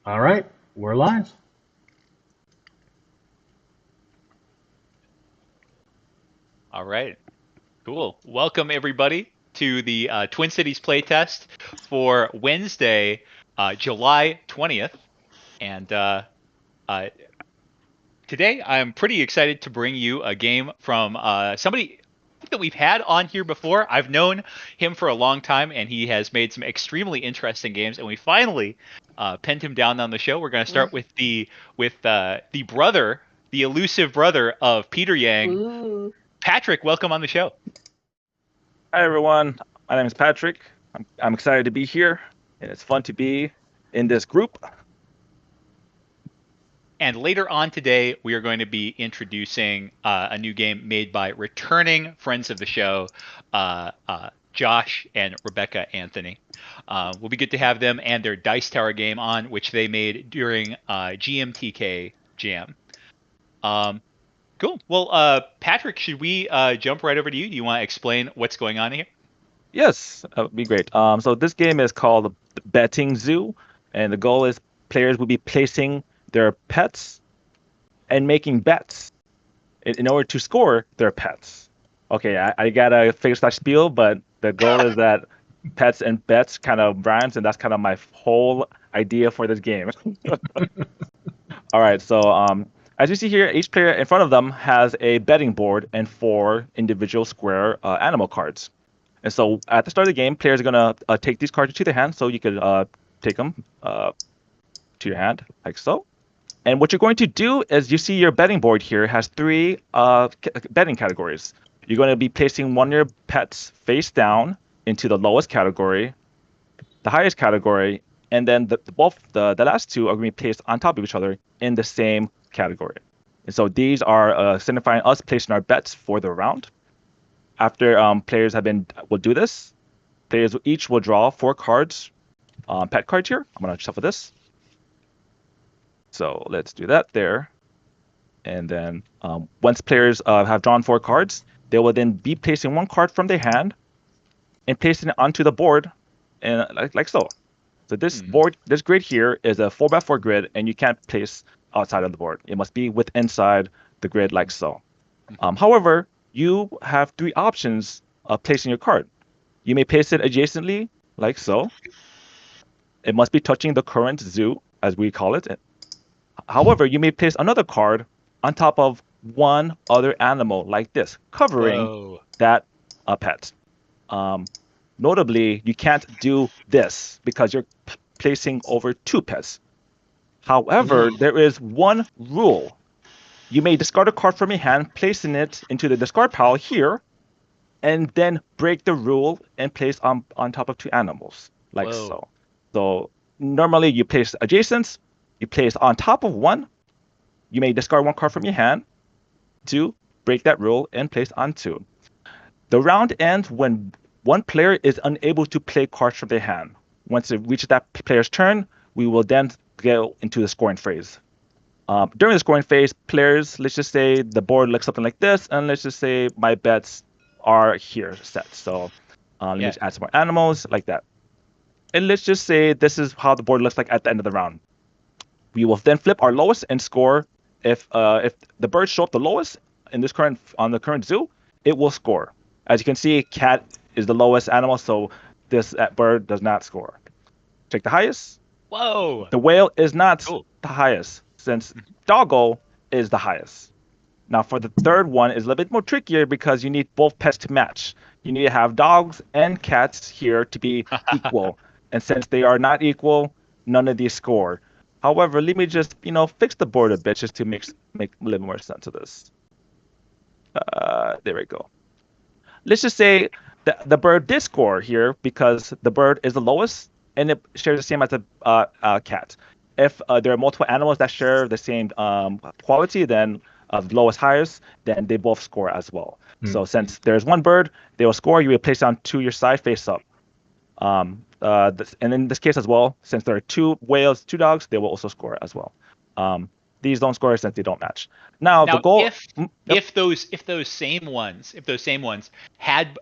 All right, we're live. All right, cool. Welcome everybody to the Twin Cities playtest for Wednesday, July 20th. And uh, today I'm pretty excited to bring you a game from somebody that we've had on here before. I've known him for a long time, and he has made some extremely interesting games. And we finally pinned him down on the show. We're going to start with the brother, the elusive brother of Peter Yang, Ooh. Patrick. Welcome on the show. Hi everyone, my name is Patrick. I'm excited to be here, and it's fun to be in this group. And later on today, we are going to be introducing a new game made by returning friends of the show, Josh and Rebecca Anthony. Will be good to have them and their Dice Tower game on, which they made during GMTK Jam. Cool. Well, Patrick, should we jump right over to you? Do you want to explain what's going on here? Yes, that would be great. So this game is called Betting Zoo, and the goal is players will be placing their pets and making bets in order to score their pets. Okay, I gotta fix that spiel, but the goal is that pets and bets kind of rhymes, and that's kind of my whole idea for this game. All right, so as you see here, each player in front of them has a betting board and 4 individual square animal cards. And so at the start of the game, players are going to take these cards to their hand, so you could take them to your hand, like so. And what you're going to do is you see your betting board here has 3 betting categories. You're going to be placing one of your pets face down into the lowest category, the highest category, and then the last 2 are going to be placed on top of each other in the same category. And so these are signifying us placing our bets for the round. After players will do this, players each will draw 4 cards, pet cards here. I'm going to shuffle this. So let's do that there. And then once players have drawn 4 cards, they will then be placing 1 card from their hand and placing it onto the board, and like so. So this this grid here is a 4x4 grid, and you can't place outside of the board. It must be inside the grid, like so. However, you have 3 options of placing your card. You may place it adjacently, like so. It must be touching the current zoo, as we call it. However, you may place another card on top of one other animal, like this, covering that pet. Notably, you can't do this because you're placing over 2 pets. However, there is one rule. You may discard a card from your hand, placing it into the discard pile here, and then break the rule and place on top of 2 animals, like so. So normally you place adjacents, you place on top of one, you may discard 1 card from your hand to break that rule and place on 2. The round ends when one player is unable to play cards from their hand. Once it reaches that player's turn, we will then go into the scoring phase. During the scoring phase, players, let's just say the board looks something like this, and let's just say my bets are here set. So let me just add some more animals like that. And let's just say this is how the board looks like at the end of the round. We will then flip our lowest and score. If the birds show up the lowest in on the current zoo, it will score. As you can see, cat is the lowest animal, so this bird does not score. Check the highest. Whoa! The whale is not the highest, since doggo is the highest. Now for the third one is a little bit more trickier because you need both pets to match. You need to have dogs and cats here to be equal. And since they are not equal, none of these score. However, let me just, fix the board a bit just to make a little more sense of this. There we go. Let's just say the bird did score here because the bird is the lowest and it shares the same as the cat. If there are multiple animals that share the same quality, then of lowest highest, then they both score as well. So since there's one bird, they will score. You will place down to your side face up. And in this case as well, since there are 2 whales, 2 dogs, they will also score as well. These don't score since they don't match. Now the goal, if those same ones had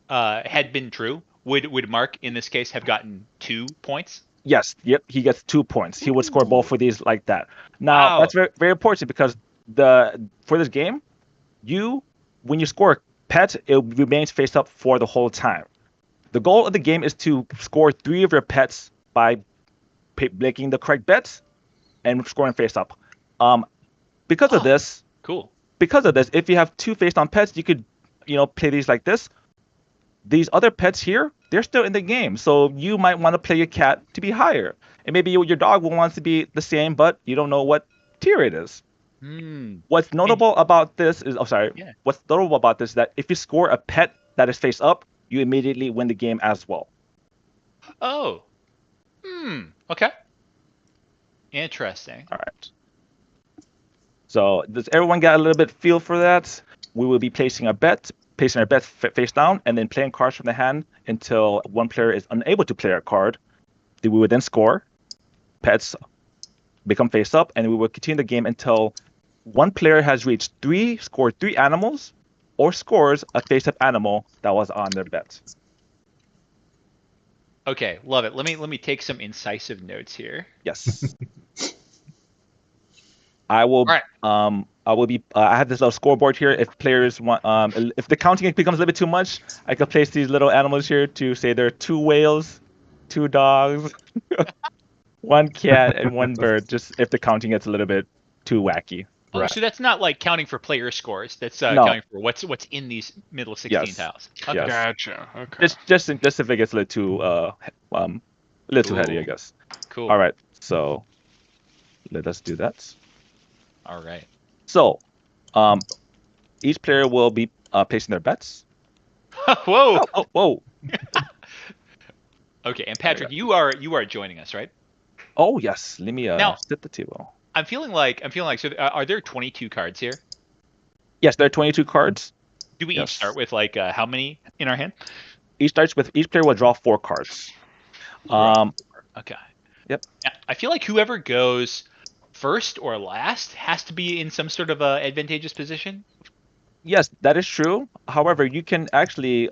been true, would Mark in this case have gotten 2 points? Yes, yep, he gets 2 points. He would score both for these like that. Now, Wow. that's very, very important because for this game, when you score a pet, it remains face up for the whole time. The goal of the game is to score 3 of your pets by making the correct bets and scoring face up. Because of this, Cool. if you have 2 face down pets, you could, play these like this. These other pets here, they're still in the game, so you might want to play your cat to be higher, and maybe your dog will want to be the same, but you don't know what tier it is. What's notable about this is, Yeah. What's notable about this is that if you score a pet that is face up, you immediately win the game as well. Oh. Okay. Interesting. All right. So does everyone get a little bit feel for that? We will be placing our bet face down, and then playing cards from the hand until one player is unable to play a card. We will then score. Pets become face up, and we will continue the game until one player has scored 3 animals, or scores a face up animal that was on their bet. Okay, love it. Let me take some incisive notes here. Yes. I will. All right. I will be. I have this little scoreboard here. If players want, if the counting becomes a little bit too much, I could place these little animals here to say there are 2 whales, 2 dogs, 1 cat, and 1 bird. Just if the counting gets a little bit too wacky. Oh, Right. so that's not like counting for player scores. That's No. counting for what's in these middle 16 Yes. tiles. Yes. Gotcha. Okay. Just if it gets a little too too heady, I Ooh. guess. Cool. All right. So let us do that. All right. So, each player will be placing their bets. Whoa. Whoa. Okay, and Patrick, you are joining us, right? Oh yes. Let me Now- set the table. I'm feeling like so. Are there 22 cards here? Yes, there are 22 cards. Do we Yes. each start with like how many in our hand? Each player will draw 4 cards. Okay. Yep. Yeah, I feel like whoever goes first or last has to be in some sort of a advantageous position. Yes, that is true. However, you can actually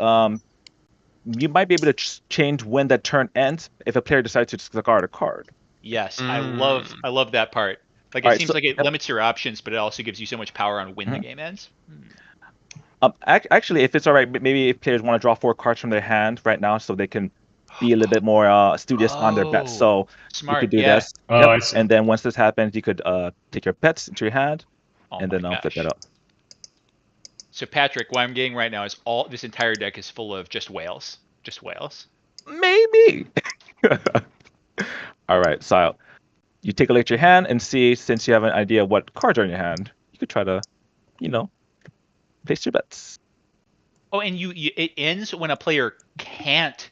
you might be able to change when that turn ends if a player decides to discard a card. Yes, I love that part. Like it Alright, seems so- like it yep. limits your options, but it also gives you so much power on when the Mhm. game ends. Actually, if it's all right, maybe if players want to draw 4 cards from their hand right now, so they can be a little bit more studious on their bets. So Smart. you could do yeah. this. Oh, Yep. I see. And then once this happens, you could take your pets into your hand, Oh and my then I'll flip gosh. that up. So Patrick, what I'm getting right now is this entire deck is full of just whales. Just whales. Maybe. All right, so you take a look at your hand and see, since you have an idea what cards are in your hand, you could try to, place your bets. Oh, and it ends when a player can't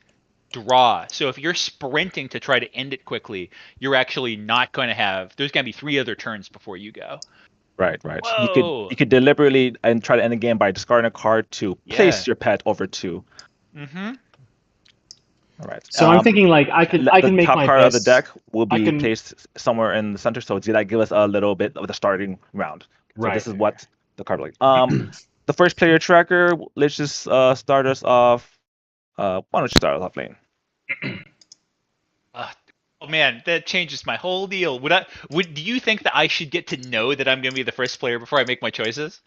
draw. So if you're sprinting to try to end it quickly, you're actually not going to have. There's going to be 3 other turns before you go. Right. Whoa. You could deliberately and try to end the game by discarding a card to place Yeah. your pet over 2. Mm-hmm. All right. So I'm thinking like I can make top my card best. of the deck will be can- placed somewhere in the center, so that give us a little bit of the starting round. So Right. this is what the card like. The first player tracker. Let's just start us off. Why don't you start us off, Lane? Oh man, that changes my whole deal. Do you think that I should get to know that I'm going to be the first player before I make my choices?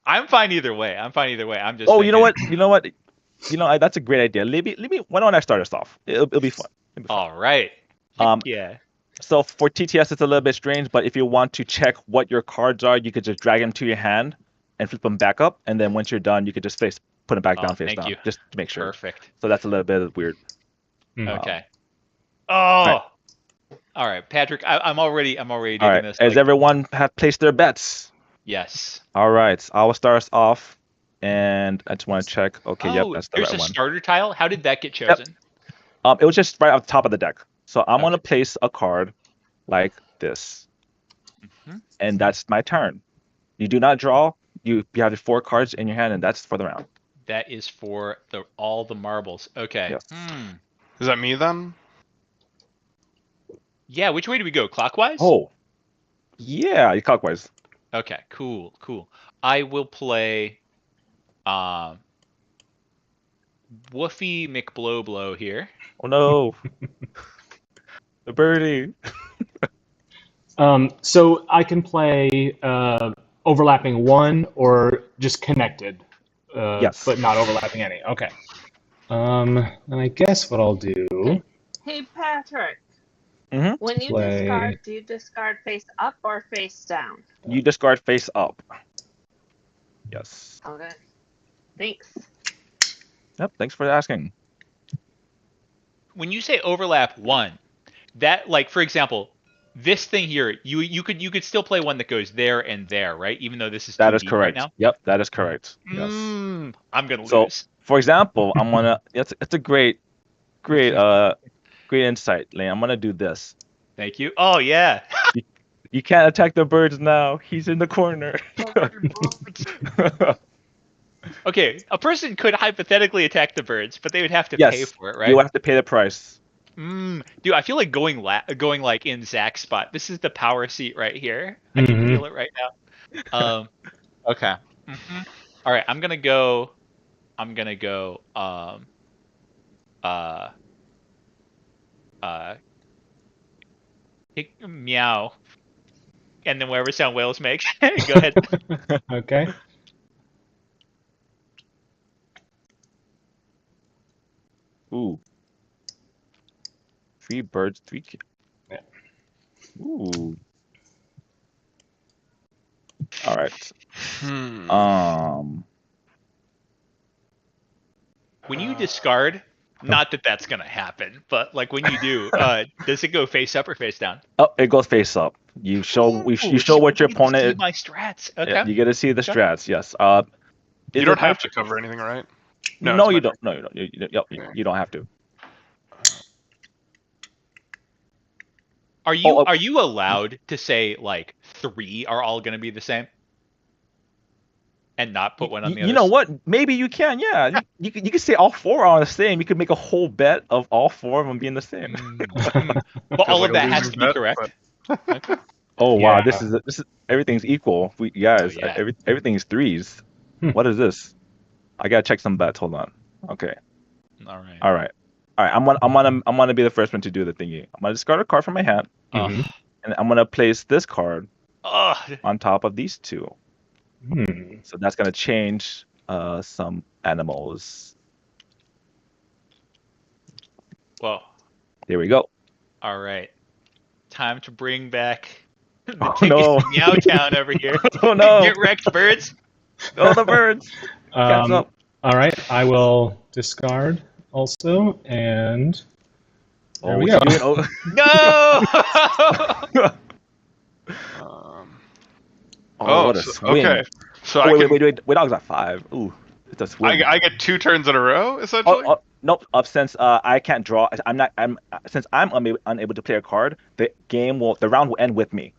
I'm fine either way. I'm just. Oh, thinking, you know what? That's a great idea. Maybe why don't I start us off? It'll be fun. All right. Yeah. So for TTS, it's a little bit strange, but if you want to check what your cards are, you could just drag them to your hand and flip them back up, and then once you're done, you could just put them back down face thank down, you. just to make sure. Perfect. So that's a little bit weird. Okay. Oh. right. All right, Patrick. I'm already digging All right. this. As everyone have placed their bets. Yes. All right. I will start us off, and I just want to check. Okay. Yep. Oh, That's the there's right a one. starter tile. How did that get chosen? It was just right off the top of the deck. So I'm gonna Okay. place a card like this, and that's my turn. You do not draw. You have the 4 cards in your hand, and that's for the round. That is for all the marbles. Okay. Yes. Is that me then? Yeah. Which way do we go? Clockwise? Oh, yeah, you clockwise. Okay. Cool. I will play. Woofy McBlowblow here. Oh no. The birdie. So I can play overlapping one or just connected, Yes. but not overlapping any. Okay. Then I guess what I'll do. Hey, Patrick. Mm-hmm. When you Play. discard, do you discard face up or face down? You discard face up. Yes. Okay. Thanks. Yep. Thanks for asking. When you say overlap one, that like for example, this thing here, you could still play one that goes there and there, right? Even though this is That 2D is correct. right now. Yep, that is correct. Yes. I'm gonna So, lose. for example, I'm gonna. It's a great insight, Lane. I'm gonna do this. Thank you. Oh yeah. You can't attack the birds now. He's in the corner. Okay, a person could hypothetically attack the birds, but they would have to Yes, pay for it, right? you have to pay the price. Dude, I feel like going like in Zach's spot. This is the power seat right here. I can Mhm. feel it right now. Okay. All right, I'm gonna go. Meow, and then whatever sound whales make. Go ahead. Okay. Ooh. 3 birds, 3 Yeah. Ooh. All right. When you discard, not that that's gonna happen, but like when you do, does it go face up or face down? Oh, it goes face up. You show you show what your opponent See is. my strats. Okay. Yeah, you get to see the Okay. strats. Yes. You don't have to cover anything, right? No, it's you my don't. No, you don't. You don't have to. Are you Oh, are you allowed to say like 3 are all gonna be the same? And not put one on the other? You know what? Maybe you can. Yeah, you can say all 4 are the same. You could make a whole bet of all 4 of them being the same. But all like of a that has loser's to be bet, correct. Okay. Oh wow, Yeah. this is everything's equal. We guys, Oh, yeah. everything's 3s. What is this? I gotta check some bets. Hold on. Okay. All right. All right. I'm gonna be the first one to do the thingy. I'm gonna discard a card from my hand, Mhm. and I'm gonna place this card Ugh. on top of these 2. So that's gonna change some animals. Whoa. There we go. All right. Time to bring back the Oh, ticket no. to Meowtown over here. Oh no! Get wrecked, birds. Oh, the birds! Cat's up. All right. I will discard also, and there we go. No. What a swing! Okay. So Wait, dogs at 5. Ooh, it's a swing. I get 2 turns in a row, essentially. Nope. Since I can't draw, since I'm unable to play a card, the round will end with me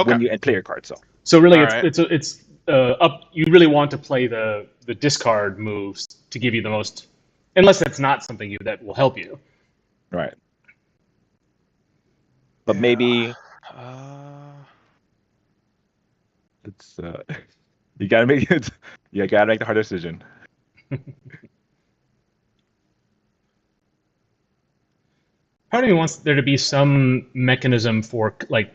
when you play your card. So really, All it's up. You really want to play the discard moves to give you the most, unless that's not something that will help you. Right. But maybe it's you gotta make it. You gotta make the hard decision. Part of me wants there to be some mechanism for like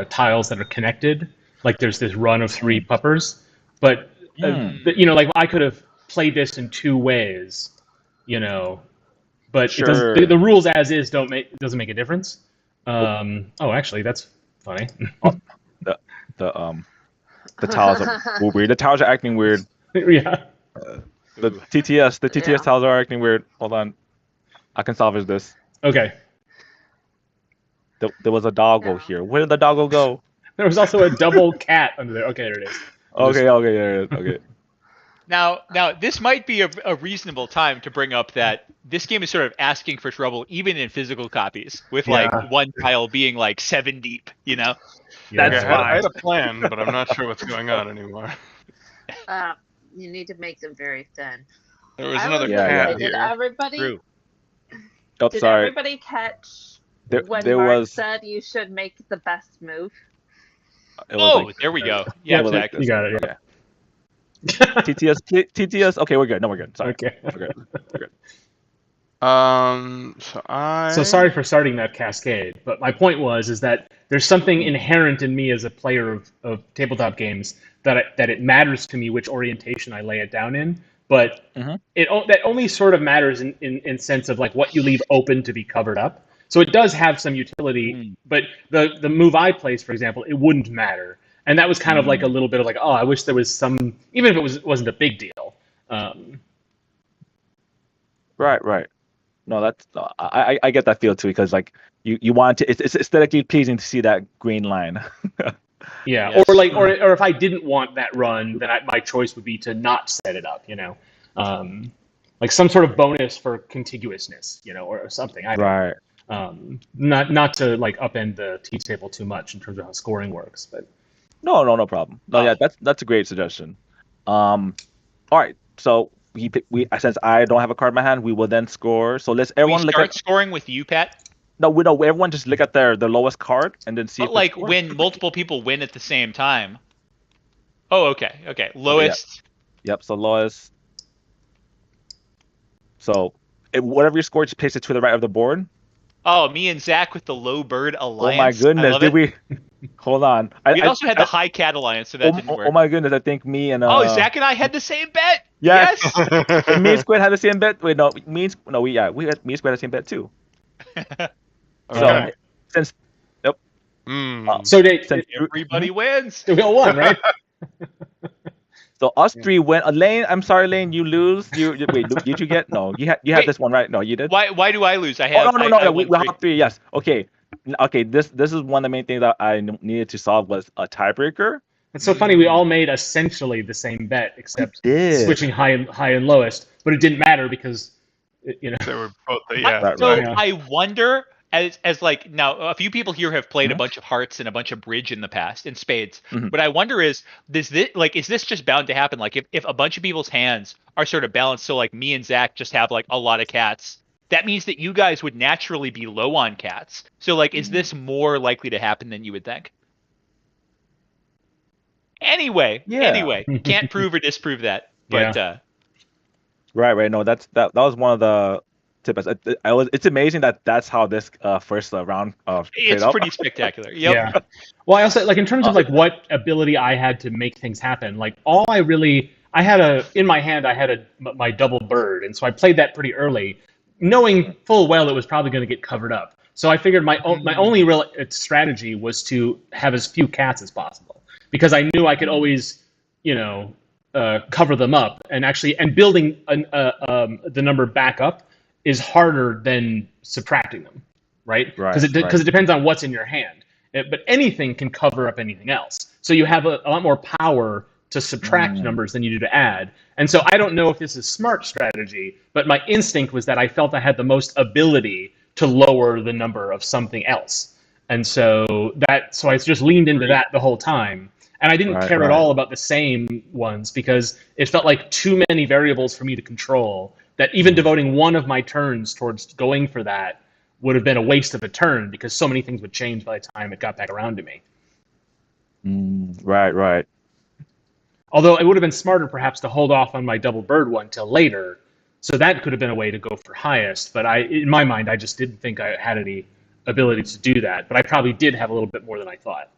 tiles that are connected. Like there's this run of 3 puppers, but like I could have played this in 2 ways, but Sure. it doesn't, the rules as is doesn't make a difference. Actually, that's funny. The tiles are weird. The tiles are acting weird. Yeah. The TTS tiles are acting weird. Hold on, I can salvage this. Okay. There was a doggo here. Where did the doggo go? There was also a double cat under there. Okay, there it is. Okay, there it is. Okay. Now, this might be a reasonable time to bring up that this game is sort of asking for trouble, even in physical copies, with like one tile being like 7 deep. Yeah. That's I had a plan, but I'm not sure what's going on anymore. You need to make them very thin. There was I another was cat gonna say, here. Did everybody? True. Oh, Did sorry. everybody catch when there Mark was. said you should make the best move? There we go. Yeah, Yeah, exactly. you got it. Yeah. TTS. Okay, we're good. No, we're good. Sorry. Okay. We're good. So sorry for starting that cascade, but my point is that there's something inherent in me as a player of tabletop games that it matters to me which orientation I lay it down in, but that only sort of matters in sense of like what you leave open to be covered up. So it does have some utility, but the move I place, for example, it wouldn't matter, and that was kind of like a little bit of like, oh, I wish there was some, even if wasn't a big deal. Right. No, that's I get that feel too, because like you want to, it's aesthetically pleasing to see that green line. Yeah, Yes. or if I didn't want that run, then my choice would be to not set it up. Like some sort of bonus for contiguousness, or something. I don't Right. know. Not to like upend the T table too much in terms of how scoring works, but No problem. No, yeah, that's a great suggestion. All right, so we since I don't have a card in my hand, we will then score. So let's We everyone look start at scoring with you, Pat. no, everyone just look at their lowest card and then see But if like it scores. when multiple people win at the same time. Oh, okay. Lowest. Yep. So lowest. So whatever you score, just place it to the right of the board. Oh, me and Zach with the low bird alliance. Oh my goodness! I love Did it. we? Hold on. We also had the high cat alliance, so that didn't work. Oh my goodness! I think me and Oh, Zach and I had the same bet. Yes. Yes. And me and Squid had the same bet. Wait, no, me and Squid had the same bet too. So Okay. since so they Everybody wins. we all won, right? so us three win. Lane, I'm sorry, Lane, you lose. Wait, did you get? No, you had Wait. this one right? No, you did. Why do I lose? I Oh have. no, I we won have three. Yes. Okay. This is one of the main things that I needed to solve was a tiebreaker. It's so funny. We all made essentially the same bet, except did. switching high and lowest, but it didn't matter because They were both. Right, So right. I wonder, as like now, a few people here have played a bunch of hearts and a bunch of bridge in the past and spades. But I wonder is this just bound to happen? Like if a bunch of people's hands are sort of balanced, so like me and Zach just have like a lot of cats. That means that you guys would naturally be low on cats. So like, is this more likely to happen than you would think? Anyway, can't prove or disprove that. But Right. No, that was one of the tips. It's amazing that's how this first round played it's out. pretty spectacular. Yep. Yeah. Well, I also like in terms of like what ability I had to make things happen. Like all I had in my hand I had my double bird, and so I played that pretty early, knowing full well it was probably going to get covered up. So I figured my only real strategy was to have as few cats as possible, because I knew I could always, cover them up, and building the number back up is harder than subtracting them, right? Because it depends on what's in your hand. But anything can cover up anything else. So you have a lot more power to subtract numbers than you do to add. And so I don't know if this is smart strategy, but my instinct was that I felt I had the most ability to lower the number of something else. And so I just leaned into that the whole time. And I didn't care at all about the same ones, because it felt like too many variables for me to control, that even devoting one of my turns towards going for that would have been a waste of a turn, because so many things would change by the time it got back around to me. Right. Although it would have been smarter perhaps to hold off on my double bird one till later. So that could have been a way to go for highest. But in my mind, I just didn't think I had any ability to do that. But I probably did have a little bit more than I thought.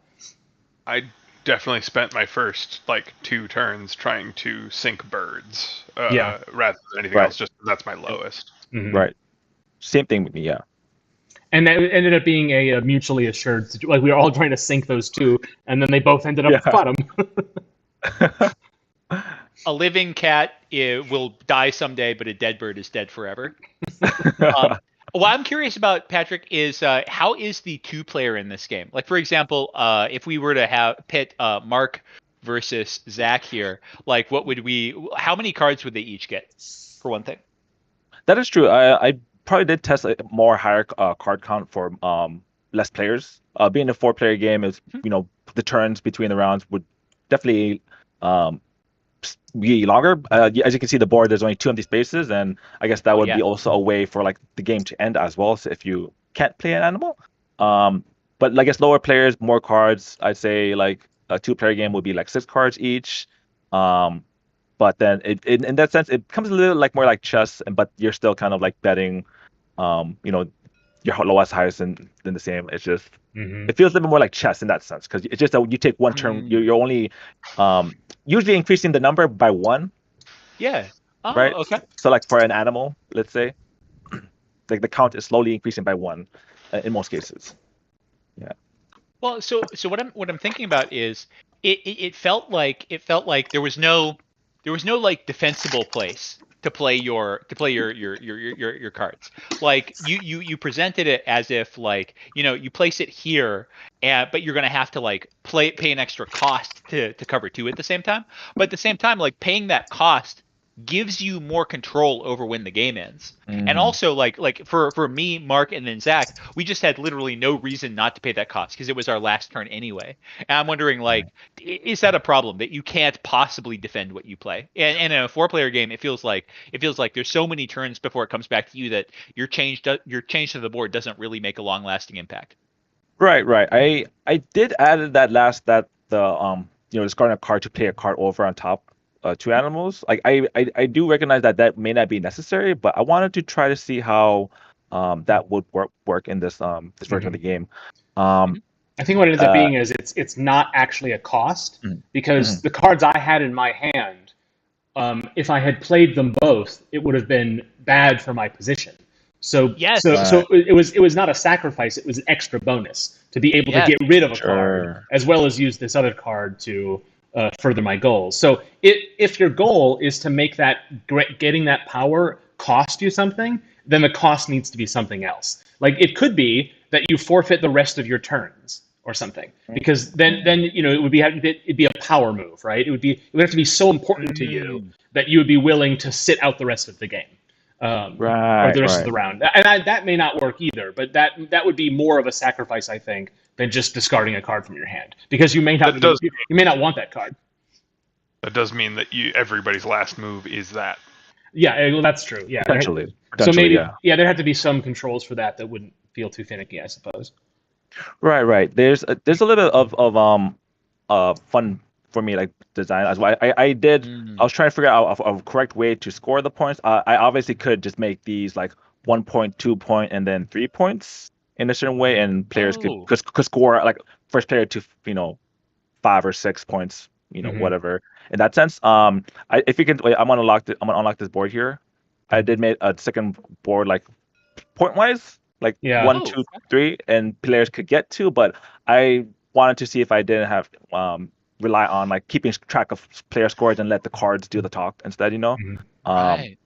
I definitely spent my first 2 turns trying to sink birds rather than anything else, just 'cause that's my lowest. Mm-hmm. Right. Same thing with me, yeah. And that ended up being a mutually assured situation. Like we were all trying to sink those two, and then they both ended up at the bottom. A living cat will die someday, but a dead bird is dead forever. What I'm curious about, Patrick, is how is the 2-player in this game? Like, for example, if we were to pit Mark versus Zach here, like, how many cards would they each get, for one thing? That is true. I probably did test a more higher card count for less players. Being a 4-player game is, the turns between the rounds would definitely be longer. As you can see, the board, there's only 2 empty spaces, and I guess that would be also a way for the game to end as well. So if you can't play an animal, but I guess lower players, more cards. I'd say a 2-player game would be 6 cards each. but then in that sense it becomes a little like more like chess, but you're still kind of like betting, your lowest highest than the same. It's just it feels a little bit more like chess in that sense, because it's just that you take one turn, you're only usually increasing the number by one. Yeah. Oh, right. okay. So like for an animal, let's say, like the count is slowly increasing by one in most cases. Yeah. Well, so what I'm thinking about is it felt like there was no like defensible place to play your cards. Like you presented it as if like, you place it here, but you're gonna have to like pay an extra cost to cover two at the same time. But at the same time, like paying that cost gives you more control over when the game ends. And also like for me, Mark, and then Zach, we just had literally no reason not to pay that cost because it was our last turn anyway. And I'm wondering, like, is that a problem that you can't possibly defend what you play? And in a 4-player game, it feels like there's so many turns before it comes back to you that your change to the board doesn't really make a long lasting impact. Right. I did add discarding a card to play a card over on top. Two animals. Like I do recognize that may not be necessary, but I wanted to try to see how that would work in this version of the game. I think what it ends up being is it's not actually a cost, because the cards I had in my hand, if I had played them both, it would have been bad for my position. So yes. So it was not a sacrifice; it was an extra bonus to be able to get rid of a card, as well as use this other card to further my goals. So if your goal is to make getting that power cost you something, then the cost needs to be something else. Like it could be that you forfeit the rest of your turns or something, because then it'd be a power move, right? It would have to be so important to you that you would be willing to sit out the rest of the game. Or the rest of the round, and that may not work either. But that would be more of a sacrifice, I think, than just discarding a card from your hand, because you may not want that card. That does mean that everybody's last move is that. Yeah, well, that's true. Yeah, potentially. So maybe there had to be some controls for that wouldn't feel too finicky, I suppose. Right. There's a little bit of fun for me, like design as well. I was trying to figure out a correct way to score the points. I obviously could just make these like 1 point, 2 point, and then 3 points in a certain way, and players could score like first player to 5 or 6 points, whatever. In that sense, if you can, I'm gonna unlock this board here. I did make a second board like point wise, like 1, 2, 3, and players could get to, but I wanted to see if I didn't have rely on like keeping track of player scores and let the cards do the talk instead, Right.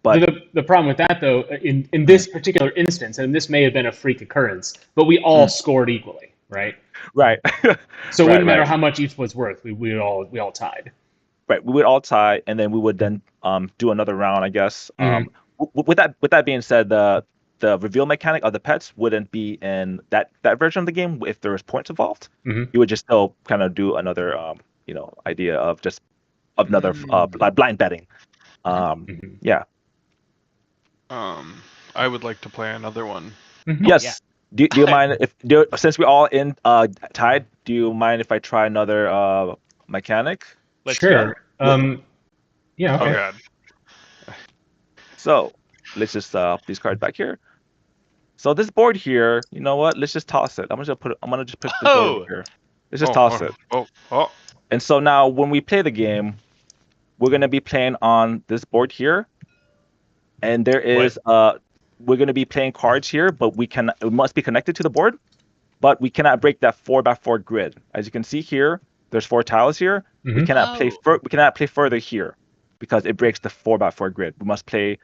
But the problem with that, though, in this particular instance, and this may have been a freak occurrence, but we all scored equally, right? Right. So it wouldn't matter how much each was worth. We all tied. Right. We would all tie, and then we would then do another round, I guess. With that being said, the reveal mechanic of the pets wouldn't be in that version of the game if there was points involved. You would just still kind of do another idea of just another blind betting. Yeah. I would like to play another one. Yes. Do you mind since we're all in tied? Do you mind if I try another mechanic? Sure. Yeah. Okay. Oh god. So let's just put these cards back here. So this board here, you know what? Let's just toss it. I'm gonna just put this board over here. Let's just toss it. Oh. And so now when we play the game, we're gonna be playing on this board here, and there is we're gonna be playing cards here, but we must be connected to the board, but we cannot break that 4x4 grid. As you can see here, there's 4 tiles here. We cannot play further here because it breaks the 4x4 grid. We must play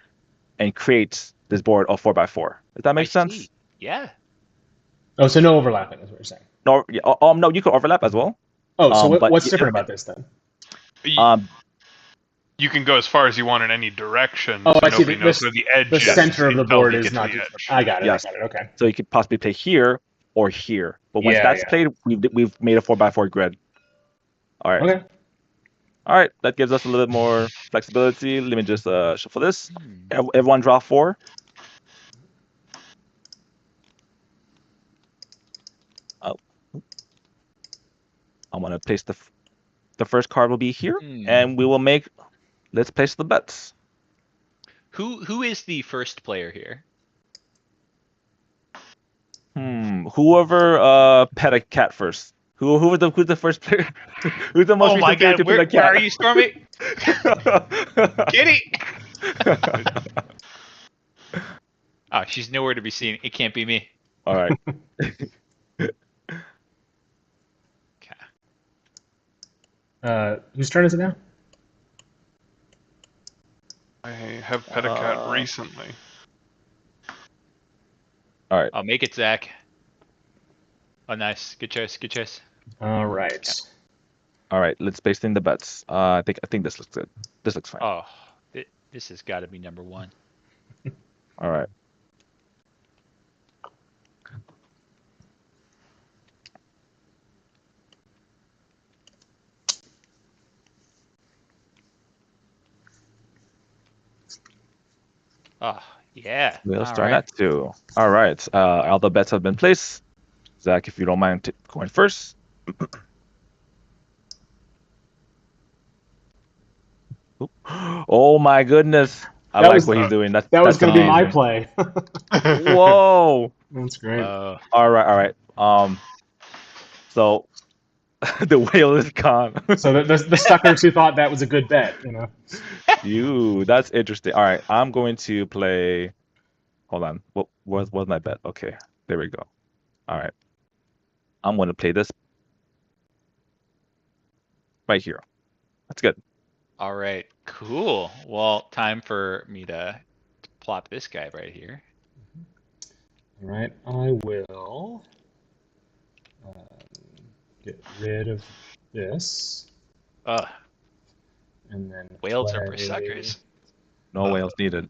and create this board of 4x4. Does that make sense? Yeah. Oh, so no overlapping is what you're saying. No, no, you could overlap as well. Oh, so what's different about this then? You can go as far as you want in any direction. Oh, so I see. Nobody knows where the edge the is. center of the board is not. I got it. Yes. I got it. Okay. So you could possibly play here or here, but once that's played, we've made a 4x4 grid. All right. Okay. All right. That gives us a little bit more flexibility. Let me just shuffle this. Everyone draw 4. Oh. I'm gonna place the first card will be here, and we will make let's place the bets. Who is the first player here? Whoever pet a cat first. Who's the first player? Who's the most Oh my recent player God! to pet a cat? Where are you, Stormy? Kitty! Oh, she's nowhere to be seen. It can't be me. All right. Whose turn is it now? I have pet a cat recently. All right. I'll make it, Zach. Oh, nice. Good choice. Good choice. All right. All right. Let's place in the bets. I think this looks good. This looks fine. Oh, this has got to be number one. All right. Oh, yeah. We'll All start right. at 2. All right. All the bets have been placed. Zach, if you don't mind going first. Oh my goodness. I like what he's doing. That was going to be my amazing. play. Whoa. That's great. All right. So the whale is gone. So the suckers who thought that was a good bet, you know. That's interesting. All right, I'm going to play. Hold on. What was my bet? Okay, there we go. All right, I'm going to play this right here. That's good. All right. Cool. Well, time for me to plop this guy right here. All right, I will get rid of this, Ugh. and then Whales are play... for suckers. No whales needed.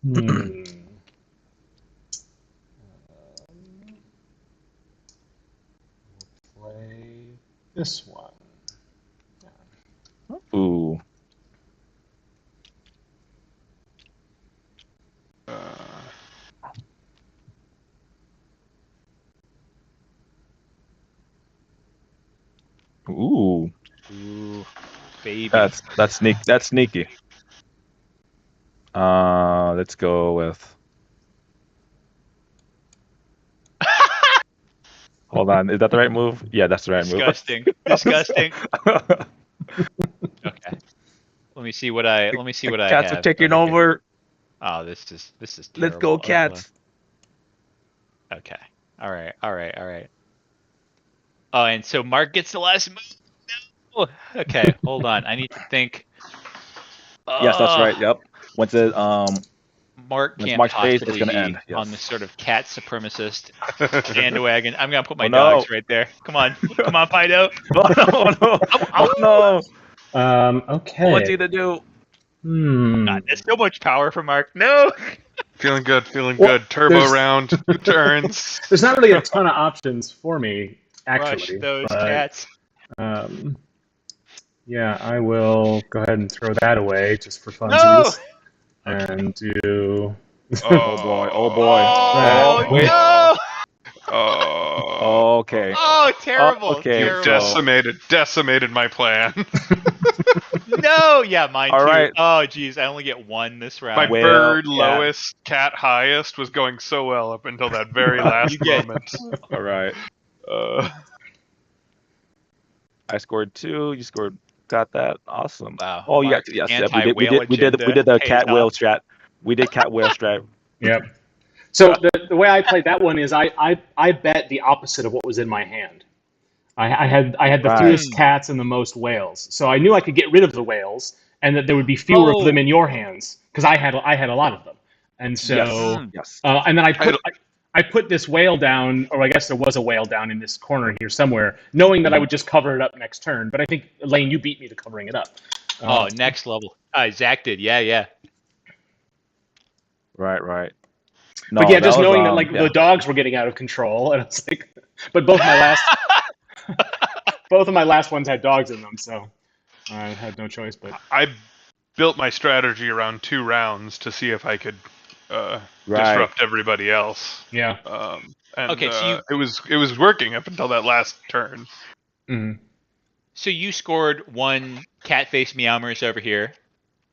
Play this one. Ooh. Ooh. Ooh, baby. That's sneaky. Let's go with. Hold on, is that the right move? Yeah, that's the right Disgusting. move. Disgusting. Okay. Let me see what I have. Cats are taking over. Oh, this is terrible. Let's go, cats. Okay. All right. Oh, and so Mark gets the last move. No. Okay, hold on. I need to think. Yes, that's right. Yep. Once it Mark once can't Mark's phase, it's possibly gonna be end. Yes. on this sort of cat supremacist bandwagon. I'm gonna put my Oh, no. dogs right there. Come on, Fido. Oh no! Okay. What's he to do? God, there's so much power for Mark. No. Feeling good. Well, Turbo there's- round, 2 turns. There's not really a ton of options for me, actually. Rush those but, cats. Yeah, I will go ahead and throw that away just for funsies. No. And do... Oh boy! Oh, wait. no. Okay. Oh, terrible. Okay, You Terrible. decimated my plan. No. Yeah, mine All too. right. Oh, geez. I only get one this round. My Well, bird yeah. lowest, cat highest was going so well up until that very last You get- moment. All right. I scored 2. You scored. Got that. Awesome. Wow. Oh, yeah. Mark's Yes. Yeah, anti-whale we did agenda the pays cat whale off. strat. We did cat whale strat. Yep. So the way I played that one is I bet the opposite of what was in my hand. I had the Right. fewest cats and the most whales. So I knew I could get rid of the whales and that there would be fewer of them in your hands because I had a lot of them. And so Yes. and then I put this whale down, or I guess there was a whale down in this corner here somewhere, knowing that I would just cover it up next turn. But I think, Elaine, you beat me to covering it up. Oh, next level. Zach did. Yeah. Right. No, But yeah, just was, knowing that yeah. the dogs were getting out of control, and it's like, but both of my last ones had dogs in them, so I had no choice. But I built my strategy around 2 rounds to see if I could disrupt everybody else. yeah. And Okay, so it was working up until that last turn. Mm-hmm. So you scored 1 cat face meowmers over here.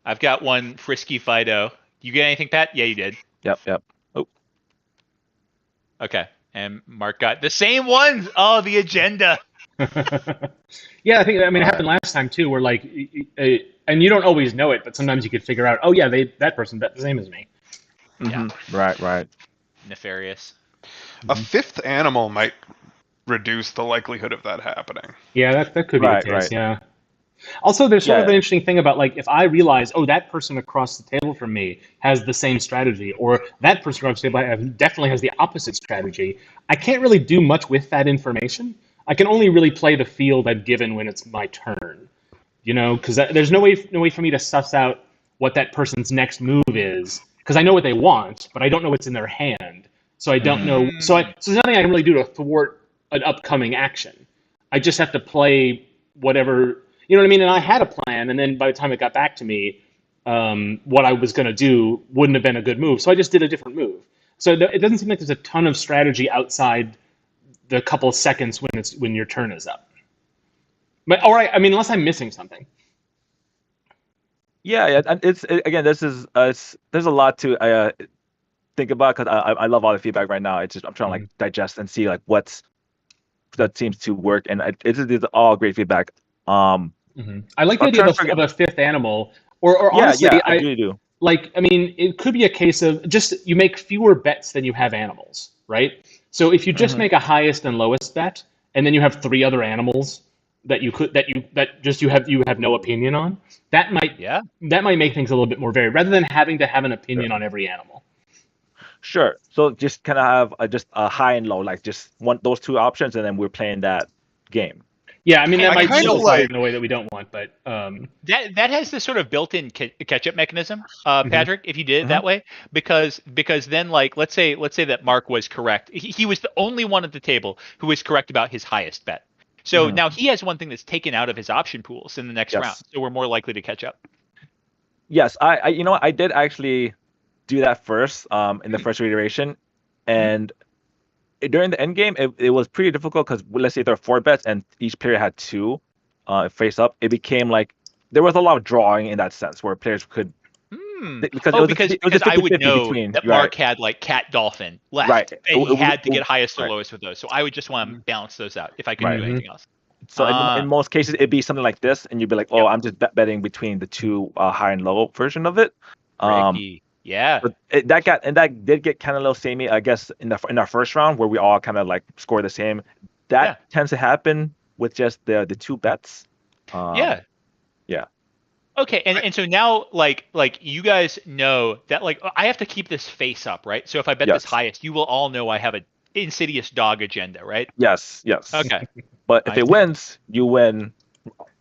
I've got one Frisky Fido. You get anything, Pat? Yeah, you did. Yep. Oh. Okay. And Mark got the same ones. Oh, the agenda. Yeah, it happened last time too, where like, and you don't always know it, but sometimes you could figure out, oh yeah, that person bet the same as me. Yeah. Right. Nefarious. A fifth animal might reduce the likelihood of that happening. Yeah, that could be the case. Right. Yeah. Also, there's sort of an interesting thing about like if I realize, oh, that person across the table from me has the same strategy, or that person across the table definitely has the opposite strategy. I can't really do much with that information. I can only really play the field I've given when it's my turn. Because there's no way for me to suss out what that person's next move is, because I know what they want, but I don't know what's in their hand. So I don't know. So there's nothing I can really do to thwart an upcoming action. I just have to play whatever. You know what I mean? And I had a plan, and then by the time it got back to me, what I was going to do wouldn't have been a good move. So I just did a different move. So it doesn't seem like there's a ton of strategy outside the couple of seconds when your turn is up. But all right, unless I'm missing something. Yeah. It's again, this is there's a lot to think about because I love all the feedback right now. It's just I'm trying to like digest and see like that seems to work, and it's all great feedback. I like the idea of a fifth animal, or honestly, I really do. Like, it could be a case of just you make fewer bets than you have animals, right? So if you just make a highest and lowest bet, and then you have three other animals that you have no opinion on, that might make things a little bit more varied, rather than having to have an opinion on every animal. Sure. So just kind of have just a high and low, like just those two options, and then we're playing that game. Yeah, that might still play in a way that we don't want, but that has this sort of built-in catch-up mechanism, Patrick. If you did it that way, because then like let's say that Mark was correct. He was the only one at the table who was correct about his highest bet. So now he has one thing that's taken out of his option pools in the next round. So we're more likely to catch up. Yes, I did actually do that first in the first iteration, and during the end game, it was pretty difficult because let's say there are 4 bets and each player had 2 face up. It became like there was a lot of drawing in that sense where players could because I would know that Mark had like cat dolphin left, and he had to get highest or lowest with those. So I would just want to balance those out if I could do anything else. So in most cases, it'd be something like this, and you'd be like, oh, I'm just betting between the 2 high and low version of it. Yeah, but that did get kind of a little samey, I guess, in our first round where we all kind of like score the same. That tends to happen with just the 2 bets. Yeah. Okay, and so now like you guys know that like I have to keep this face up, right? So if I bet this highest, you will all know I have an insidious dog agenda, right? Yes. Okay. But if it wins, you win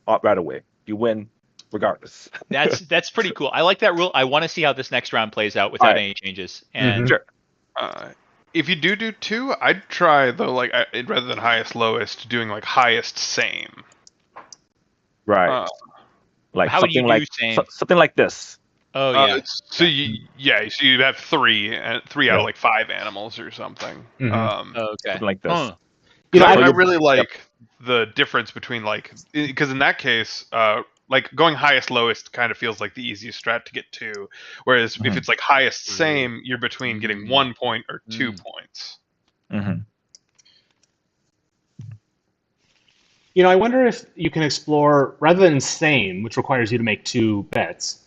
right away. You win regardless. That's pretty cool. I like that rule. I want to see how this next round plays out without any changes. And sure. If you do 2, I'd try though, like rather than highest lowest, doing like highest same. Right. Like how something would you do same? Something like this. Oh yeah. So you'd have 3 out of like 5 animals or something. Okay. Something like this. I really like the difference between like because in that case, like going highest lowest kind of feels like the easiest strat to get to, whereas if it's like highest same, you're between getting 1 point or 2 points. I wonder if you can explore rather than same, which requires you to make 2 bets,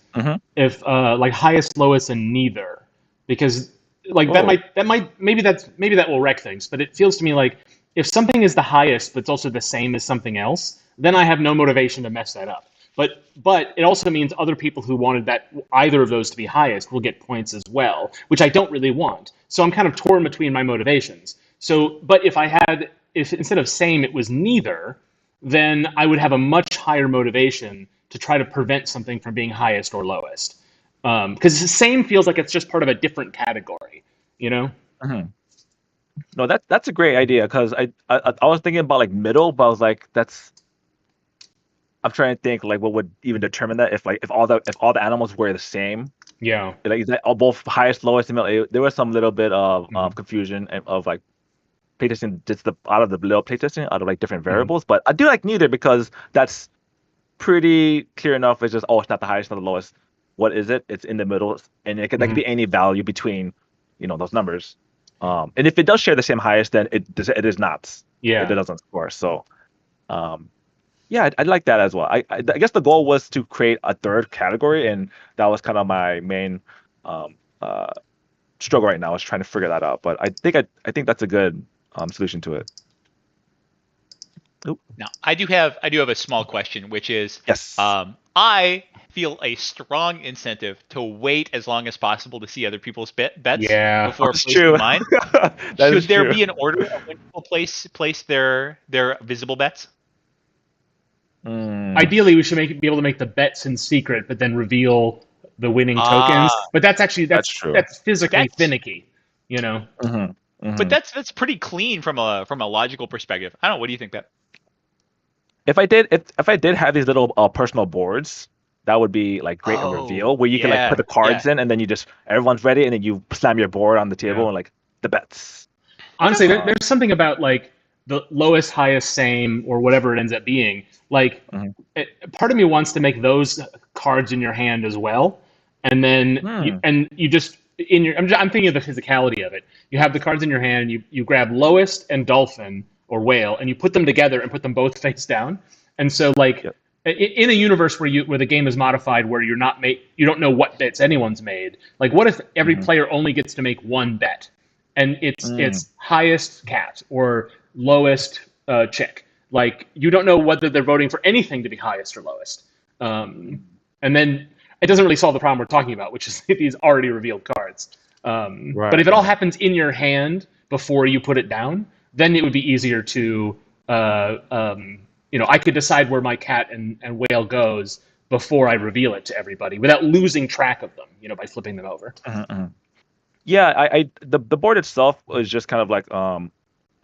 if like highest, lowest, and neither, because like that might maybe that will wreck things, but it feels to me like if something is the highest but it's also the same as something else, then I have no motivation to mess that up. But it also means other people who wanted either of those to be highest will get points as well, which I don't really want. So I'm kind of torn between my motivations. So, but if instead of same it was neither, then I would have a much higher motivation to try to prevent something from being highest or lowest. Because the same feels like it's just part of a different category, No, that's a great idea because I was thinking about like middle, but I was like I'm trying to think like what would even determine that if all the animals were the same. Yeah. Like is that all both highest, lowest, and middle? There was some little bit of confusion of like playtesting just out of the little playtesting out of like different variables, but I do like neither because that's pretty clear enough. It's just it's not the highest, not the lowest. what is it? It's in the middle, and that could be any value between, those numbers. And if it does share the same highest, then it is not. Yeah. It doesn't score. So, yeah, I'd like that as well. I guess the goal was to create a third category, and that was kind of my main struggle right now. I was trying to figure that out, but I think that's a good solution to it. Now, I do have a small question, which is, Yes. I feel a strong incentive to wait as long as possible to see other people's bets before That's placing true. mine. That Should is there true. be an order of when people place their visible bets? Ideally, we should be able to make the bets in secret, but then reveal the winning tokens. But that's true. That's physically finicky, But that's pretty clean from a logical perspective. I don't know. What do you think, Bet? If I did have these little personal boards, that would be like great in reveal, where you can like put the cards in, and then everyone's ready, and then you slam your board on the table and like the bets. Honestly, there's something about like the lowest, highest, same, or whatever it ends up being. Like, part of me wants to make those cards in your hand as well, and then you just in your. I'm thinking of the physicality of it. You have the cards in your hand, and you grab lowest and dolphin or whale, and you put them together and put them both face down. And so, like, in a universe where the game is modified, where you don't know what bets anyone's made. Like, what if every player only gets to make one bet, and it's highest cat or lowest chick? Like, you don't know whether they're voting for anything to be highest or lowest. And then it doesn't really solve the problem we're talking about, which is these already revealed cards. But if it all happens in your hand before you put it down, then it would be easier to, I could decide where my cat and whale goes before I reveal it to everybody without losing track of them, by flipping them over. Yeah, the board itself is just kind of like,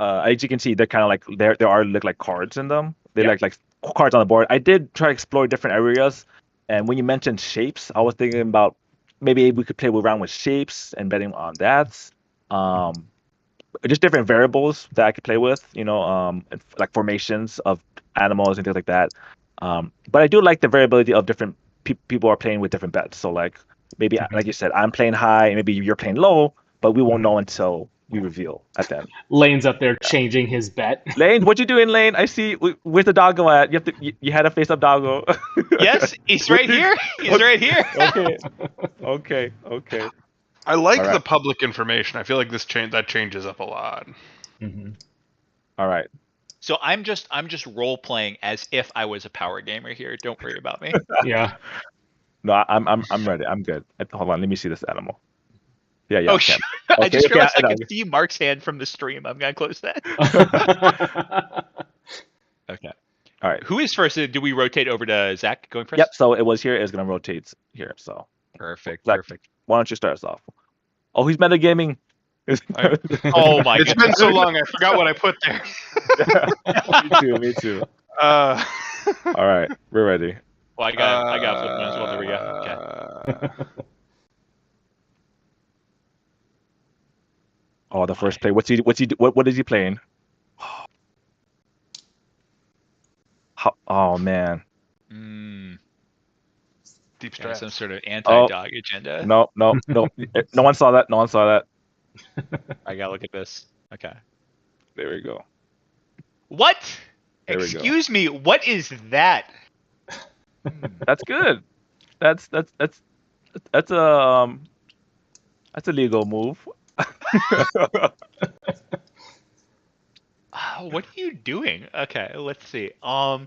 as you can see, they're kind of like there are look like cards in them. They like cards on the board. I did try to explore different areas, and when you mentioned shapes, I was thinking about maybe we could play around with shapes and betting on that. Just different variables that I could play with, like formations of animals and things like that. But I do like the variability of different people are playing with different bets. So like maybe, like you said, I'm playing high, maybe you're playing low, but we won't know until we reveal at the end. Lane's up there changing his bet. Lane, what you doing, Lane? I see. Where's the doggo at? You had a face up doggo. Yes, he's right here. He's right here. Okay. I like the public information. I feel like that changes up a lot. All right. So I'm just role playing as if I was a power gamer here. Don't worry about me. Yeah. No, I'm ready. I'm good. Hold on. Let me see this animal. Yeah. Oh shit! I just realized I can see Mark's hand from the stream. I'm gonna close that. Okay. All right. Who is first? Do we rotate over to Zach going first? Yep. So it was here. It's gonna rotate here. So perfect. Zach, Perfect. Why don't you start us off? Oh, he's metagaming. Oh my! It's been so long. I forgot what I put there. Me too. All right, we're ready. Well, I got flip as well. There we go. Okay. Oh, the first play. What is he playing? Oh man. Deep stress. Some sort of anti-dog agenda. No. No one saw that. I gotta look at this. Okay. There we go. What? There Excuse me. What is that? That's good. That's a legal move. What are you doing? Okay, let's see. Do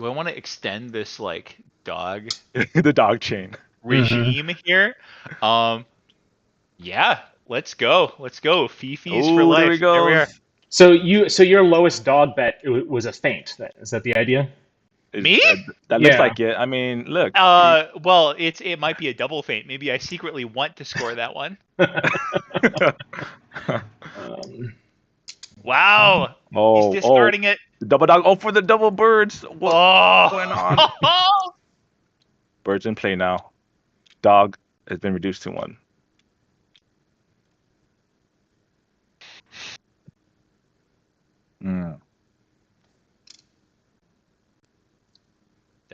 I want to extend this like dog the dog chain regime here? Yeah, let's go. Fifi's for life. There we go. There we are. So your lowest dog bet was a feint. Is that the idea? Me? That looks like it. I mean, look. Well, it might be a double feint. Maybe I secretly want to score that one. Wow. He's discarding it. Double dog. Oh, for the double birds. What's going on? Birds in play now. Dog has been reduced to 1.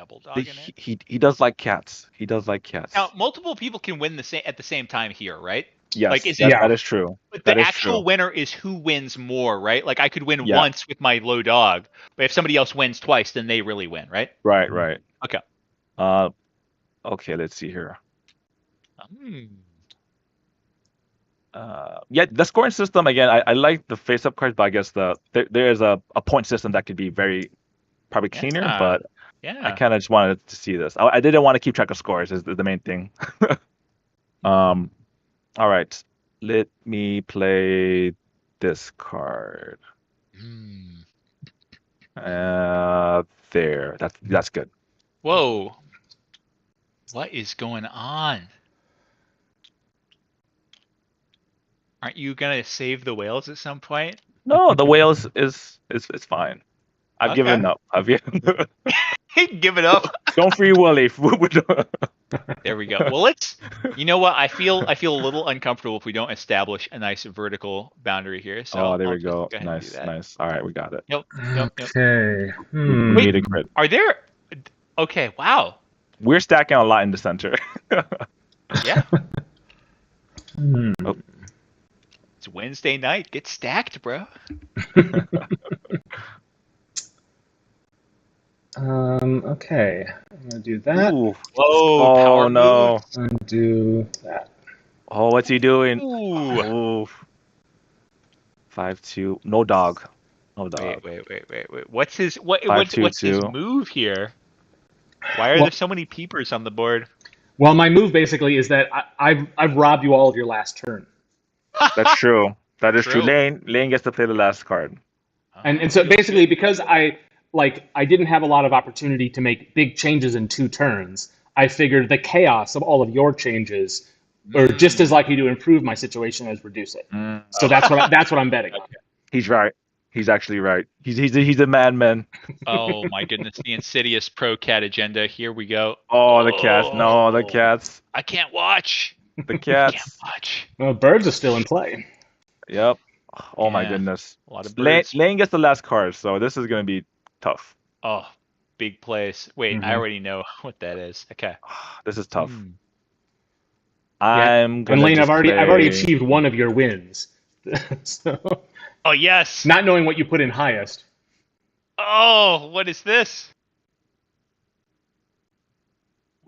double dog in it. He does like cats. He does like cats. Now, multiple people can win at the same time here, right? Yes, like, is that, it, Yeah. that is true. But That the is actual true. winner is who wins more, right? Like I could win Yeah. once with my low dog, but if somebody else wins twice, then they really win, right? Right, right. Okay. Okay, let's see here. Hmm. Yeah, the scoring system again. I like the face-up cards, but I guess there is a point system that could be probably cleaner. Yeah. But Yeah. I kind of just wanted to see this. I didn't want to keep track of scores. Is the main thing. All right, let me play this card. Hmm. There. That's good. Whoa. What is going on? Aren't you gonna save the whales at some point? No, the whales is fine. I've Okay. given up. I've given. Give it up. Don't free Willy. There we go. Well, you know what? I feel a little uncomfortable if we don't establish a nice vertical boundary here. So Oh, there I'll we just go. ahead and do Nice, that. nice. All right, we got it. Yep. Okay. We Hmm. made a crit. Are there? Okay. Wow. We're stacking a lot in the center. Yeah. Hmm. It's Wednesday night. Get stacked, bro. Okay. I'm gonna do that. Ooh. Whoa. Oh Power no. Undo that. Oh, what's he doing? Move. Ooh. Ooh. 5-2. No dog. No dog. Wait. What's his 5-2-2. what's his move here? Why are Well- there so many peepers on the board? Well, my move basically is that I've robbed you all of your last turn, That's true. That is true. True. Lane gets to play the last card. and so basically because I didn't have a lot of opportunity to make big changes in 2 turns, I figured the chaos of all of your changes are just as likely to improve my situation as reduce it. So that's what I'm betting on. He's right. He's actually right. He's a madman. Oh my goodness, the insidious pro cat agenda. Here we go. Oh, the cats. No, the cats. I can't watch. The Can't cats. watch. Well, birds are still in play. Yep. Oh my Yeah. goodness. A lot of Lane, birds. Lane gets the last card, so this is gonna be tough. Oh, big place. Wait, I Mhm. already know what that is. Okay. This is tough. Hmm. I'm gonna And Lane, just I've already play- achieved one of your wins. So, Oh yes. not knowing what you put in highest. Oh, what is this?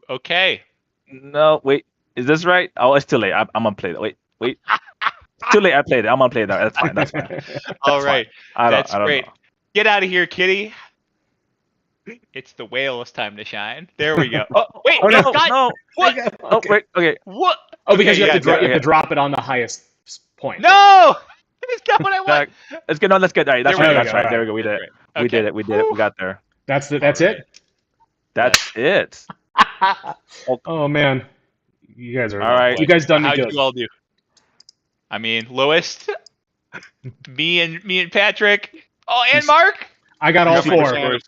Okay. No, wait. Is this right? Oh, it's too late. I'm gonna play that. Wait. It's too late. I played it. I'm gonna play that. That's fine. That's fine. All right. That's I don't great. know. Get out of here, kitty. It's the whale's time to shine. There we go. Oh, wait, Oh, no, no, God, No. what? Oh, wait. Okay. What? Oh, because Okay, you have yeah, to drop it on the highest point. No! That's not what I want. Let's get. No, let's get. All right. That's There we right. go. That's right. All There we go. We did it. Great. We Okay. did it. We did it. We got there. That's All it. That's it. Oh man, you guys are All right. You guys done me How'd good. you all do? I mean, lowest. me and Patrick. Oh, and Mark. I got all You got my 4. scores.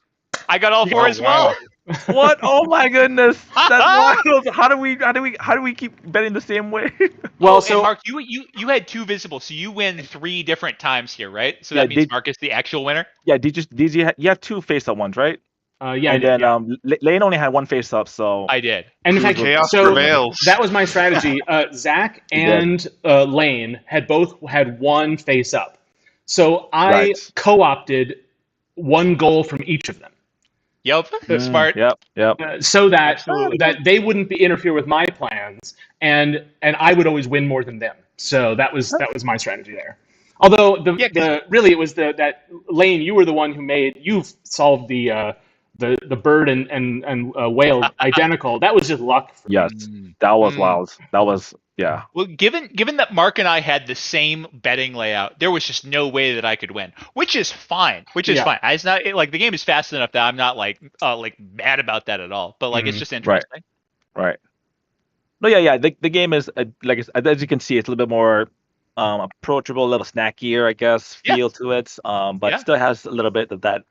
I got all 4 Oh, as well. What? Oh my goodness. That's wild. How do we keep betting the same way? Well, And so Mark, you had 2 visible, so you win 3 different times here, right? So Yeah, that means did- Mark is the actual winner. Yeah. You have 2 face-up ones, right? yeah, And then Lane only had 1 face-up, so I did. and in fact, Chaos so prevails. that was my strategy. Zach did. and Lane had both had 1 face up, so I Right. co-opted 1 goal from each of them. Yep. Smart. Yep. So that Absolutely. that they wouldn't interfere with my plans, and I would always win more than them. So that was my strategy there. Although really it was that Lane, you were the one who you solved the bird and whale identical. That was just luck. Yes. That was Mm. wild. That was Well, given that Mark and I had the same betting layout, there was just no way that I could win, which is fine. Yeah. Fine. It's not like the game is fast enough that I'm not like mad about that at all. But like it's just interesting. right. No, yeah. The game is as you can see, it's a little bit more approachable, a little snackier, I guess, feel to it. But Yeah. still has a little bit of that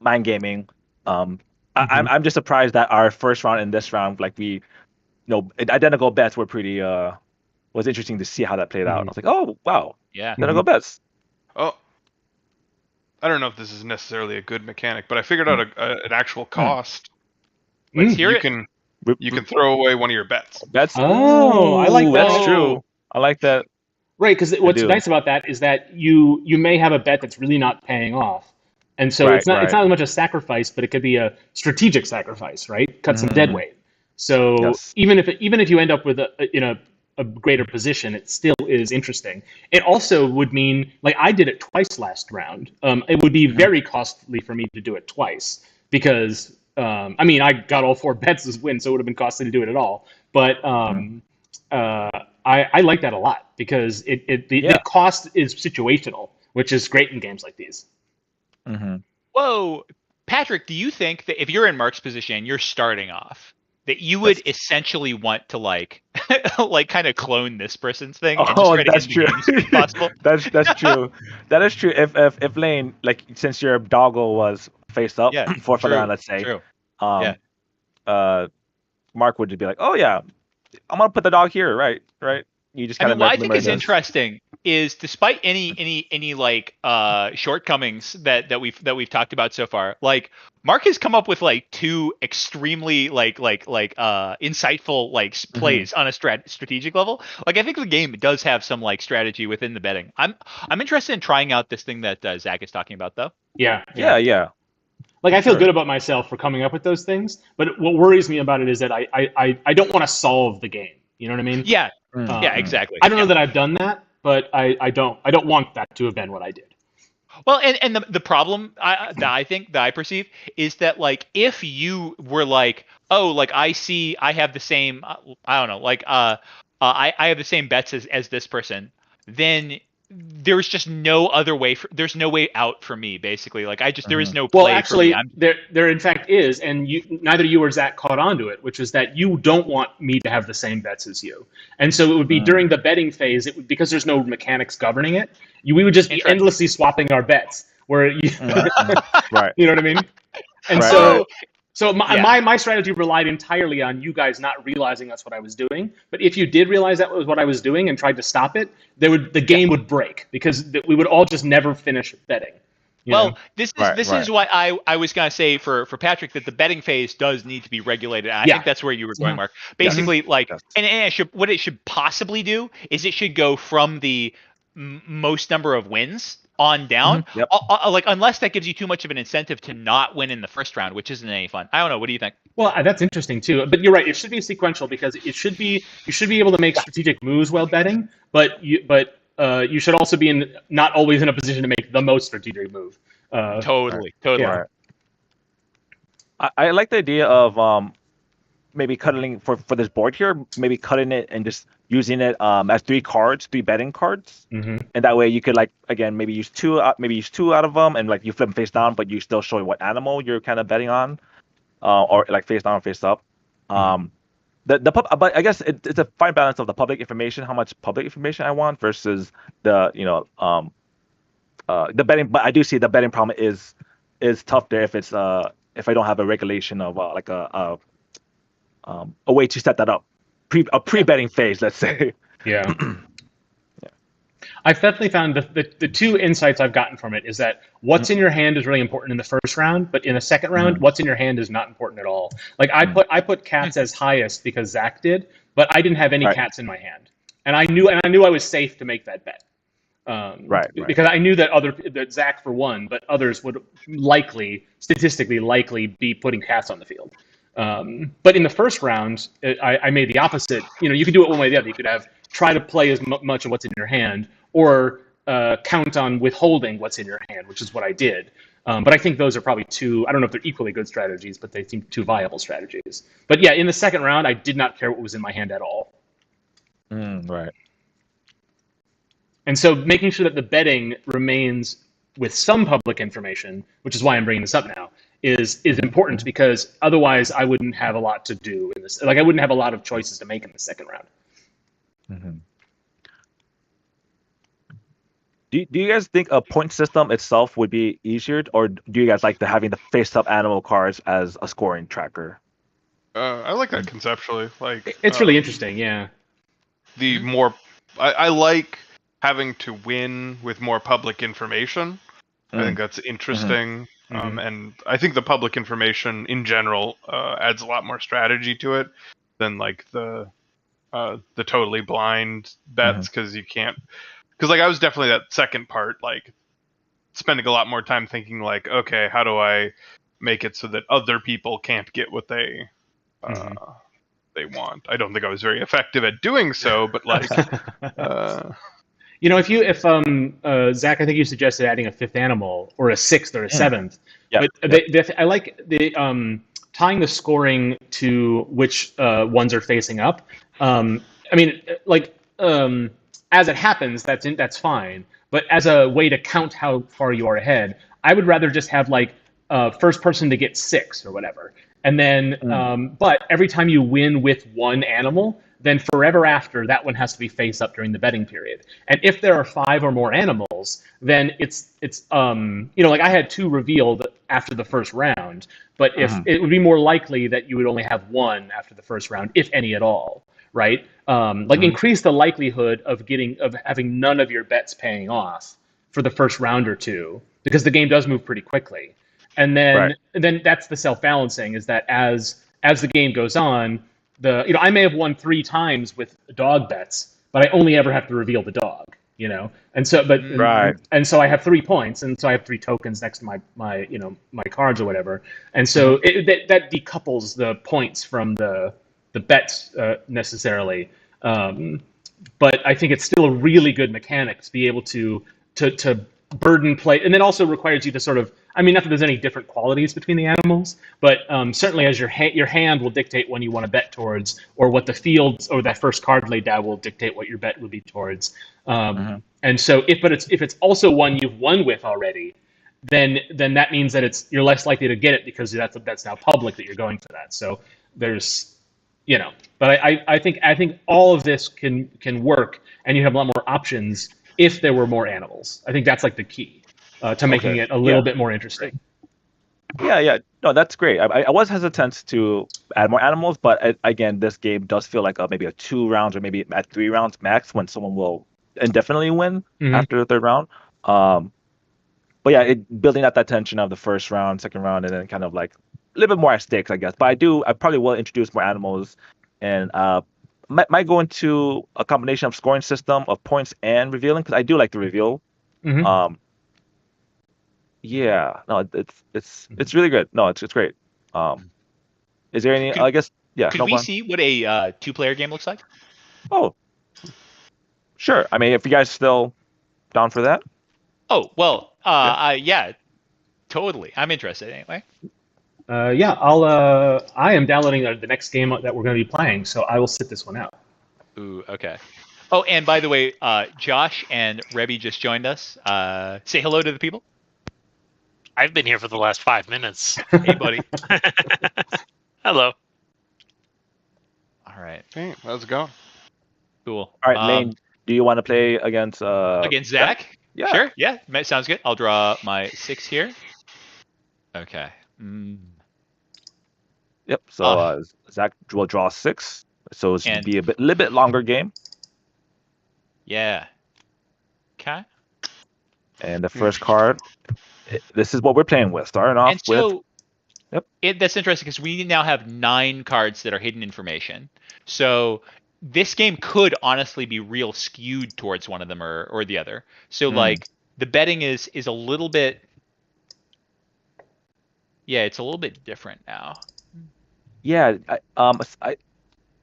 mind gaming. I'm just surprised that our first round and this round, like identical bets were pretty. Was interesting to see how that played out. I was like, oh wow, Yeah. identical bets. Oh, I don't know if this is necessarily a good mechanic, but I figured out an actual cost. Let's hear You it. can throw away one of your bets. That's I like that. That's true. I like that. Right, because what's do. nice about that is that you may have a bet that's really not paying off, and so Right, it's not right. as much a sacrifice, but it could be a strategic sacrifice, right? Cut some dead weight. So Yes. even if you end up with a greater position, it still is interesting. It also would mean, like, I did it twice last round. It would be very costly for me to do it twice because I mean, I got all 4 bets as win, so it would have been costly to do it at all. But I like that a lot because the cost is situational, which is great in games like these. Whoa, Patrick, do you think that if you're in Mark's position, you're starting off, that you would essentially want to like kind of clone this person's thing and just try to that's end true. the game as soon as possible? That's true. That is true. If Lane, like, since your doggo was face up for the round, let's say, True. Mark would just be like, oh yeah, I'm gonna put the dog here, right? You just kind of. What I think is interesting is, despite any like shortcomings that we've talked about so far, like, Mark has come up with like 2 extremely like insightful like plays on a strategic level. Like, I think the game does have some like strategy within the betting. I'm interested in trying out this thing that Zach is talking about, though. Yeah. Like, I feel good about myself for coming up with those things, but what worries me about it is that I don't want to solve the game. You know what I mean? Yeah. Yeah, exactly. I don't know that I've done that, but I don't want that to have been what I did. Well, and the problem that I perceive is that, like, if you were like, oh, like, I have the same, I don't know, like, I have the same bets as this person, then there's just no other way. There's no way out for me, basically. Like, there is no play. Well, actually, for me. there in fact is, and neither you or Zach caught on to it, which is that you don't want me to have the same bets as you, and so it would be during the betting phase. It would, because there's no mechanics governing it. We would just be endlessly swapping our bets. Where you, right? You know what I mean? And so my strategy relied entirely on you guys not realizing that's what I was doing. But if you did realize that was what I was doing and tried to stop it, the game would break because we would all just never finish betting. Well, this is why I was gonna say for Patrick that the betting phase does need to be regulated. I think that's where you were going, Mark. Basically, what it should possibly do is it should go from the most number of wins on down, like, unless that gives you too much of an incentive to not win in the first round, which isn't any fun. I don't know. What do you think? Well, that's interesting too. But you're right. It should be sequential because you should be able to make strategic moves while betting, but you should also be not always in a position to make the most strategic move. Totally. Yeah. I like the idea of maybe cutting for this board here, maybe cutting it and just using it as 3 betting cards, and that way you could, like, again, maybe use 2 out of them, and, like, you flip them face down, but you still show what animal you're kind of betting on, or like face down or face up. But I guess it's a fine balance of the public information, how much public information I want versus the the betting. But I do see the betting problem is tough there if it's if I don't have a regulation of like a way to set that up, a pre-betting phase, let's say. Yeah. I've definitely found the 2 insights I've gotten from it is that what's in your hand is really important in the first round, but in the second round, what's in your hand is not important at all. Like, I put cats as highest because Zach did, but I didn't have any cats in my hand, and I knew I was safe to make that bet. Because I knew that Zach for one, but others would statistically likely be putting cats on the field. But in the first round, I made the opposite. You could do it one way or the other. You could try to play as much of what's in your hand, or count on withholding what's in your hand, which is what I did. But I think those are probably 2. I don't know if they're equally good strategies, but they seem 2 viable strategies. But yeah, in the second round, I did not care what was in my hand at all. Right. And so making sure that the betting remains with some public information, which is why I'm bringing this up now, is important, because otherwise I wouldn't have a lot to do in this. Like, I wouldn't have a lot of choices to make in the second round. Do you guys think a point system itself would be easier, or do you guys like having the face-up animal cards as a scoring tracker? I like that conceptually. Like, it's really interesting. Yeah. The more I like having to win with more public information. I think that's interesting. And I think the public information in general adds a lot more strategy to it than like the totally blind bets, because you can't. Because like I was definitely that second part, like spending a lot more time thinking like, okay, how do I make it so that other people can't get what they want. I don't think I was very effective at doing so, but like, if Zach, I think you suggested adding a fifth animal or a sixth or a seventh. Yeah. But I like the tying the scoring to which ones are facing up. I mean, like as it happens, that's fine. But as a way to count how far you are ahead, I would rather just have like first person to get 6 or whatever. And then, but every time you win with one animal, then forever after, that one has to be face up during the betting period. And if there are 5 or more animals, then it's like I had 2 revealed after the first round, but if it would be more likely that you would only have 1 after the first round, if any at all, right? Increase the likelihood of having none of your bets paying off for the first round or 2, because the game does move pretty quickly. And then that's the self-balancing, is that as the game goes on, I may have won 3 times with dog bets, but I only ever have to reveal the dog, and so and so I have 3 points, and so I have 3 tokens next to my cards or whatever, and so that decouples the points from the bets necessarily, but I think it's still a really good mechanic to be able to burden play, and it also requires you to sort of, I mean, not that there's any different qualities between the animals, but certainly as your hand will dictate when you want to bet towards, or what the field or that first card laid down will dictate what your bet would be towards. And so, if it's also one you've won with already, then that means that you're less likely to get it, because that's now public that you're going for that. So there's, but I think all of this can work, and you have a lot more options if there were more animals. I think that's like the key to making it a little bit more interesting. Yeah. No, that's great. I was hesitant to add more animals, but again, this game does feel like maybe a 2 rounds or maybe at 3 rounds max, when someone will indefinitely win after the third round. But yeah, building up that tension of the first round, second round, and then kind of like a little bit more at stakes, I guess. But I probably will introduce more animals, and might go into a combination of scoring system of points and revealing, because I do like the reveal. Yeah, no, it's really good. No, it's great. Is there any? I guess Could we see what a 2-player game looks like? Oh, sure. I mean, if you guys still down for that. Oh well, yeah, totally. I'm interested anyway. I am downloading the next game that we're going to be playing, so I will sit this one out. Ooh, okay. Oh, and by the way, Josh and Rebby just joined us. Say hello to the people. I've been here for the last 5 minutes. Hey, buddy. Hello. All right. hey, let's go. Cool. All right, Lane, do you want to play against Zach? Yeah. Sure. Yeah, sounds good. I'll draw my 6 here. Okay. Yep. So Zach will draw 6. So it's going to be a little bit longer game. Yeah. Okay. And the first card, this is what we're playing with. Starting off with. Yep. That's interesting, because we now have 9 cards that are hidden information. So this game could honestly be real skewed towards one of them or the other. So like the betting is a little bit. Yeah, it's a little bit different now. Yeah,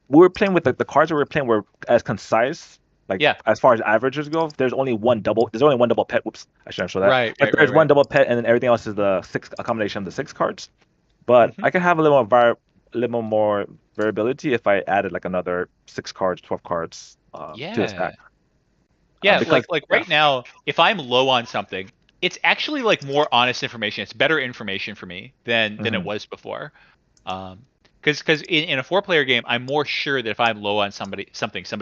we were playing with the cards that we were playing were as concise. Like, as far as averages go, there's only one double pet. Whoops, I shouldn't show that. Right. There's one double pet, and then everything else is a combination of the 6 cards. But I could have a little more variability if I added like another 6 cards, 12 cards to this pack. Yeah, right now, if I'm low on something, it's actually like more honest information. It's better information for me than it was before. Because in a 4-player game, I'm more sure that if I'm low on somebody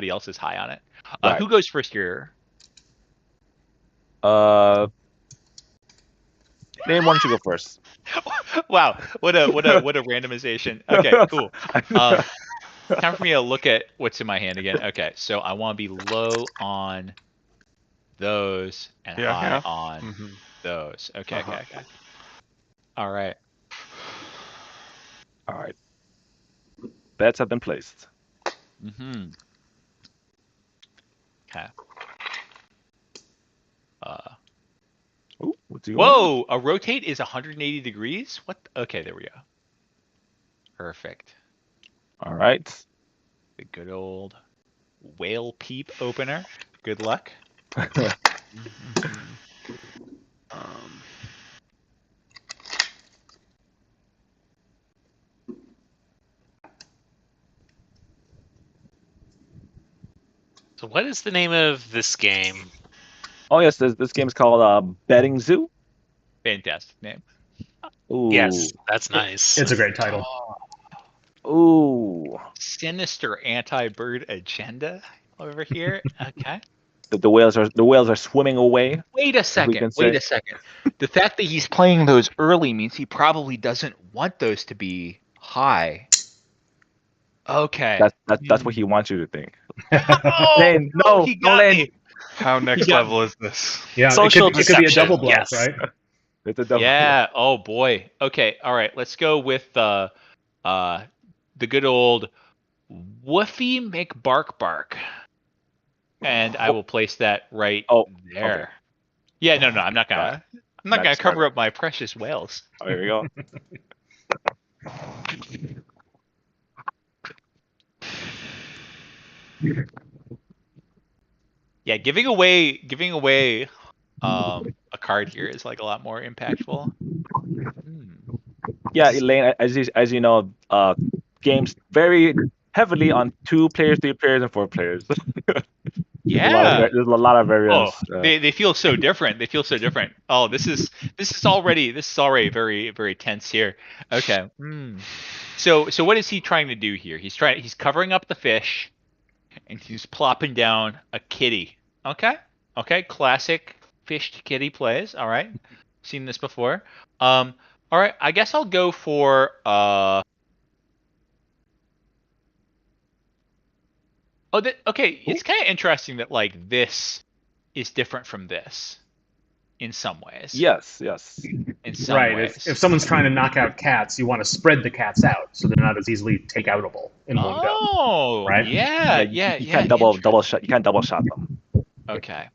else is high on it. Right. Who goes first here? Name, why don't you go first? Wow, what a randomization. Okay, cool. Time for me to look at what's in my hand again. Okay, so I want to be low on those and high on those. Okay. All right. All right. Bets have been placed. Mm-hmm. Okay. Ooh, what's he going? Whoa! A rotate is 180 degrees? What? Okay, there we go. Perfect. All right. The good old whale peep opener. Good luck. Um, So what is the name of this game? Oh yes, this game is called Betting Zoo. Fantastic name. Ooh. Yes, that's nice. It's a great title. Ooh. Sinister anti-bird agenda over here. Okay. The whales are swimming away. Wait a second. Wait a second. The fact that he's playing those early means he probably doesn't want those to be high. Okay. That's what he wants you to think. Oh, Lane, no, he no, got Lane. me. how next got level is this? Yeah, Social it could be a deception, double bluff, yes. right? It's a double. Yeah. Oh boy. Okay. All right. Let's go with the good old Woofy McBark. And I will place that right there. Okay. Yeah. No. I'm not gonna. I'm not gonna That's cover up my precious whales. Oh, here we go. Yeah. Giving away a card here is like a lot more impactful. Yeah, Elaine, as you know, games vary heavily on 2 players, 3 players, and 4 players. Yeah. There's a lot of variance. They feel so different. They feel so different. Oh, this is already very, very tense here. Okay. So what is he trying to do here? He's covering up the fish, and he's plopping down a kitty. Okay. Classic fish to kitty plays. All right. Seen this before. All right. I guess I'll go for okay. It's kind of interesting that like this is different from this in some ways. Yes. In some Right. ways. If someone's trying to knock out cats, you want to spread the cats out so they're not as easily take-outable in one go. Oh, Right? Yeah. You can't double shot. You can't double shot them. Okay.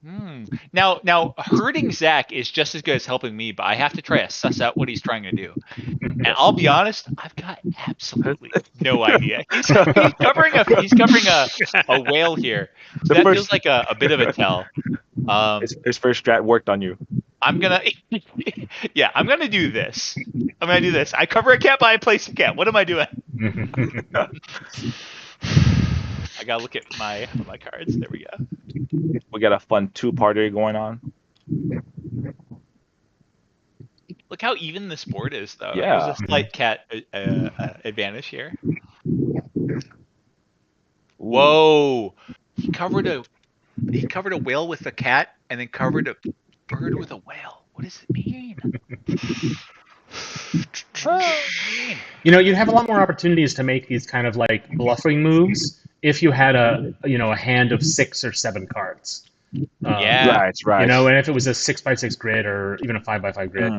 Now hurting Zach is just as good as helping me, but I have to try to suss out what he's trying to do. And I'll be honest, I've got absolutely no idea. He's covering a whale here. So that feels like a bit of a tell. His first strat worked on you. I'm gonna do this. I cover a cat, but I place a cat. What am I doing? I gotta look at my cards. There we go. We got a fun 2-parter going on. Look how even this board is, though. Yeah. There's a slight cat advantage here. Ooh. Whoa! He covered a whale with a cat, and then covered a bird with a whale. What does it mean? You'd have a lot more opportunities to make these kind of like bluffing moves if you had a hand of 6 or 7 cards. Yeah. Right. And if it was a 6x6 grid or even a 5x5 grid,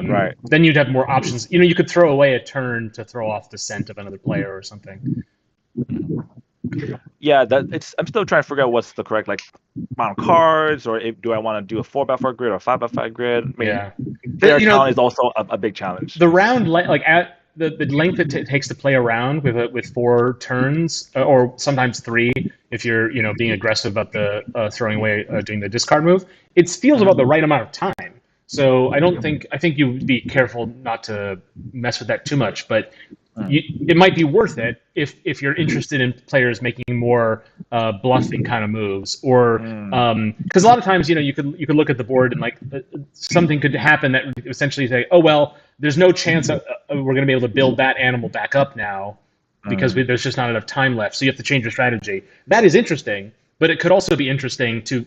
right. then you'd have more options. You could throw away a turn to throw off the scent of another player or something. Yeah, I'm still trying to figure out what's the correct amount of cards, or do I want to do a 4x5 grid or a 5x5 grid? I mean, Yeah. player count is also a big challenge. The round at the length it takes to play a round with 4 turns, or sometimes 3 if you're being aggressive about the throwing away doing the discard move. It feels about the right amount of time. So I think you would be careful not to mess with that too much, but it might be worth it if you're interested in players making more bluffing kind of moves, or because a lot of times you could look at the board and something could happen that would essentially say, oh well, there's no chance we're going to be able to build that animal back up now because there's just not enough time left, so you have to change your strategy. That is interesting, but it could also be interesting to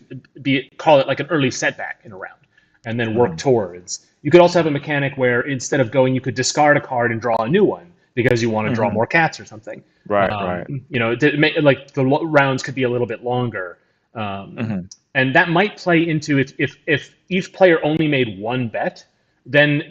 call it like an early setback in a round and then work towards. You could also have a mechanic where instead of going, you could discard a card and draw a new one because you want to draw more cats or something. Right. The rounds could be a little bit longer. And that might play into if each player only made one bet, then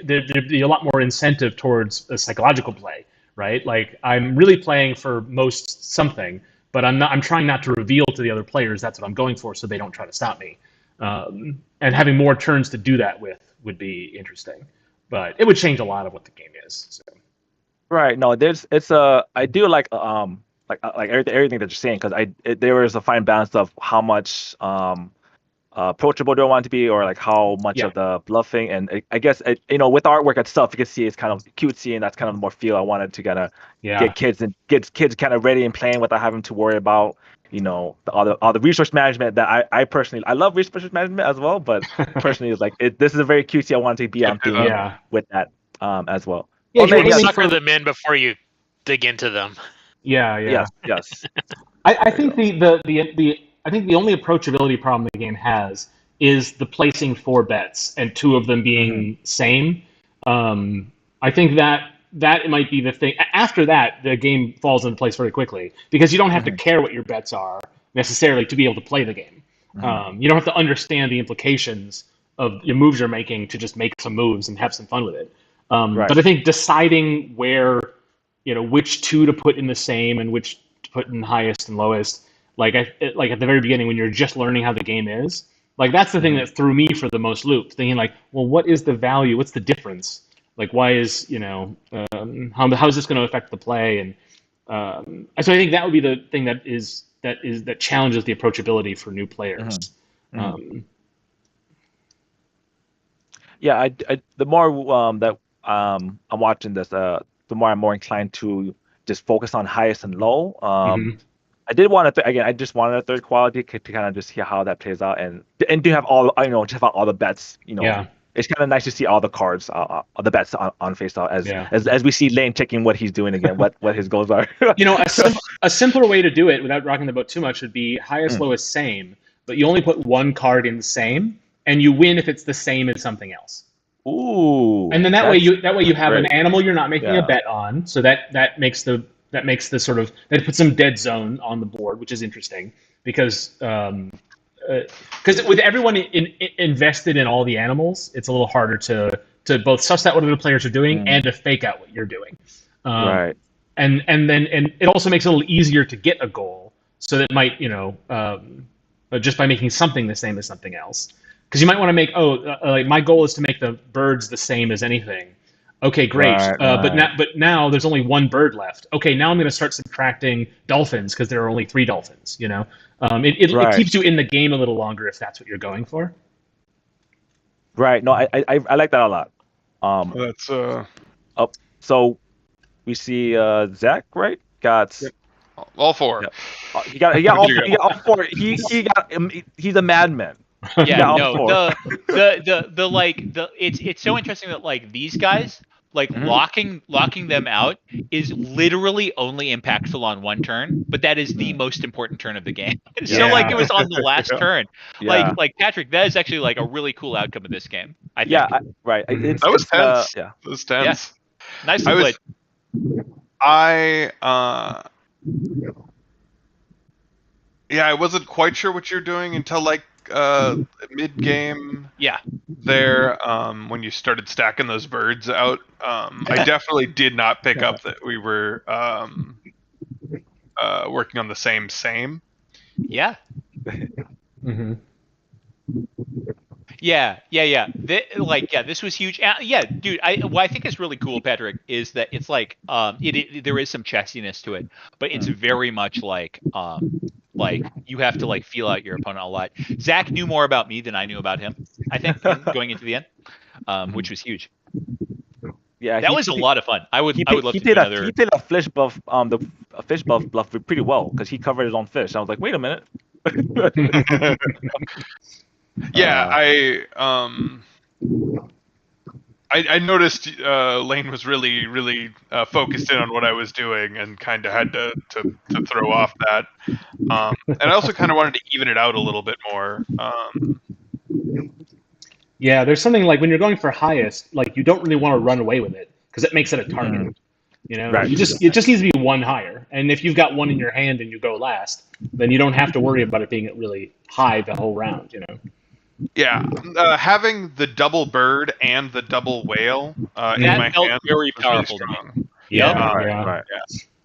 there'd be a lot more incentive towards a psychological play, right? Like I'm really playing for most something, but I'm trying not to reveal to the other players that's what I'm going for, so they don't try to stop me. And having more turns to do that with would be interesting, but it would change a lot of what the game is. So. Right. No, I do like everything that you're saying, because there is a fine balance of how much approachable do I want it to be, or like how much of the bluffing, and I guess with the artwork itself, you can see it's kind of cutesy, and that's kind of the more feel I wanted to kind of get kids kind of ready and playing without having to worry about all the resource management that I personally love resource management as well, but personally it's like this is a very cutesy. I want to be on theme with that as well. Yeah, you want to sucker them in before you dig into them. Yeah. Yes. I think I think the only approachability problem the game has is the placing 4 bets and 2 of them being same. I think that might be the thing. After that, the game falls into place very quickly, because you don't have to care what your bets are necessarily to be able to play the game. You don't have to understand the implications of your moves you're making to just make some moves and have some fun with it. But I think deciding where, which 2 to put in the same and which to put in highest and lowest, like at the very beginning when you're just learning how the game is, like that's the thing that threw me for the most loop. Thinking like, well, what is the value? What's the difference? Like, why is how is this going to affect the play? And so I think that would be the thing that challenges the approachability for new players. Yeah, the more that I'm watching this, the more I'm more inclined to just focus on highest and low. I did want to again. I just wanted a third quality to kind of just hear how that plays out, and do have all just have all the bets. It's kind of nice to see all the cards, all the bets on face out as we see Lane checking what he's doing again, what his goals are. A simpler way to do it without rocking the boat too much would be highest, lowest, same, but you only put 1 card in the same, and you win if it's the same as something else. Ooh. And then that way you have an animal you're not making a bet on, so that makes the sort of, that puts some dead zone on the board, which is interesting because with everyone invested in all the animals, it's a little harder to both suss out what other players are doing and to fake out what you're doing. Right. And it also makes it a little easier to get a goal, so that might just by making something the same as something else. Because you might want to make like my goal is to make the birds the same as anything. Okay, great. But now there's only 1 bird left. Okay, now I'm going to start subtracting dolphins because there are only 3 dolphins. It keeps you in the game a little longer if that's what you're going for. Right. No, I like that a lot. That's So we see Zach, right? Got all 4. Yep. He got all 4. He's a madman. Yeah, no, it's so interesting that like these guys, like locking them out is literally only impactful on 1 turn, but that is the most important turn of the game. So like it was on the last turn. Like Patrick, that is actually like a really cool outcome of this game, I think. Right. That was tense. It was tense. Yeah. Nicely played. I wasn't quite sure what you're doing until like mid game. There, when you started stacking those birds out, I definitely did not pick up that we were working on the same. Yeah. Yeah. This was huge. Dude. What I think is really cool, Patrick, is that it's like there is some chessiness to it, but it's very much like you have to like feel out your opponent a lot. Zach knew more about me than I knew about him, I think, going into the end, which was huge. Yeah, that was a lot of fun. I would love to do another. He played a fish buff, a fish buff bluff pretty well because he covered his own fish. I was like, wait a minute. I noticed Lane was really focused in on what I was doing and kind of had to throw off that. And I also kind of wanted to even it out a little bit more. Yeah, there's something like when you're going for highest, like you don't really want to run away with it because it makes it a target. It just needs to be 1 higher. And if you've got 1 in your hand and you go last, then you don't have to worry about it being really high the whole round. Yeah, having the double bird and the double whale in That my felt hand very was really powerful to me. strong. Yeah, Right, yeah. right.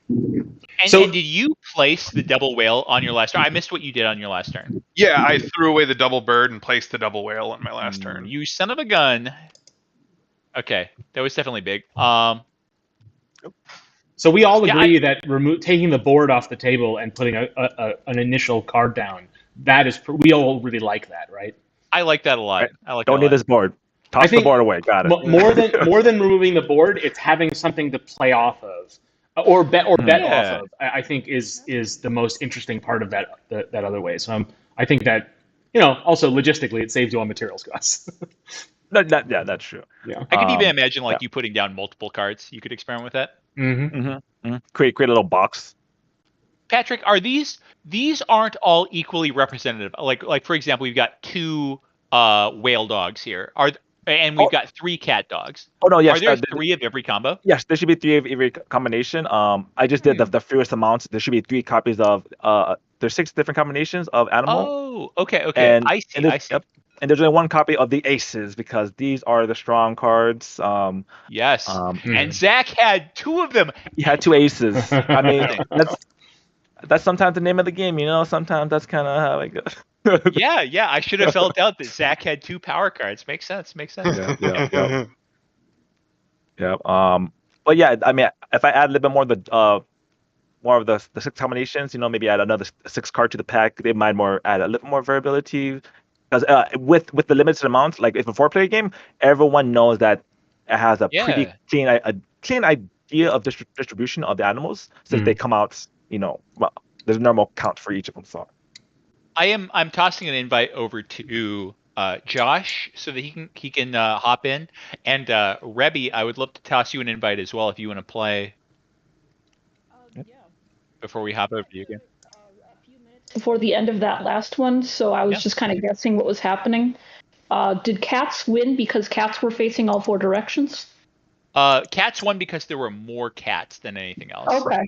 And, So- and did you place the double whale on your last turn? I missed what you did on your last turn. Yeah, I threw away the double bird and placed the double whale on my last turn. You son of a gun. Okay, that was definitely big. So we all Yeah, agree that taking the board off the table and putting an initial card down, that is we all really like that, right? I like that a lot. Right. I like Don't that a need lot. this board. Toss I the think board away. Got it. more than removing the board, it's having something to play off of, or bet off Yeah. of. I think is the most interesting part of that other way. So I think that also logistically it saves you on materials costs. Yeah, that's true. Yeah. I could even imagine yeah. you putting down multiple cards. You could experiment with that. Mm-hmm. Create a little box. Patrick, are these aren't all equally representative? Like for example, we've got 2 whale dogs here. And we've got 3 cat dogs. Oh no, yes. Are there 3 of every combo? Yes, there should be 3 of every combination. I just did the fewest amounts. There should be 3 copies of. There's 6 different combinations of animal. Oh, okay. And I see. I see. Yep. And there's only 1 copy of the aces because these are the strong cards. Yes. And Zach had 2 of them. He had 2 aces. I mean, that's sometimes the name of the game, Sometimes that's kind of how it goes. Yeah. I should have felt out that Zach had 2 power cards. Makes sense. Yeah. But yeah, I mean, if I add a little bit more of the 6 combinations, maybe add another 6 card to the pack, they might add a little more variability. Because with the limited amounts, like if a 4-player game, everyone knows that it has a pretty clean idea of distribution of the animals since they come out. Well, there's a normal count for each of them. So I'm tossing an invite over to Josh so that he can hop in, and Rebby, I would love to toss you an invite as well if you want to play. Before we hop over to you again. Before the end of that last one, so I was just kind of guessing what was happening. Did cats win because cats were facing all 4 directions? Cats won because there were more cats than anything else. Okay.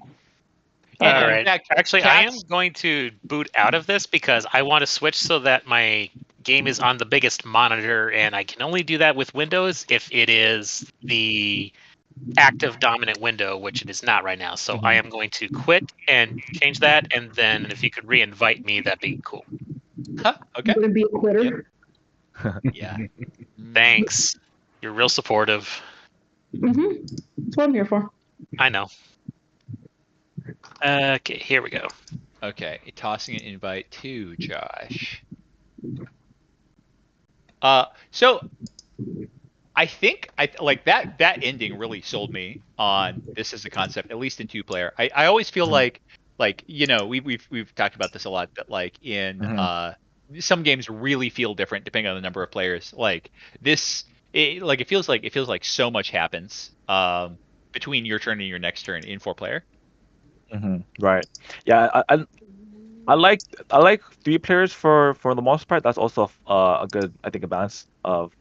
All right. In fact, Actually, I am going to boot out of this because I want to switch so that my game is on the biggest monitor, and I can only do that with Windows if it is the active dominant window, which it is not right now. So I am going to quit and change that, and then if you could re-invite me, that'd be cool. Okay. Would it be a quitter? Yeah. Thanks. You're real supportive. That's what I'm here for. I know. Okay, here we go. Okay, tossing an invite to Josh. So I think I like that ending really sold me on this as a concept, at least in 2-player. I always feel like we've talked about this a lot, but like in some games really feel different depending on the number of players. Like this, it feels like so much happens between your turn and your next turn in 4-player. Right. Yeah, I like 3 players for the most part. That's also a good, I think, a balance of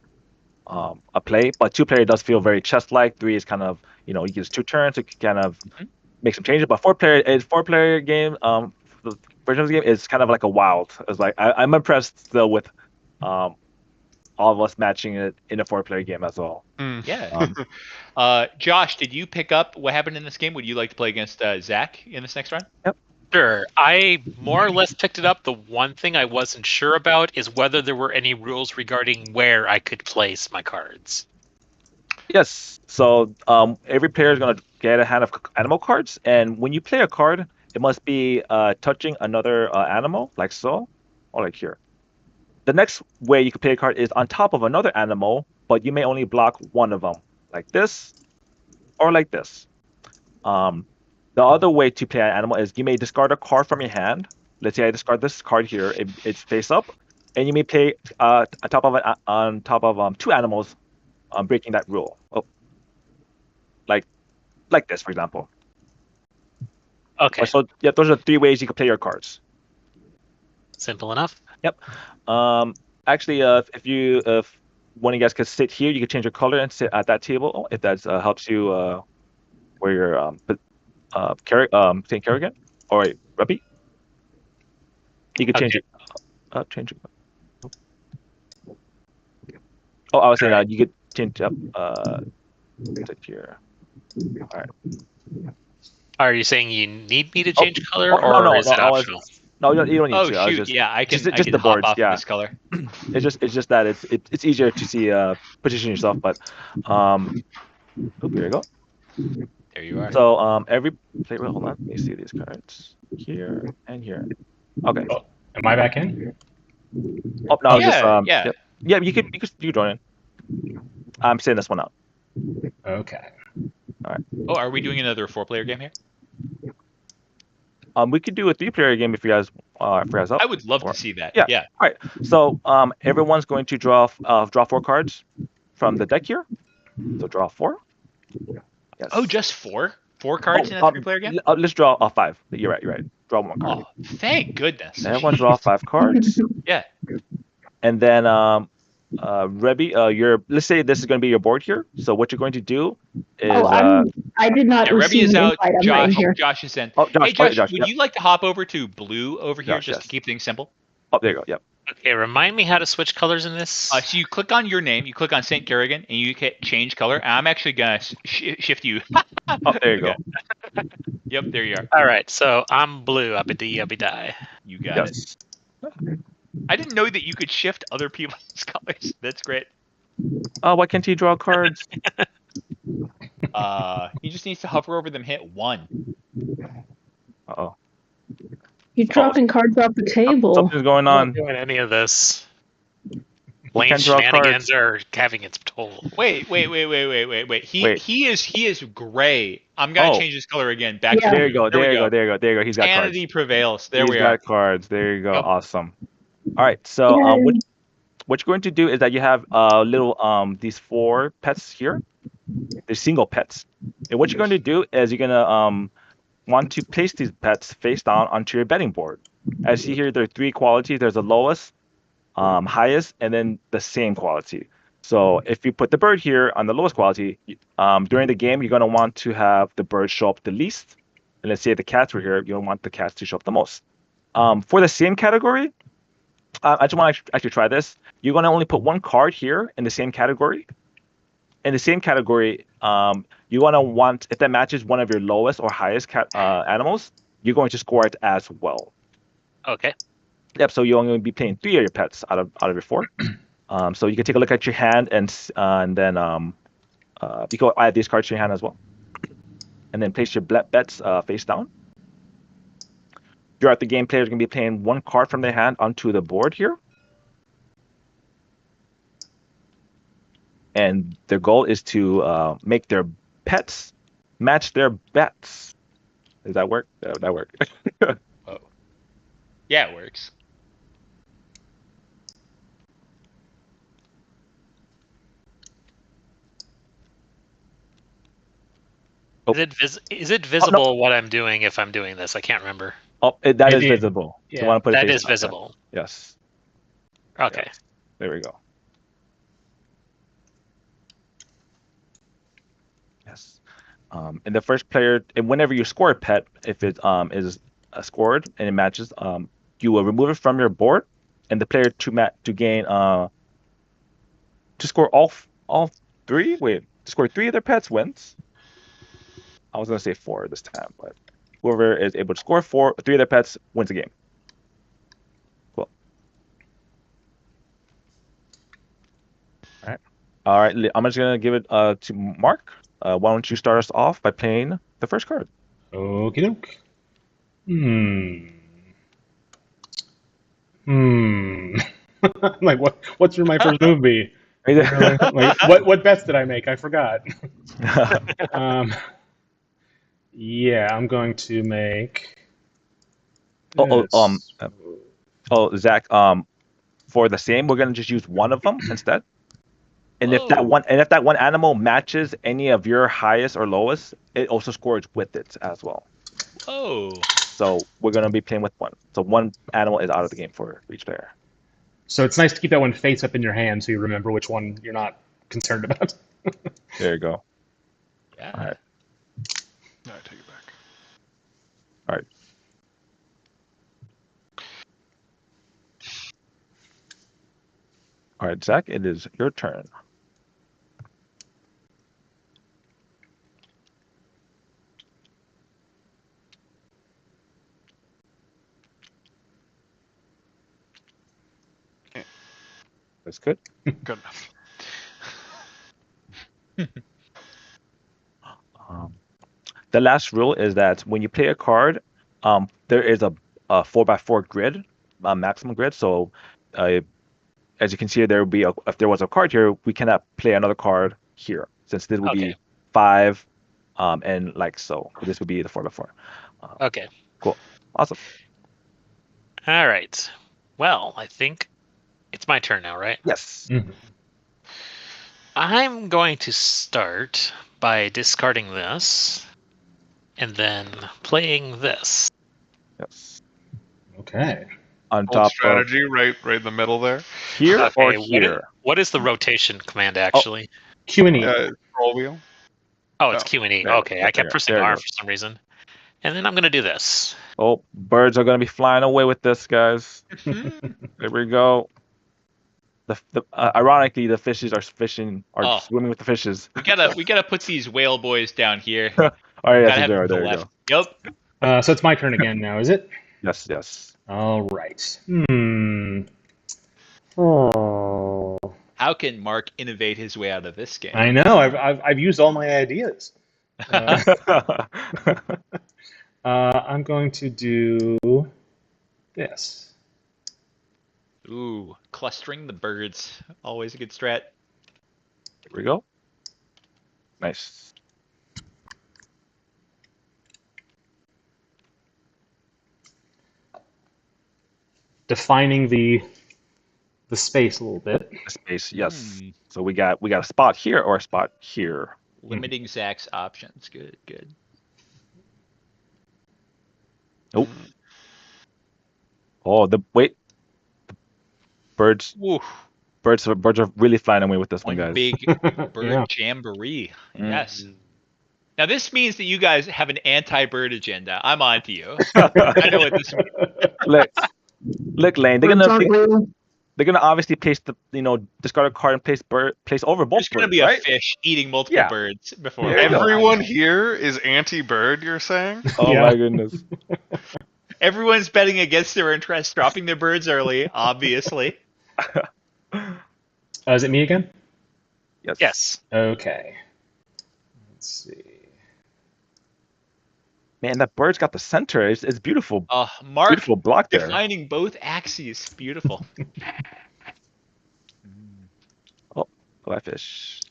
a play. But 2-player does feel very chess-like. 3 is kind of you use 2 turns to kind of make some changes. But 4-player game. The version of the game is kind of like a wild. It's like I'm impressed still with all of us matching it in a 4-player game as well. Yeah. Josh, did you pick up what happened in this game? Would you like to play against Zach in this next round? Yep. Sure. I more or less picked it up. The one thing I wasn't sure about is whether there were any rules regarding where I could place my cards. Yes. So every player is going to get a hand of animal cards, and when you play a card, it must be touching another animal, like so, or like here. The next way you can play a card is on top of another animal, but you may only block one of them, like this, or like this. The other way to play an animal is you may discard a card from your hand. Let's say I discard this card here. It's face up, and you may play on top of 2 animals, breaking that rule. Oh, like this, for example. Okay. So yeah, those are 3 ways you can play your cards. Simple enough. Yep. Actually, if one of you guys could sit here, you could change your color and sit at that table. If that helps you where you're St. Kerrigan, or wait, Ruby. You could change it. Change it. Oh, I was saying Alright. you could change up. Click here. All right. Are you saying you need me to Oh, change color, no, or no, is it I was. optional? No, you don't need Oh to. I was shoot, just yeah, I can just the hop boards. off Yeah, this color. it's just that it's easier to see position yourself. But oh, here you go. There you are. So every player. Hold on. Let me see these cards here and here. Okay. Oh, am I back in? Oh no, just Yeah. Yep. Yeah, you could join in. I'm setting this one out. Okay. Oh, are we doing another 4-player game here? We could do a 3-player game if you guys up. I would love Or- to see that. Yeah. Yeah. All right. So everyone's going to draw 4 cards from the deck here. So draw 4. Yes. Oh, just 4? 4 cards in a 3-player game? Let's draw 5. You're right. Draw 1 card. Oh, thank goodness. Everyone draw 5 cards. Yeah. And then Rebby, let's say this is going to be your board here. So what you're going to do is I did not Yeah, Rebby receive is an out. invite. I'm not in here. Josh is in. Oh, Josh. Hey, Josh, Josh, would yep. you like to hop over to blue over here Josh, just yes. to keep things simple? Oh, there you go. Yep. Okay, remind me how to switch colors in this. So you click on your name, you click on St. Garrigan, and you hit change color. And I'm actually going to shift you. Oh, there you go. Yep, there you are. All right, so I'm blue. Uppy die. You got it. Yes. I didn't know that you could shift other people's colors. That's great. Why can't he draw cards? He just needs to hover over them, hit 1. Uh-oh. You're dropping cards off the table. Something's going I'm on. not doing any of this. can't Lane's draw shenanigans are having its toll. Wait. He is gray. I'm gonna Oh. change his color again. Back Yeah. to There you go. There we There you go. He's got Sanity cards. prevails. There He's we got are. cards. There you go. Yep. Awesome. All right. So what you're going to do is that you have these 4 pets here. They're single pets. And what you're going to do is you're gonna want to place these pets face down onto your betting board. As you see here, there are 3 qualities. There's the lowest, highest, and then the same quality. So if you put the bird here on the lowest quality, during the game, you're going to want to have the bird show up the least. And let's say the cats were here, you don't want the cats to show up the most. For the same category, I just want to actually try this. You're going to only put 1 card here in the same category. In the same category, you want, if that matches one of your lowest or highest animals, you're going to score it as well. Okay. Yep. So you're only going to be playing 3 of your pets out of your 4. So you can take a look at your hand and then you can add these cards to your hand as well. And then place your bets face down. Throughout the game, players are going to be playing 1 card from their hand onto the board here. And their goal is to make their pets match their bets. Does that work? That work. Oh. Yeah, it works. Oh. Is it visible what I'm doing if I'm doing this? I can't remember. Oh, that is Maybe- visible. yeah. You want to put it That face is down. visible. Yes. Okay. Yes. There we go. Yes. And the first player, and whenever you score a pet, if it is scored and it matches, you will remove it from your board, and the player to gain to score all 3. Wait, to score 3 of their pets wins. I was gonna say 4 this time, but whoever is able to score 3 of their pets wins the game. Cool. All right. I'm just gonna give it to Mark. Why don't you start us off by playing the first card? Okie doke. Like what should my first move be? Like what bets did I make? I forgot. Yeah, I'm going to make. Zach. For the same, we're gonna just use 1 of them instead. And if that one animal matches any of your highest or lowest, it also scores with it as well. Oh. So we're gonna be playing with 1. So 1 animal is out of the game for each player. So it's nice to keep that one face up in your hand so you remember which one you're not concerned about. There you go. Yeah. All right. No, I take it back. All right. All right, Zach, it is your turn. That's good. Good enough. The last rule is that when you play a card, there is a 4x4 grid, maximum grid. So, as you can see, there will be if there was a card here, we cannot play another card here, since this would be 5, and like so. This would be the 4x4. Okay. Cool. Awesome. All right. Well, I think it's my turn now, right? Yes. Mhm. I'm going to start by discarding this and then playing this. Yes. Okay. On Old top strategy, right in the middle there. of here or Okay, here. what is the rotation command actually? Q and E. Scroll wheel. Oh, it's Oh, Q and E. there- Okay, I kept there- pressing there you R go. for some reason. And then I'm going to do this. Oh, birds are gonna be flying away with this, guys. Mhm. There we go. Ironically, the fishes are Oh. swimming with the fishes. we gotta put these whale boys down here. All right, Gotta yes, have there them to the you left. go. Yep. So it's my turn again now, is it? Yes. All right. Oh. How can Mark innovate his way out of this game? I know. I've used all my ideas. I'm going to do this. Ooh, clustering the birds. Always a good strat. Here we go. Nice. Defining the space a little bit. Space, yes. So we got a spot here or a spot here. Limiting Zach's options. Good. Nope. Oh, the birds. Ooh, Birds are really flying away with this one, one guys. big bird Yeah. jamboree. Mm. Yes. Now this means that you guys have an anti-bird agenda. I'm on to you. I know what this means. Look, Lane. They're gonna obviously place discard a card and place over both. There's gonna birds, be right? a fish eating multiple Yeah. birds before. There you go. Everyone here is anti-bird. You're saying? Oh Yeah. my goodness. Everyone's betting against their interests, dropping their birds early, obviously. Is it me again? Yes. Yes. Okay. Let's see. Man, that bird's got the center. It's beautiful. Mark Beautiful block there. defining both axes. Beautiful. Oh, that fish.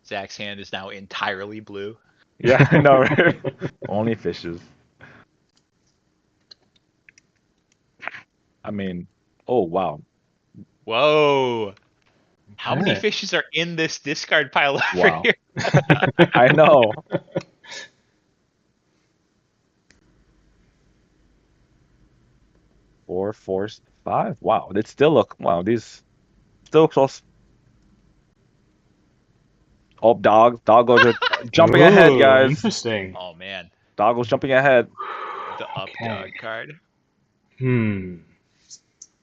Zach's hand is now entirely blue. Yeah, I know, right? Only fishes. I mean, oh wow. Whoa. How many Okay. fishes are in this discard pile over Wow. here? I know. Four, 5. Wow, it still look. Wow, these still close. Oh, dog goes jumping ahead, Ooh, guys. Interesting. Oh man, Dog goes jumping ahead. the up Okay. dog card.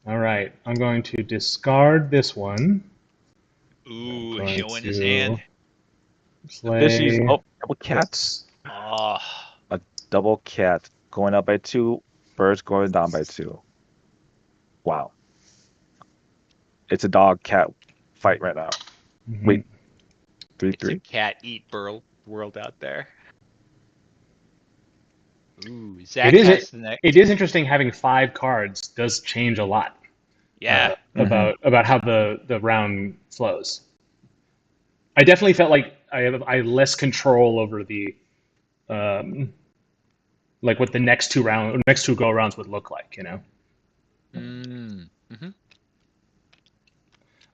All right. I'm going to discard this one. Ooh, Going showing his to hand. Fishies. Play. Oh, double cats. Oh, Double cat going up by 2. Birds going down by 2. Wow. It's a dog cat fight right now. Mhm. Wait. it's a 3-3. cat eat world out there. Ooh, Zach It is has the next. It is interesting having 5 cards does change a lot Yeah. about how the round flows. I definitely felt like I have less control over the like what the next two go rounds would look like, Mm-hmm.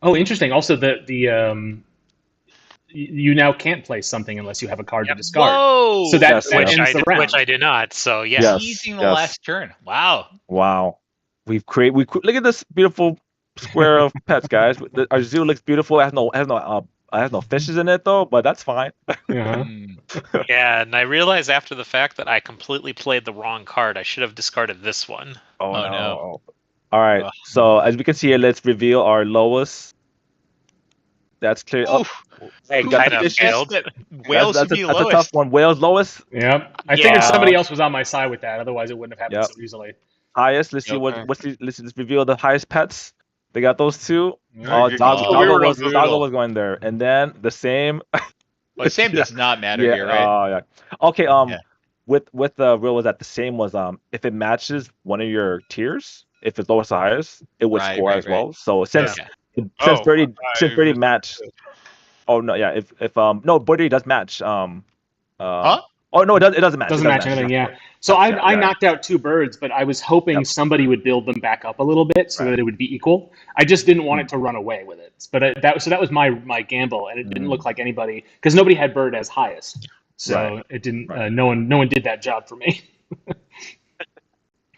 Oh, interesting. Also, you now can't play something unless you have a card to discard. Whoa! So that, Yes, that yes. ends the round. Which I did not. So yeah. Yes. Teasing the yes. last turn. Wow. Wow. Look at this beautiful square of pets, guys. Our zoo looks beautiful. It has no fishes in it though, but that's fine. Uh-huh. Yeah, and I realized after the fact that I completely played the wrong card. I should have discarded this one. Oh, Oh, no. no. All right. Ugh. So as we can see here, let's reveal our lowest That's clear. Oof. I We got kind the of fishes. failed. Whales that's would be a tough lowest. one. Whales lowest. Yep. I Yeah. figured somebody else was on my side with that. Otherwise, it wouldn't have happened Yep. so easily. Highest. Let's see Okay. let's reveal the highest pets. They got those two. Yeah. We Doggo were real was brutal. going there, and then the same. Well, same does not matter here, right? Yeah. Okay. Yeah. With the rule was that the same was if it matches one of your tiers, if it's lowest to highest, it would Right, score right, as right. well. So since Okay. since Oh, 30 since I 30 matched. Oh no, yeah. If no, 30 does match. Huh? Oh no, it doesn't match. Doesn't It match anything, yeah. So Yes, I yeah. knocked out 2 birds, but I was hoping Yep. somebody would build them back up a little bit so Right. that it would be equal. I just didn't want it to run away with it. But that was my gamble, and it didn't look like anybody, because nobody had bird as highest. So Right. it didn't. Right. No one did that job for me.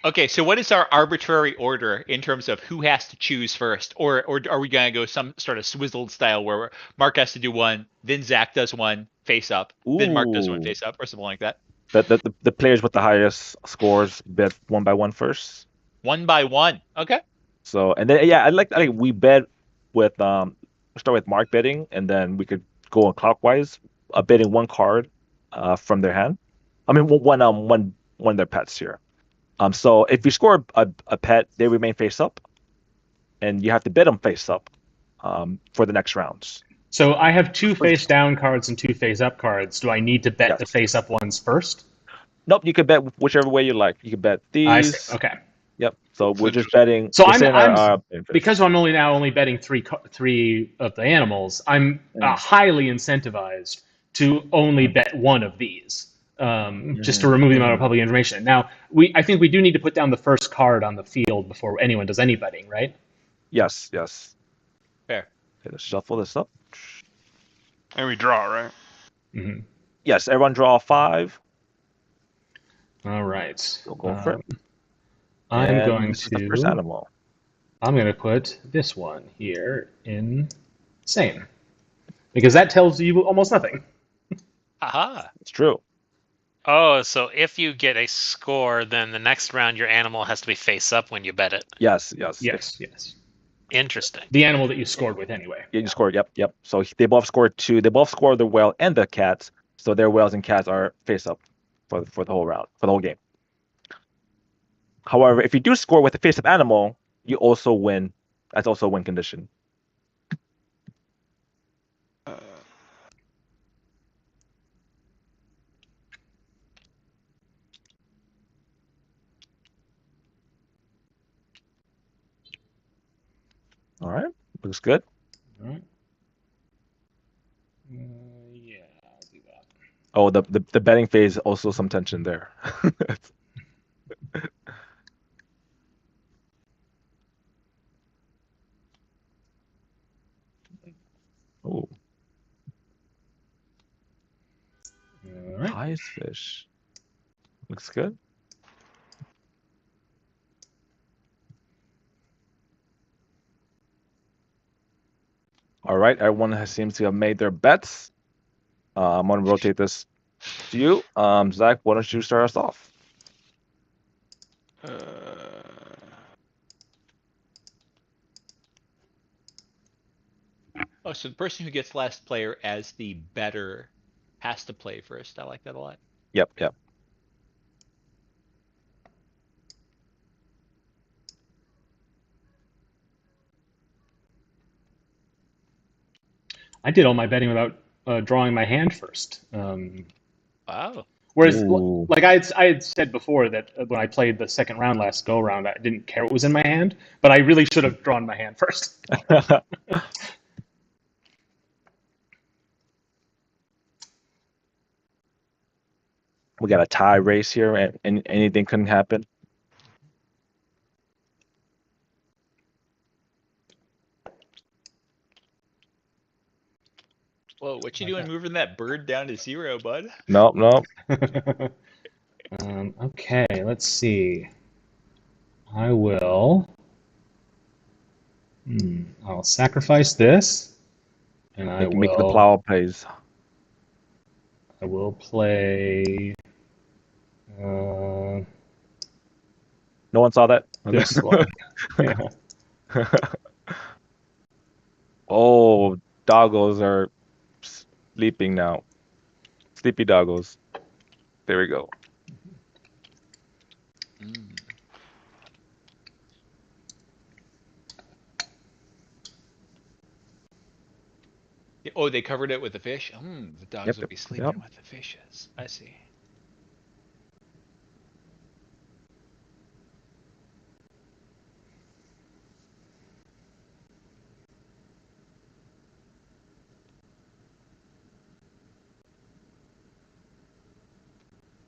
Okay, so what is our arbitrary order in terms of who has to choose first? Or are we going to go some sort of swizzled style where Mark has to do one, then Zach does one face up, then Mark does one Ooh. face up, or something like that? The players with the highest scores bet one by one first. One by one. Okay. So and then I think we bet with we'll start with Mark betting, and then we could go on clockwise, betting one card from their hand. I mean one of their pets here. So if you score a pet, they remain face up, and you have to bet them face up for the next rounds. So I have 2 face down cards and 2 face up cards. Do I need to bet Yes. the face up ones first? Nope, you could bet whichever way you like. You could bet these. I see. Okay. Yep. So we're just interesting. betting. So we're I'm saying our because I'm only betting three of the animals. I'm highly incentivized to only bet one of these, just to remove the amount of public information. Now, I think we do need to put down the first card on the field before anyone does any betting, right? Yes. Fair. Okay, let's shuffle this up. And we draw, right? Mm-hmm. Yes, everyone draw 5. All right. We'll go for it. I'm And going this is the first animal. I'm going to put this one here in same, because that tells you almost nothing. Aha. It's true. Oh, so if you get a score, then the next round your animal has to be face up when you bet it. Yes. Yes. Interesting. The animal that you scored with anyway. Yeah, you scored. Yep. So they both scored 2. They both scored the whale and the cats. So their whales and cats are face up for the whole round, for the whole game. However, if you do score with a face up animal, you also win. That's also a win condition. All right. Looks good. All right. Yeah, I'll do that. Oh, the betting phase, also some tension there. Oh, All right. highest fish. Looks good. All right, everyone seems to have made their bets. I'm going to rotate this to you. Zach, why don't you start us off? Oh, so the person who gets last player as the better has to play first. I like that a lot. Yep. I did all my betting without drawing my hand first. Wow. Whereas, Ooh. like I had said before, that when I played the second round last go round, I didn't care what was in my hand, but I really should have drawn my hand first. We got a tie race here, and anything couldn't happen. Whoa, what you doing moving that bird down to 0, bud? Nope. Okay, let's see. I will. I'll sacrifice this, and I Make the plow pays. I will play. No one saw that. This one. Yeah. Oh, doggos are sleeping now. Sleepy doggos. There we go. Oh, they covered it with the fish? The dogs would be sleeping Yep. with the fishes. I see.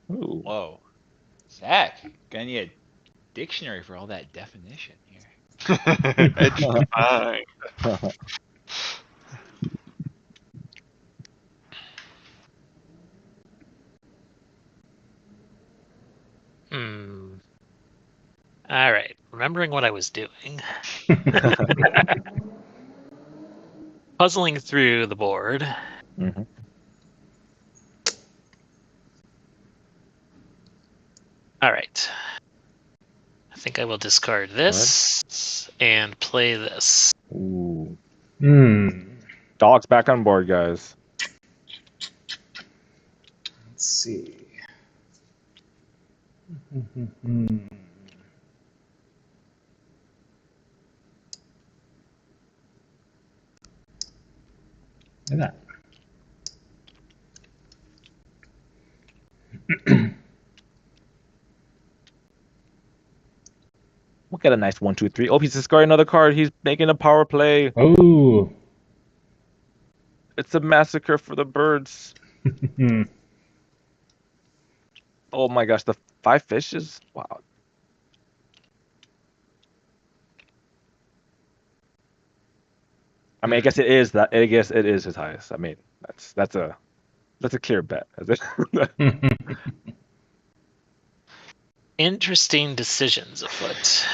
Ooh. Whoa. Zach, gonna need a dictionary for all that definition here. It's fine. All right. Remembering what I was doing. Puzzling through the board. Mm-hmm. All right. I think I will discard this and play this. Ooh. Let's Dogs back on board, guys. see. Look at that. We'll get a nice 1, 2, 3. Oh, he's discarding another card. He's making a power play. Oh. It's a massacre for the birds. Oh my gosh, the 5 fishes? Wow. I mean, I guess it is that. I guess it is his highest. I mean, that's a clear bet. Interesting decisions afoot.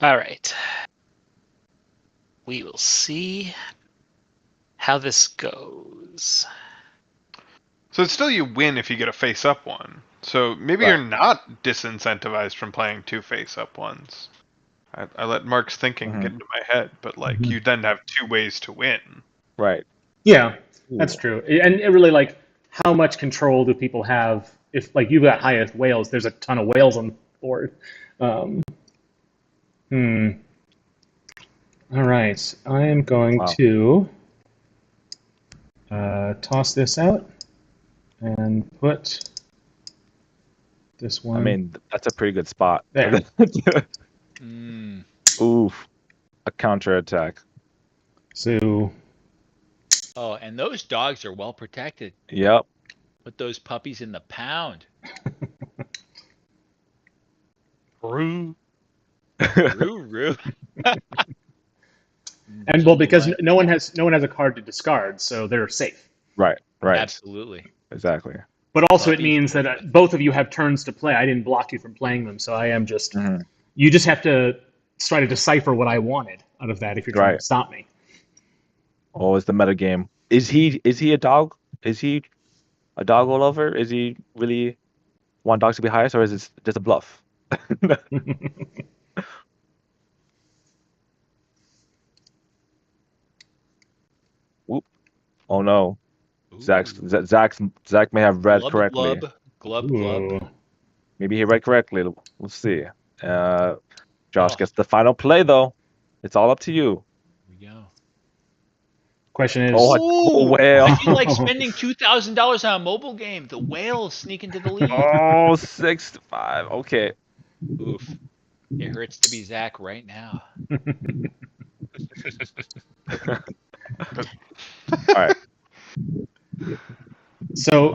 All right. We will see how this goes. So it's still you win if you get a face-up one. So maybe Right. you're not disincentivized from playing 2 face-up ones. I let Mark's thinking get into my head, but like you then have 2 ways to win. Right. Yeah, that's true. And it really, like, how much control do people have? If, like, you've got highest whales, there's a ton of whales on board. All right, I am going to toss this out and put this one. I mean, that's a pretty good spot. There. Oof. A counterattack. So. Oh, and those dogs are well protected. Yep. Put those puppies in the pound. Roo. Roo. And well, because no one has a card to discard, so they're safe. Right. Absolutely. Exactly. But also, it means that both of you have turns to play. I didn't block you from playing them, so I am just. You just have to try to decipher what I wanted out of that if you're trying to stop me. Oh, it's the meta game. Is he a dog? Is he a dog lover? Is he really want dogs to be highest, or is it just a bluff? Whoop. Oh no. Zach may have read correctly. Glub. Maybe he read correctly. Let's see. Josh gets the final play though. It's all up to you. Here we go. Question is, a whale. I feel like spending $2,000 on a mobile game. The whales sneak into the lead. Oh, 6-5. Okay. Oof. It hurts to be Zach right now. All right. So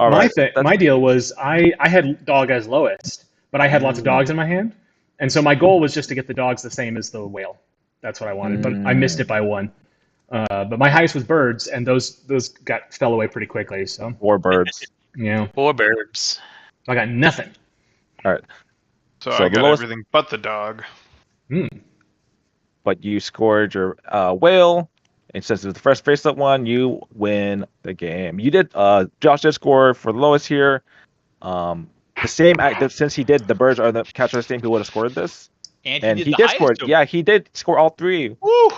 my deal was I had dog as lowest, but I had lots of dogs in my hand, and so my goal was just to get the dogs the same as the whale. That's what I wanted, but I missed it by 1. But my highest was birds, and those fell away pretty quickly. So 4 birds. Yeah. 4 birds. I got nothing. All right. So I got everything but the dog. But you scored your whale, and since it was the first face-up one, you win the game. You did. Josh did score for the lowest here. the same since he did the birds are the cats are the same, he would have scored this. And He did score. so Yeah, he did score all 3. Woo!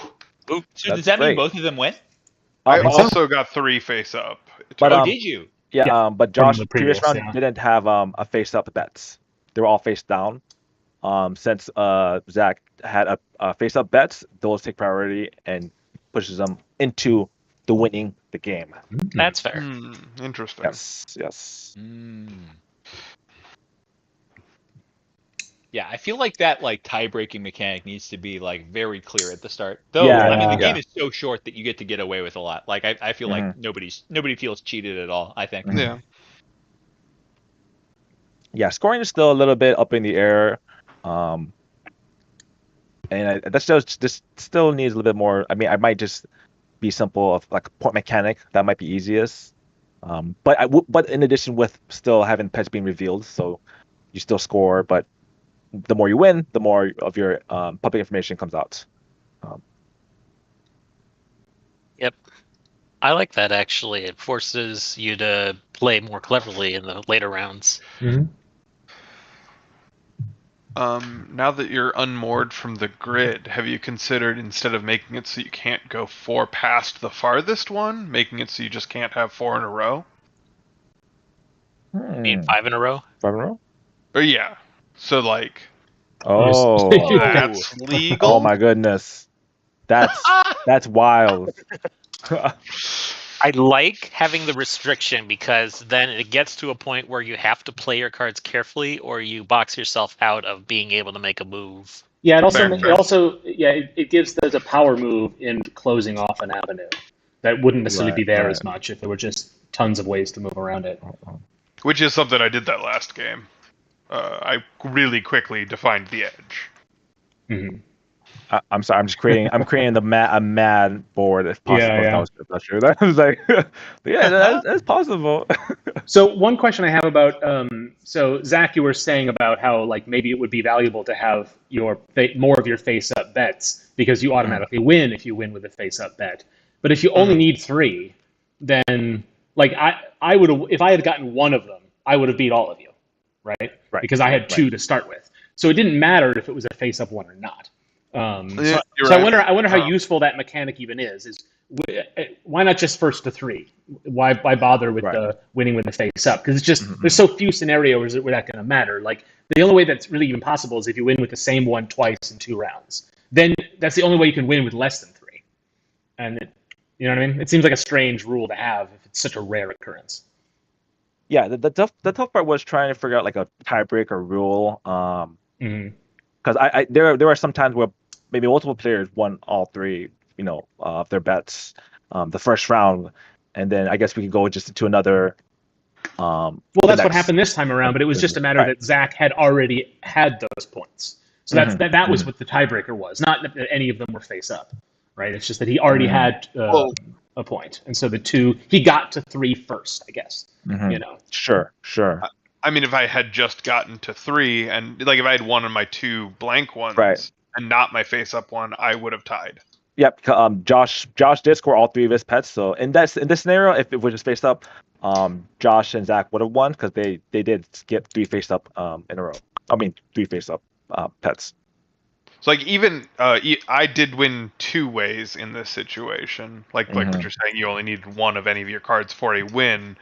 So does that mean both of them went? I think so. also got 3 face up. But did you? Yeah, but from Josh the previous previous, round didn't have a face up bets. They were all face down. Since Zach had a face up bets, those take priority and pushes them into the winning the game. That's fair. Interesting. Yes. Yeah, I feel like that tie-breaking mechanic needs to be very clear at the start. Though Yeah, I mean the yeah. game is so short that you get away with a lot. I feel like nobody feels cheated at all, I think. Yeah. Yeah, scoring is still a little bit up in the air. And this still needs a little bit more. I mean, I might just be simple of like point mechanic. That might be easiest. But in addition with still having pets being revealed, so you still score, but the more you win, the more of your public information comes out. Yep. I like that, actually. It forces you to play more cleverly in the later rounds. Now that you're unmoored from the grid, have you considered, instead of making it so you can't go 4 past the farthest one, making it so you just can't have 4 in a row? I mean, 5 in a row? 5 in a row? Or yeah. So Oh, that's legal? oh my goodness. That's wild. I like having the restriction because then it gets to a point where you have to play your cards carefully or you box yourself out of being able to make a move. Yeah, it Fair. also it gives those a power move in closing off an avenue that wouldn't necessarily be there as much if there were just tons of ways to move around it. Which is something I did that last game. I really quickly defined the edge. Mm-hmm. I'm sorry. I'm creating a mad board if possible. Yeah. That was not sure. That was like, yeah, that's possible. So one question I have about, so Zach, you were saying about how maybe it would be valuable to have more of your face-up bets because you automatically win if you win with a face-up bet. But if you only need 3, then I would have, if I had gotten one of them, I would have beat all of you, right? Because I had 2 to start with. So it didn't matter if it was a face-up one or not. So I wonder how useful that mechanic even is why not just first to 3? Why bother with the winning with the face up? Because it's just there's so few scenarios where that's going to matter. The only way that's really even possible is if you win with the same one twice in 2 rounds. Then that's the only way you can win with less than 3. And you know what I mean? It seems like a strange rule to have if it's such a rare occurrence. Yeah, the tough part was trying to figure out a tiebreaker rule. Because there are some times where maybe multiple players won all 3, of their bets the first round, and then I guess we could go just to another. Well, that's what happened this time around, but it was just a matter that Zach had already had those points. So that was what the tiebreaker was. Not that any of them were face up, right? It's just that he already had a point, and so he got to 3 first, I guess. Sure. I mean, if I had just gotten to 3, and if I had one of my 2 blank ones, and not my face-up one, I would have tied. Yep. Josh did score all 3 of his pets. So in this scenario, if it was just face up, Josh and Zach would have won because they did get 3 face up in a row. I mean, 3 face up pets. So even I did win 2 ways in this situation. Like what you're saying, you only need one of any of your cards for a win.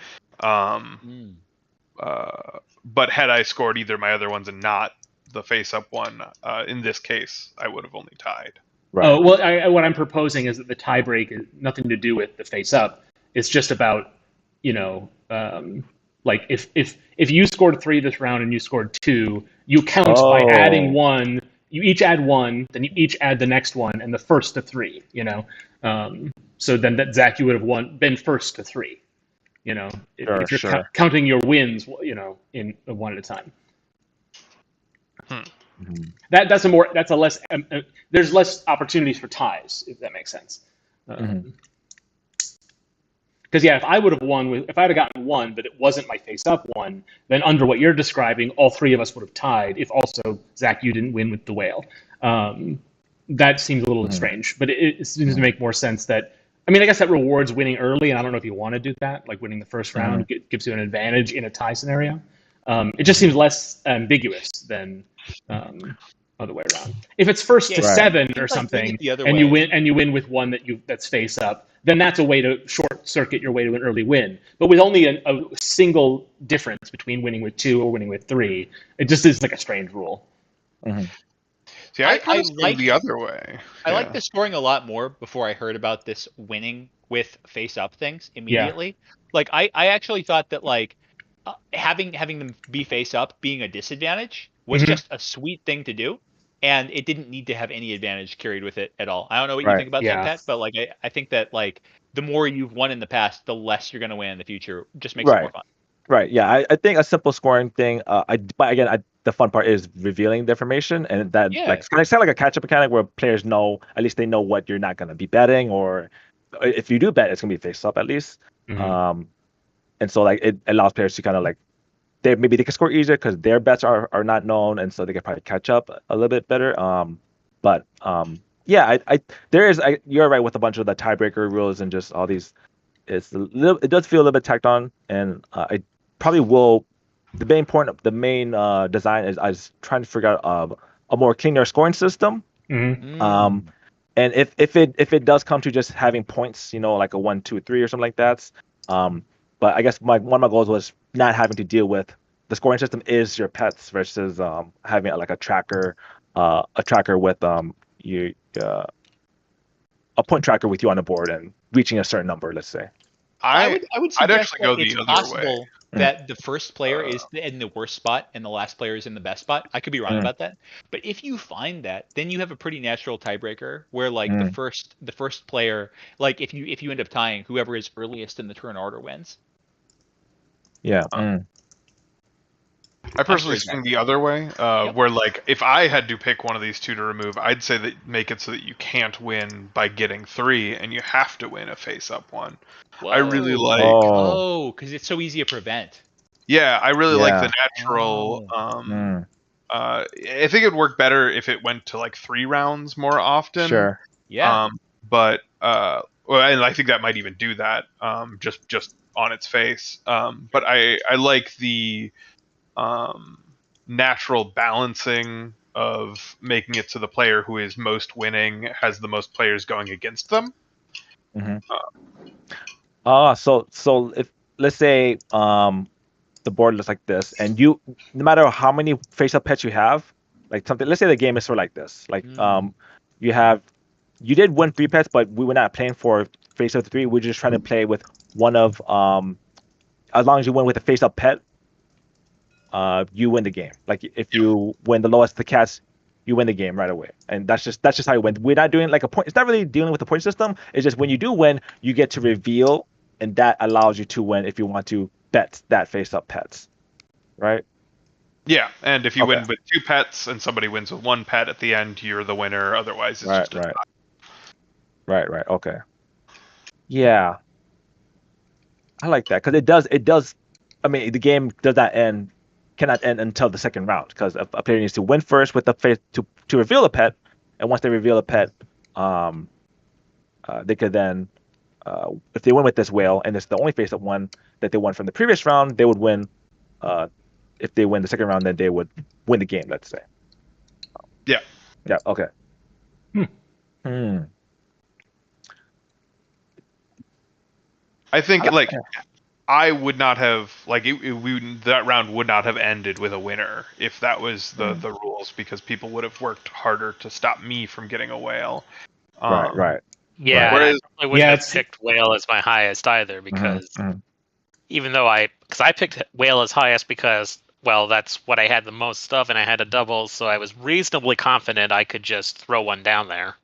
But had I scored either my other ones and not the face-up one, in this case, I would have only tied. Right. Oh, well, what I'm proposing is that the tiebreak is nothing to do with the face-up. It's just about, if you scored 3 this round and you scored 2, you count by adding 1. You each add 1, then you each add the next one, and the first to 3. So then that Zach, you would have been first to 3. If you're counting your wins, in one at a time. That's a less. There's less opportunities for ties, if that makes sense. Because if I would have won, if I had gotten 1, but it wasn't my face-up one, then under what you're describing, all 3 of us would have tied. If also Zach, you didn't win with the whale, that seems a little strange. But it seems to make more sense that. I mean, I guess that rewards winning early, and I don't know if you want to do that. Winning the first round gives you an advantage in a tie scenario. It just seems less ambiguous than other way around. If it's first to 7 or something, and you win with one that's face up, then that's a way to short circuit your way to an early win. But with only a single difference between winning with 2 or winning with 3, it just is like a strange rule. Mm-hmm. See, I like the other way. I like the scoring a lot more before I heard about this winning with face up things immediately. Yeah. Like I actually thought that like having them be face up being a disadvantage was just a sweet thing to do, and it didn't need to have any advantage carried with it at all. I don't know what you think about that, Pat, but like I think that like the more you've won in the past, the less you're going to win in the future. Just makes it more fun. Right. Yeah. I think a simple scoring thing. But again, the fun part is revealing the information, and that like it's kind of like a catch-up mechanic where players know, at least they know what you're not going to be betting, or if you do bet, it's going to be face up at least. And so like it allows players to kind of like they can score easier because their bets are not known, and so they can probably catch up a little bit better. Yeah, you're right with a bunch of the tiebreaker rules and just all these. It does feel a little bit tacked on, and I probably will. The main design is I was trying to figure out a more cleaner scoring system. And if it does come to just having points, like a 1, 2, 3 or something like that. But I guess one of my goals was not having to deal with the scoring system is your pets versus having like a tracker with a point tracker with you on the board and reaching a certain number, let's say. I'd actually go the other way. That the first player is in the worst spot and the last player is in the best spot. I could be wrong about that, but if you find that, then you have a pretty natural tiebreaker where like the first player, like if you end up tying, whoever is earliest in the turn order wins. Yeah. I personally swing the other way, where like if I had to pick one of these two to remove, I'd say that make it so that you can't win by getting 3, and you have to win a face-up one. Whoa. I really like. Because it's so easy to prevent. Yeah, I really like the natural. I think it'd work better if it went to like 3 rounds more often. Sure. Yeah. But and I think that might even do that. Just on its face. But I like the natural balancing of making it so the player who is most winning has the most players going against them. So if let's say the board looks like this, and no matter how many face-up pets you have, like something, let's say the game is sort of like this, like you did win 3 pets, but we were not playing for face-up 3. We're just trying to play with one of as long as you win with a face-up pet, you win the game. Like if you win the lowest, the cats, you win the game right away. And that's just how you win. We're not doing like a point. It's not really dealing with the point system. It's just when you do win, you get to reveal, and that allows you to win if you want to bet that face-up pets, right? Yeah, and if you win with 2 pets and somebody wins with 1 pet at the end, you're the winner. Otherwise, it's just a tie. Right. Okay. Yeah, I like that because it does. I mean, the game cannot end until the second round because a player needs to win first with the face to reveal a pet, and once they reveal a pet, they could then, if they win with this whale and it's the only face-up one that they won from the previous round, they would win. If they win the second round, then they would win the game. Let's say. Yeah. Yeah. Okay. I think I would not have that round would not have ended with a winner if that was the rules, because people would have worked harder to stop me from getting a whale. Right. Yeah, Whereas, I wouldn't have picked whale as my highest either, because even though I picked whale as highest because, well, that's what I had the most of, and I had a double, so I was reasonably confident I could just throw one down there.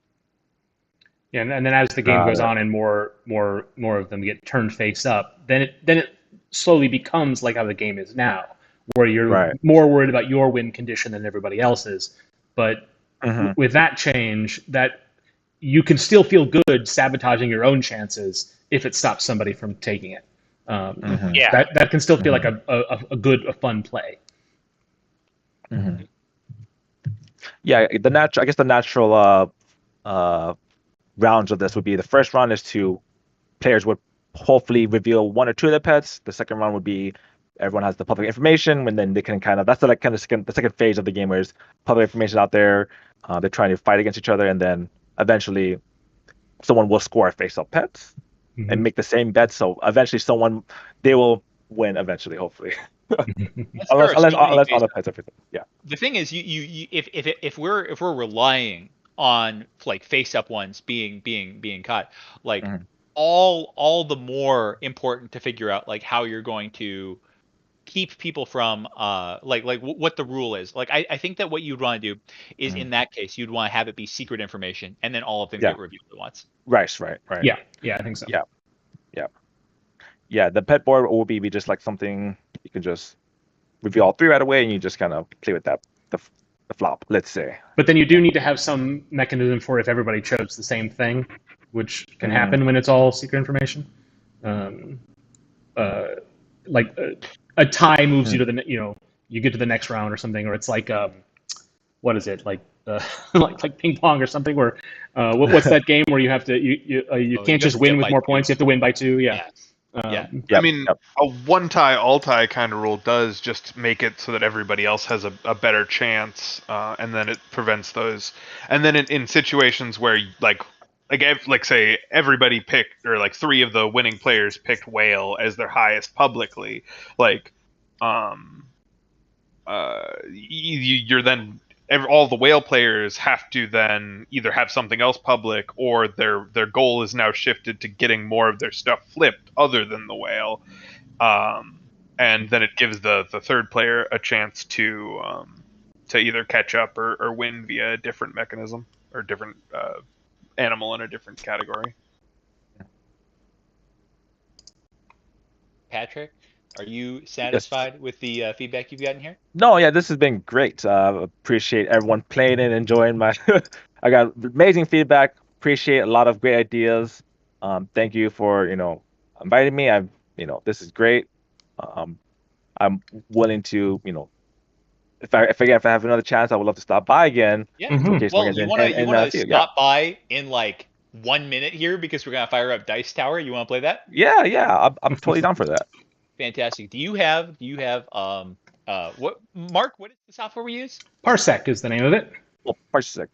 Yeah, and then as the game goes on and more of them get turned face up, then it slowly becomes like how the game is now, where you're more worried about your win condition than everybody else's. But with that change, that you can still feel good sabotaging your own chances if it stops somebody from taking it. That can still feel like a fun play. Yeah, I guess the natural rounds of this would be the first round is players would hopefully reveal 1 or 2 of their pets. The second round would be everyone has the public information, and then they can kind of that's the second phase of the game where there's public information out there. They're trying to fight against each other, and then eventually someone will score a face-up pets and make the same bet. So eventually they will win eventually, hopefully. unless all the pets everything. Yeah. The thing is, if we're relying on like face-up ones being caught, like all the more important to figure out like how you're going to keep people from like what the rule is. Like I think that what you'd want to do is in that case you'd want to have it be secret information and then all of them get revealed at once. Right. Yeah, I think so. Yeah, the pet board will be just like something you can just reveal all three right away, and you just kind of play with that the flop, let's say. But then you do need to have some mechanism for if everybody chose the same thing, which can happen when it's all secret information. Like a tie moves you to the you get to the next round or something, or it's like what is it like like ping pong or something? Where what's that game where you have to you can't just win with more points, you have to win by 2. Yeah. I mean, a one tie, all tie kind of rule does just make it so that everybody else has a better chance, and then it prevents those. And then in situations where like say everybody picked, or like 3 of the winning players picked whale as their highest publicly, like you're then all the whale players have to then either have something else public, or their goal is now shifted to getting more of their stuff flipped other than the whale, and then it gives the third player a chance to either catch up or win via a different mechanism or different animal in a different category. Patrick, are you satisfied with the feedback you've gotten here? No, yeah, this has been great. Appreciate everyone playing and enjoying my. I got amazing feedback. Appreciate a lot of great ideas. Thank you for inviting me. This is great. I'm willing to if I have another chance, I would love to stop by again. Yeah. Well, you want to stop by in like 1 minute here because we're gonna fire up Dice Tower. You want to play that? Yeah. I'm totally down for that. Fantastic. Do you have what Mark? What is the software we use? Parsec is the name of it. Well, Parsec.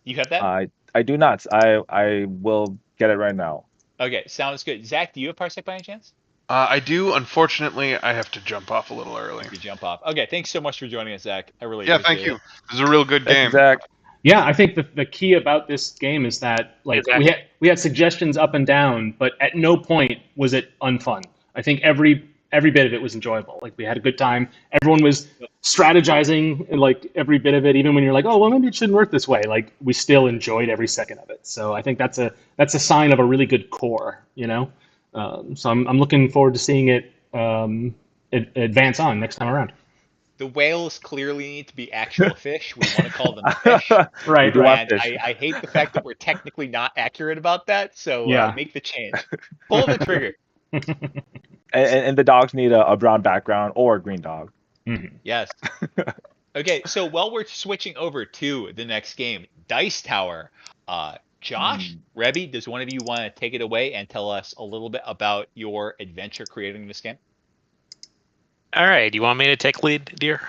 You have that? I do not. I will get it right now. Okay, sounds good. Zach, do you have Parsec by any chance? I do. Unfortunately, I have to jump off a little early. You jump off. Okay, thanks so much for joining us, Zach. I really appreciate thank you. This is a real good game. Zach. Yeah, I think the key about this game is that like we had suggestions up and down, but at no point was it unfun. I think every bit of it was enjoyable. Like we had a good time. Everyone was strategizing like every bit of it, even when you're like, oh well, maybe it shouldn't work this way. Like we still enjoyed every second of it. So I think that's a sign of a really good core. So I'm looking forward to seeing it advance on next time around. The whales clearly need to be actual fish. We want to call them fish. Right. And I hate the fact that we're technically not accurate about that. So make the change. Pull the trigger. And the dogs need a brown background or a green dog. Mm-hmm. Yes. Okay, so while we're switching over to the next game, Dice Tower, Josh, Rebby, does one of you want to take it away and tell us a little bit about your adventure creating this game? All right, you want me to take lead, dear?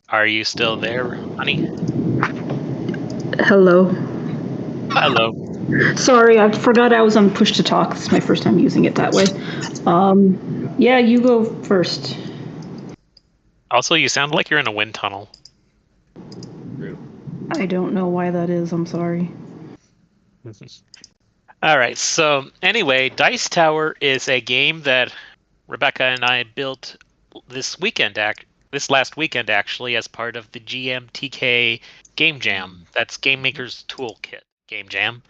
Are you still there, honey? Hello. Hello. Sorry, I forgot I was on push to talk. This is my first time using it that way. Yeah, you go first. Also, you sound like you're in a wind tunnel. I don't know why that is. I'm sorry. All right. So anyway, Dice Tower is a game that Rebecca and I built this last weekend actually, as part of the GMTK Game Jam. That's Game Maker's Toolkit Game Jam.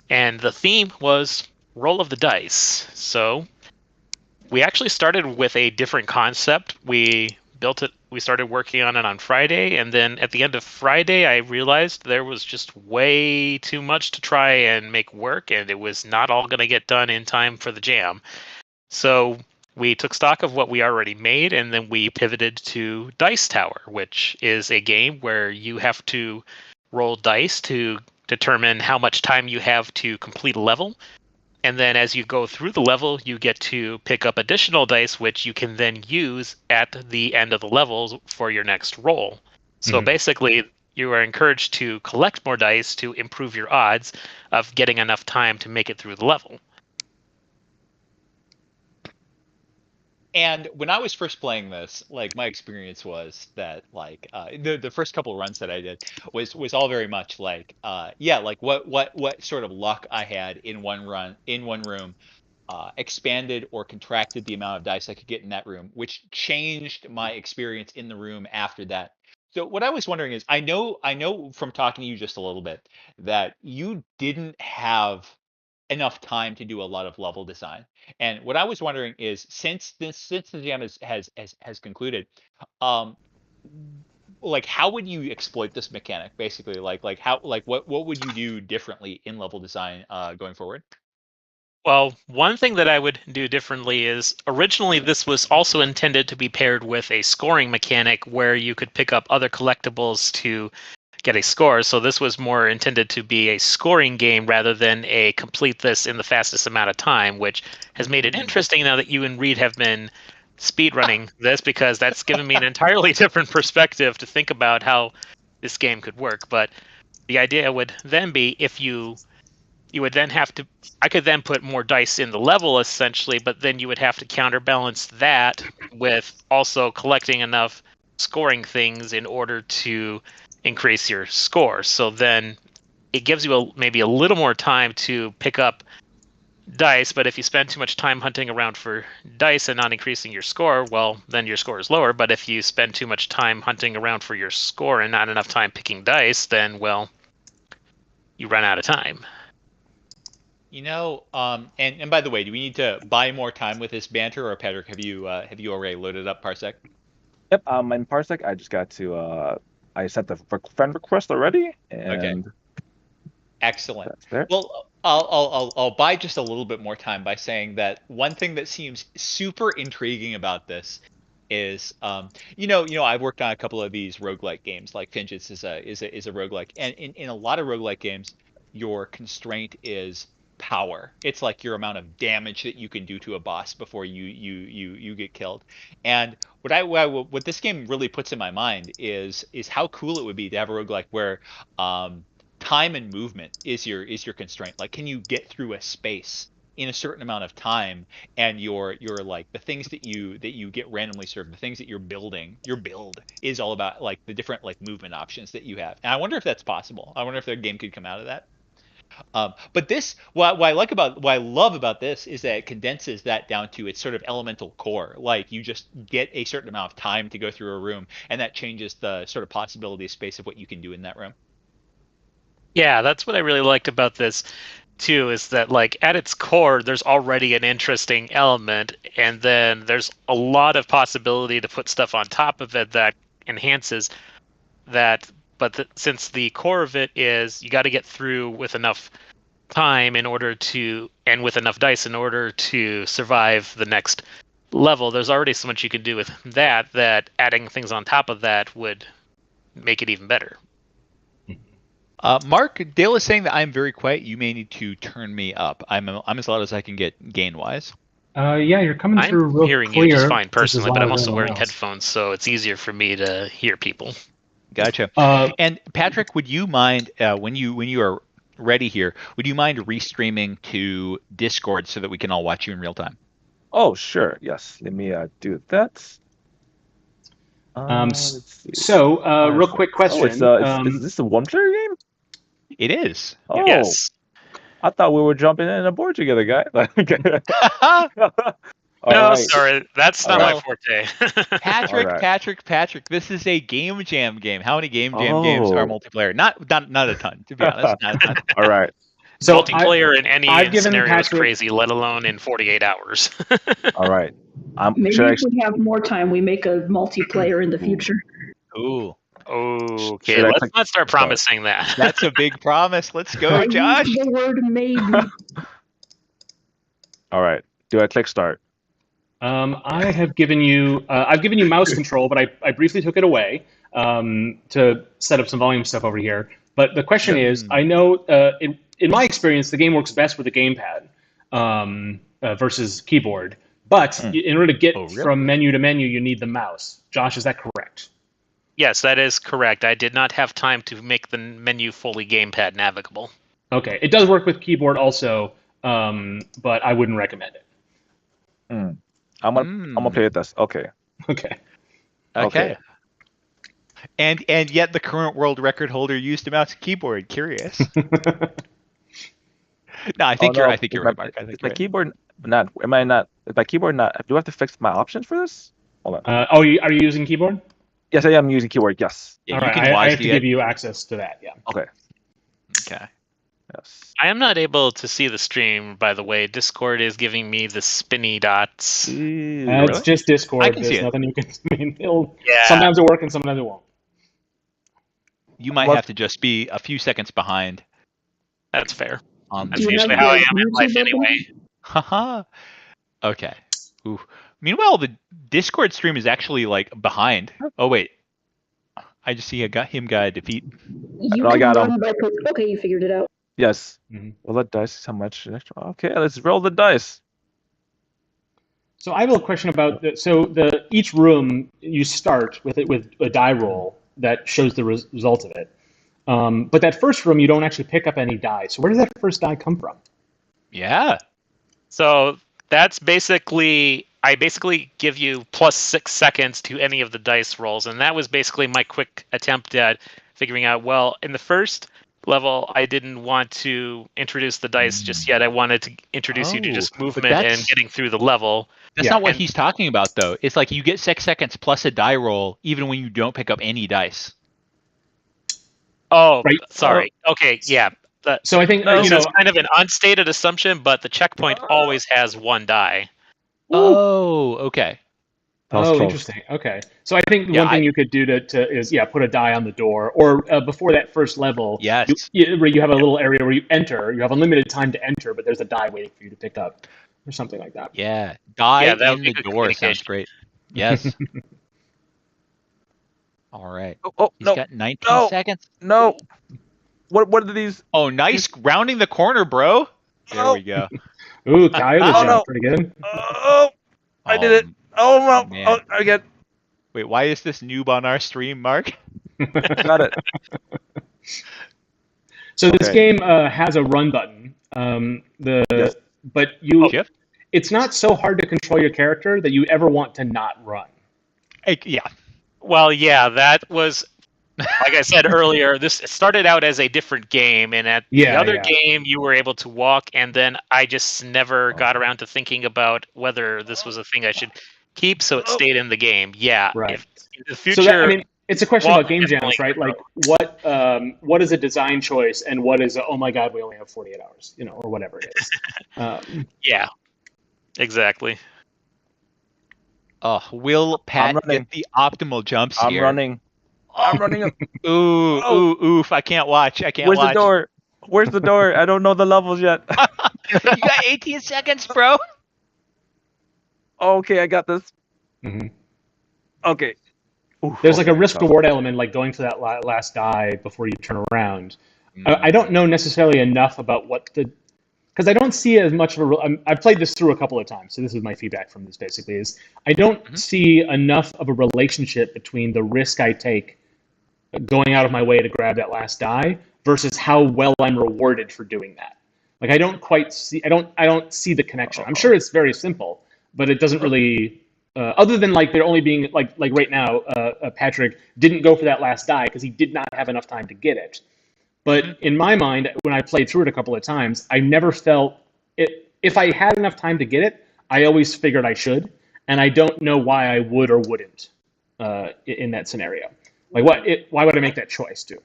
And the theme was roll of the dice. So we actually started with a different concept. We built it. We started working on it on Friday, and then at the end of Friday, I realized there was just way too much to try and make work, and it was not all going to get done in time for the jam. So we took stock of what we already made, and then we pivoted to Dice Tower, which is a game where you have to roll dice to determine how much time you have to complete a level. And then as you go through the level, you get to pick up additional dice, which you can then use at the end of the levels for your next roll. So basically, you are encouraged to collect more dice to improve your odds of getting enough time to make it through the level. And when I was first playing this, like my experience was that like the first couple of runs that I did was all very much like like what sort of luck I had in one room expanded or contracted the amount of dice I could get in that room, which changed my experience in the room after that. So what I was wondering is, I know from talking to you just a little bit that you didn't have enough time to do a lot of level design. And what I was wondering is, since the jam has concluded, um, like how would you exploit this mechanic? Basically, like how what would you do differently in level design going forward? Well, one thing that I would do differently is originally this was also intended to be paired with a scoring mechanic where you could pick up other collectibles to get a score. So this was more intended to be a scoring game rather than a complete this in the fastest amount of time, which has made it interesting now that you and Reed have been speedrunning this, because that's given me an entirely different perspective to think about how this game could work. But the idea would then be, if you would then have to, I could then put more dice in the level essentially, but then you would have to counterbalance that with also collecting enough scoring things in order to increase your score. So then it gives you maybe a little more time to pick up dice, but if you spend too much time hunting around for dice and not increasing your score, well, then your score is lower. But if you spend too much time hunting around for your score and not enough time picking dice, then, well, you run out of time. You know, and by the way, do we need to buy more time with this banter, or Patrick, have you already loaded up Parsec? Yep. In Parsec, I just got to I sent the friend request already, and Okay. Excellent. that's there. Well, I'll buy just a little bit more time by saying that one thing that seems super intriguing about this is, I've worked on a couple of these roguelike games, like Finches is a roguelike, and in a lot of roguelike games, your constraint is power. It's like your amount of damage that you can do to a boss before you get killed. And what this game really puts in my mind is how cool it would be to have a roguelike where time and movement is your constraint. Like, can you get through a space in a certain amount of time, and your like the things that you get randomly served, the things that you're building, your build is all about like the different like movement options that you have. And I wonder if that's possible. I wonder if their game could come out of that. But this, what I love about this is that it condenses that down to its sort of elemental core. Like, you just get a certain amount of time to go through a room, and that changes the sort of possibility space of what you can do in that room. Yeah, that's what I really liked about this too, is that like at its core there's already an interesting element, and then there's a lot of possibility to put stuff on top of it that enhances that. But since the core of it is you got to get through with enough time in order to, and with enough dice in order to survive the next level, there's already so much you can do with that adding things on top of that would make it even better. Mark, Dale is saying that I'm very quiet. You may need to turn me up. I'm as loud as I can get gain-wise. Yeah, you're coming through I'm real hearing clear. you just fine personally, but I'm louder also than wearing everyone else. headphones, so it's easier for me to hear people. Gotcha. And Patrick, would you mind when you are ready here? Would you mind restreaming to Discord so that we can all watch you in real time? Oh, sure. Yes. Let me do that. Let's see. So, real quick question. Is this a one-player game? It is. Oh, Yes. I thought we were jumping in a board together, guy. All No, right. sorry, that's not my forte. Patrick, Alright. Patrick, this is a game jam game. How many game jam games are multiplayer? Not a ton, to be honest. Not a ton. All right. So Multiplayer in any I've given scenario is Patrick- crazy, let alone in 48 hours. All right. Maybe Should I if we have more time, we make a multiplayer in the future. Ooh, Okay, Should I let's click not start start? promising that. that's a big promise. Let's go, I Josh. used the word maybe. All right. Do I click start? I have given you I've given you mouse control, but I briefly took it away to set up some volume stuff over here. But the question is, I know in my experience, the game works best with a gamepad. versus keyboard. But in order to get really? from menu to menu, you need the mouse. Josh, is that correct? Yes, that is correct. I did not have time to make the menu fully gamepad navigable. Okay, it does work with keyboard also, but I wouldn't recommend it. I'm gonna play with this. Okay. Okay. And yet the current world record holder used a mouse and keyboard. Curious. No, I think you're right, Mark. I think my keyboard not. Am I not? Is my keyboard not? Do I have to fix my options for this? Hold on. Are you using keyboard? Yes, I am using keyboard. Yes. Yeah, All you right, can I have to give you access to that. Yeah. Okay. Okay. Yes. I am not able to see the stream, by the way. Discord is giving me the spinny dots. It's just Discord. I can see There's it. nothing you can. I mean, Yeah. sometimes it works and sometimes it won't. You might have to just be a few seconds behind. That's fair. On That's Do you usually remember how I the am in YouTube life button? anyway. Haha. Okay. Ooh. Meanwhile, the Discord stream is actually like behind. Oh wait. I just see him got a defeat. You I can got run by okay, you figured it out. Yes. Mhm. Roll the dice. How much? Okay, let's roll the dice. So I have a question about each room you start with a die roll that shows the result of it. But that first room you don't actually pick up any die. So where does that first die come from? Yeah. So that's I basically give you plus 6 seconds to any of the dice rolls, and that was basically my quick attempt at figuring out, well, in the first level, I didn't want to introduce the dice just yet. I wanted to introduce you to just movement and getting through the level. That's not what he's talking about, though. It's like you get 6 seconds plus a die roll, even when you don't pick up any dice. Oh, Right. sorry. Okay, yeah. So I think This is kind of an unstated assumption, but the checkpoint always has 1 die. Oh, okay. Oh, interesting. Okay. So I think one thing you could do is put a die on the door, or before that first level, Yes. you have a little area where you enter. You have unlimited time to enter, but there's a die waiting for you to pick up, or something like that. Yeah. Die that would in be the good door sounds communication. great. Yes. All right. Oh He's no! got 19 seconds. No. What are these? Oh, nice rounding the corner, bro. There we go. Ooh, Coyote jump, pretty good. Oh, I did it. Oh no! Man. Oh, I get. Wait, why is this noob on our stream, Mark? Got it. So this game has a run button. But it's not so hard to control your character that you ever want to not run. Yeah. Well, yeah, that was, like I said earlier, this started out as a different game, and at the other game, you were able to walk, and then I just never got around to thinking about whether this was a thing I should keep, so it stayed in the game. Yeah. Right. If in the future, So it's a question about game definitely jams, right? Like what is a design choice, and what is oh my god, we only have 48 hours, or whatever it is. Yeah. Exactly. Will Pat get the optimal jumps here? I'm running. Oof! I can't watch. Where's the door? Where's the door? I don't know the levels yet. You got 18 seconds, bro. Okay, I got this. Mm-hmm. Okay. Oof, There's like a risk-reward element, like going for that last die before you turn around. I don't know necessarily enough about because I don't see as much of I've played this through a couple of times, so this is my feedback from this basically, is I don't see enough of a relationship between the risk I take going out of my way to grab that last die versus how well I'm rewarded for doing that. Like I don't see the connection. I'm sure it's very simple, but it doesn't really other than like there only being like right now, Patrick didn't go for that last die because he did not have enough time to get it. But in my mind, when I played through it a couple of times, I never felt it. If I had enough time to get it, I always figured I should, and I don't know why I would or wouldn't in that scenario. Like why would I make that choice too?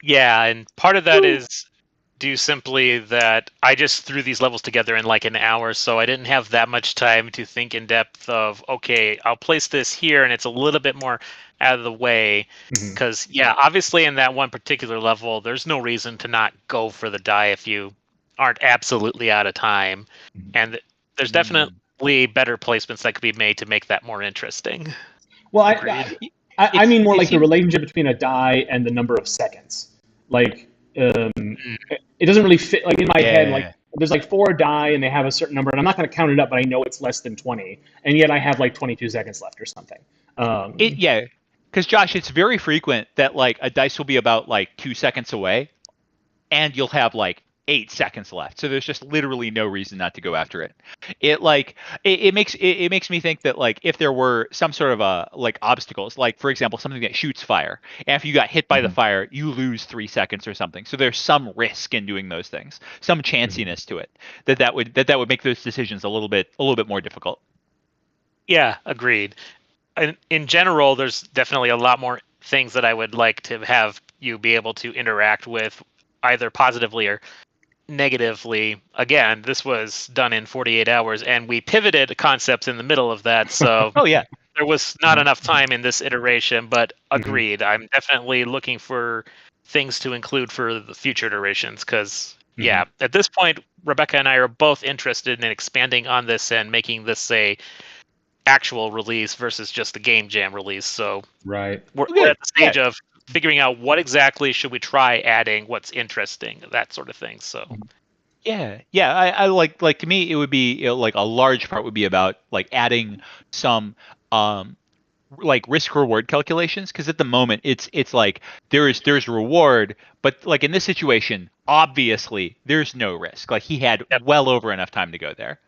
Yeah, and part of that is due simply that I just threw these levels together in like an hour, so I didn't have that much time to think in depth of, okay, I'll place this here, and it's a little bit more out of the way. Because, obviously in that one particular level, there's no reason to not go for the die if you aren't absolutely out of time. And there's definitely better placements that could be made to make that more interesting. Well, I mean more like the relationship between a die and the number of seconds. Like, it doesn't really fit. Like in my head, like there's like 4 die and they have a certain number, and I'm not going to count it up, but I know it's less than 20, and yet I have like 22 seconds left or something. Yeah, because Josh, it's very frequent that like a dice will be about like 2 seconds away, and you'll have like 8 seconds left. So there's just literally no reason not to go after it. It makes me think that like if there were some sort of like obstacles, like for example something that shoots fire, and if you got hit by the fire, you lose 3 seconds or something. So there's some risk in doing those things, some chanciness to it that would make those decisions a little bit more difficult. Yeah, agreed. In general, there's definitely a lot more things that I would like to have you be able to interact with, either positively or negatively. Again, this was done in 48 hours, and we pivoted concepts in the middle of that, so Oh yeah, there was not enough time in this iteration, but agreed. I'm definitely looking for things to include for the future iterations, because, yeah, at this point, Rebecca and I are both interested in expanding on this and making this a actual release versus just a game jam release. So we're at the stage of figuring out what exactly should we try adding, what's interesting, that sort of thing. So I like to me it would be like a large part would be about like adding some like risk reward calculations, because at the moment it's like there's reward, but like in this situation obviously there's no risk. Like he had well over enough time to go there.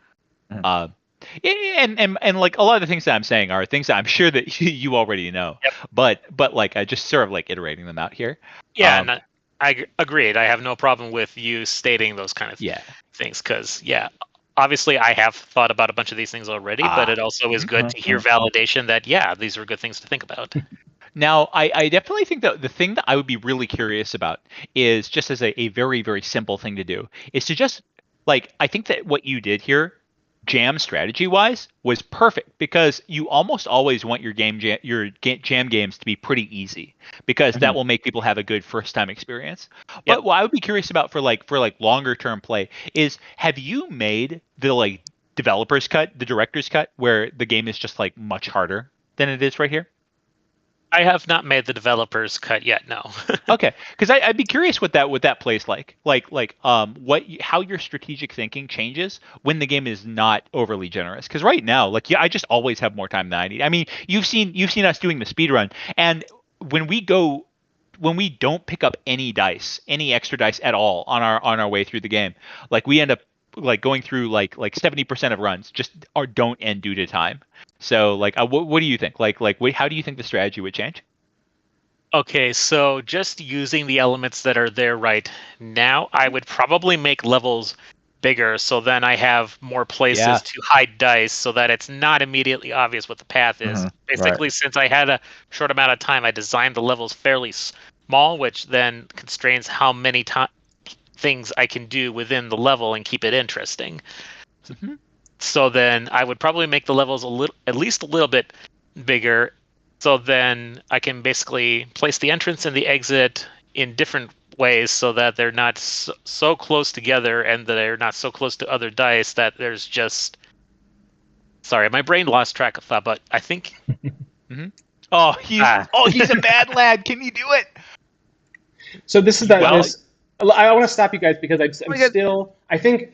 And like a lot of the things that I'm saying are things that I'm sure that you already know, but like I just sort of like iterating them out here. And I agreed. I have no problem with you stating those kind of things, because obviously I have thought about a bunch of these things already, but it also is good to hear validation that these are good things to think about. Now, I definitely think that the thing that I would be really curious about is just as a very, very simple thing to do is to just like, I think that what you did here, jam strategy wise, was perfect, because you almost always want your jam games to be pretty easy, because that will make people have a good first time experience. But what I would be curious about for longer term play is, have you made the like developer's cut, the director's cut, where the game is just like much harder than it is right here? I have not made the developer's cut yet. No. Okay, because I'd be curious what that plays like how your strategic thinking changes when the game is not overly generous. Because right now, I just always have more time than I need. I mean, you've seen us doing the speed run, and when we don't pick up any extra dice at all on our way through the game, like we end up like going through like 70% of runs just don't end due to time. So like what do you think? How do you think the strategy would change? Okay, so just using the elements that are there right now, I would probably make levels bigger, so then I have more places to hide dice, so that it's not immediately obvious what the path is. Basically, since I had a short amount of time, I designed the levels fairly small, which then constrains how many things I can do within the level and keep it interesting. So then I would probably make the levels at least a little bit bigger, so then I can basically place the entrance and the exit in different ways, so that they're not so close together, and that they're not so close to other dice that there's just... Sorry, my brain lost track of thought, but I think... Oh, he's a bad lad. Can you do it? So this is I want to stop you guys, because I think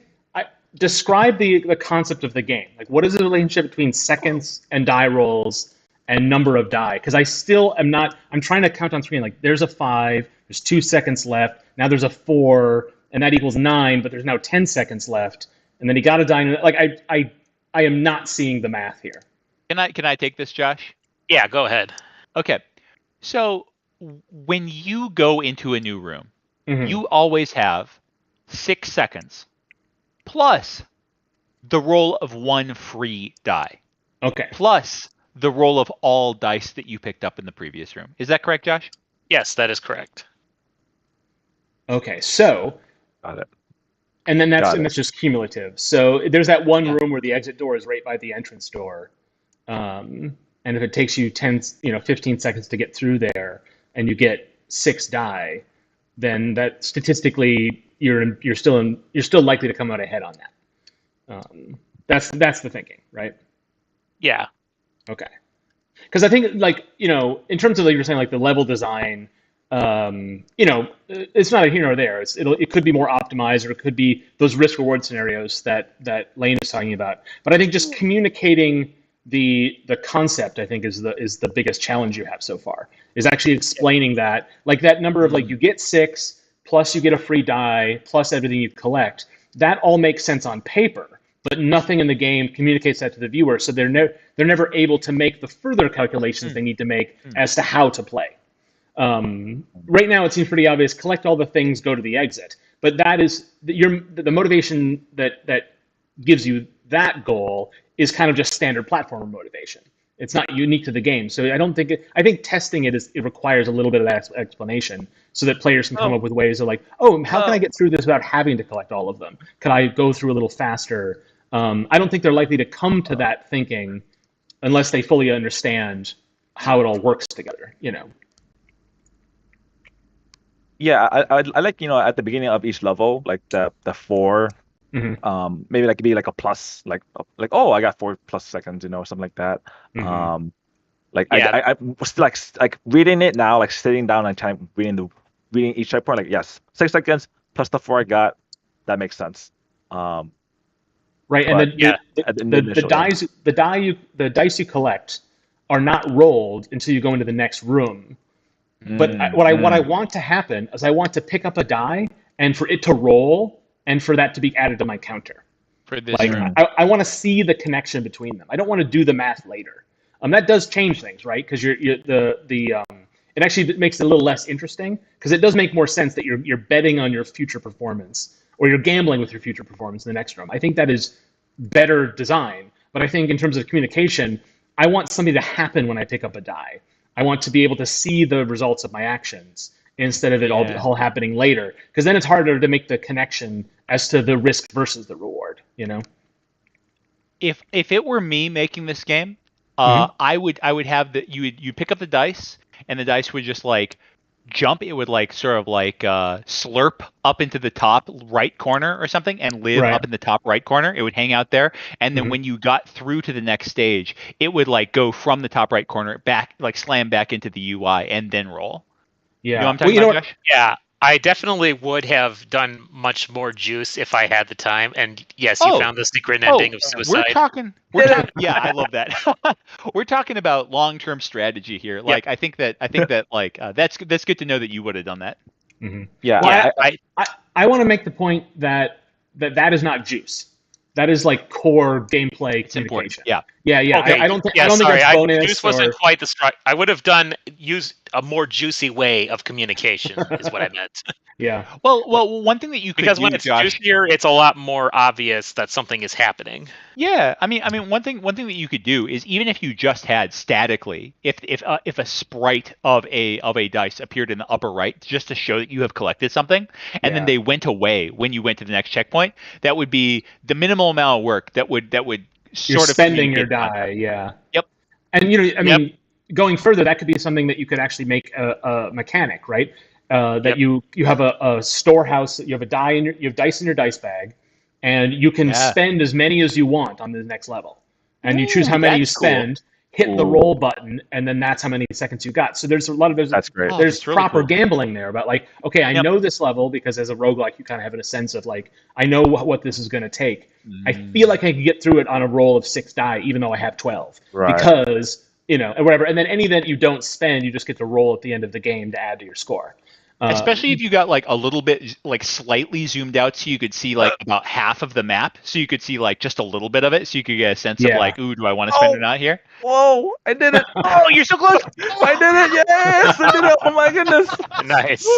describe the concept of the game. Like, what is the relationship between seconds and die rolls and number of die? Because I still am not. I'm trying to count on screen. Like, there's a 5. There's 2 seconds left. Now there's a 4, and that equals 9. But there's now 10 seconds left, and then he got a die. Like, I am not seeing the math here. Can I take this, Josh? Yeah, go ahead. Okay. So when you go into a new room, you always have 6 seconds plus the roll of 1 free die. Okay. Plus the roll of all dice that you picked up in the previous room. Is that correct, Josh? Yes, that is correct. Okay, so got it. And then that's just cumulative. So there's that one room where the exit door is right by the entrance door. And if it takes you 15 seconds to get through there, and you get 6 die, then that statistically you're still likely to come out ahead on that. That's the thinking, right? Yeah. Okay. Because I think in terms of like you're saying, like the level design, it's not a here nor there. It could be more optimized, or it could be those risk reward scenarios that Lane is talking about. But I think just communicating the concept, I think, is the biggest challenge you have so far. Is actually explaining that, like that number of you get 6 plus you get a free die plus everything you collect. That all makes sense on paper, but nothing in the game communicates that to the viewer. So they're never able to make the further calculations they need to make as to how to play. Right now, it seems pretty obvious. Collect all the things, go to the exit. But that is the motivation that gives you that goal is kind of just standard platformer motivation. It's not unique to the game. So I think testing it requires a little bit of that explanation so that players can come up with ways of like, how can I get through this without having to collect all of them? Can I go through a little faster? I don't think they're likely to come to that thinking unless they fully understand how it all works together. Yeah, I like at the beginning of each level, like the 4, maybe like be like a plus, like I got 4 plus seconds, something like that. I was like reading it now, like sitting down and trying reading each checkpoint, like yes, 6 seconds plus the 4 I got, that makes sense. Right, and the dice you collect are not rolled until you go into the next room. But what I want to happen is I want to pick up a die and for it to roll and for that to be added to my counter. For this room. I want to see the connection between them. I don't want to do the math later. That does change things, right? Because it actually makes it a little less interesting because it does make more sense that you're betting on your future performance or you're gambling with your future performance in the next room. I think that is better design. But I think in terms of communication, I want something to happen when I pick up a die. I want to be able to see the results of my actions instead of it all happening later, because then it's harder to make the connection as to the risk versus the reward. If it were me making this game, I would have you pick up the dice and the dice would just like jump. It would like sort of like slurp up into the top right corner or something and live up in the top right corner. It would hang out there, and then when you got through to the next stage, it would like go from the top right corner back, like slam back into the UI and then roll. Yeah, you know what I'm talking about, Josh? Yeah, I definitely would have done much more juice if I had the time. And yes, you found the secret ending of suicide. We're talking. Yeah, I love that. We're talking about long-term strategy here. Like, I think that like that's good to know that you would have done that. Yeah, well, I want to make the point that is not juice. That is like core gameplay communication. Yeah. Okay. I don't think that's bonus. Juice wasn't quite the strike. I would have used a more juicy way of communication. Is what I meant. Yeah. Well, one thing that you could because do, when it's Josh, juicier, it's a lot more obvious that something is happening. Yeah, I mean, one thing that you could do is even if you just had statically, if a sprite of a dice appeared in the upper right, just to show that you have collected something, and then they went away when you went to the next checkpoint, that would be the minimal amount of work that would You're sort of spending your die. Yeah. Yep. And I mean, going further, that could be something that you could actually make a mechanic, right? That you have a storehouse, you have you have dice in your dice bag, and you can spend as many as you want on the next level. And you choose how many you spend, hit the roll button, and then that's how many seconds you got. So there's a lot of that's great. There's proper gambling there about like, okay, I know this level because as a roguelike you kind of have a sense of like, I know what this is going to take. I feel like I can get through it on a roll of 6 die, even though I have 12, because and whatever. And then any that you don't spend, you just get to roll at the end of the game to add to your score. Especially if you got like a little bit like slightly zoomed out so you could see like about half of the map, so you could see like just a little bit of it, so you could get a sense of like, ooh, do I want to spend or not here? Whoa, I did it. Oh, you're so close. I did it. Yes, I did it. Oh my goodness. Nice.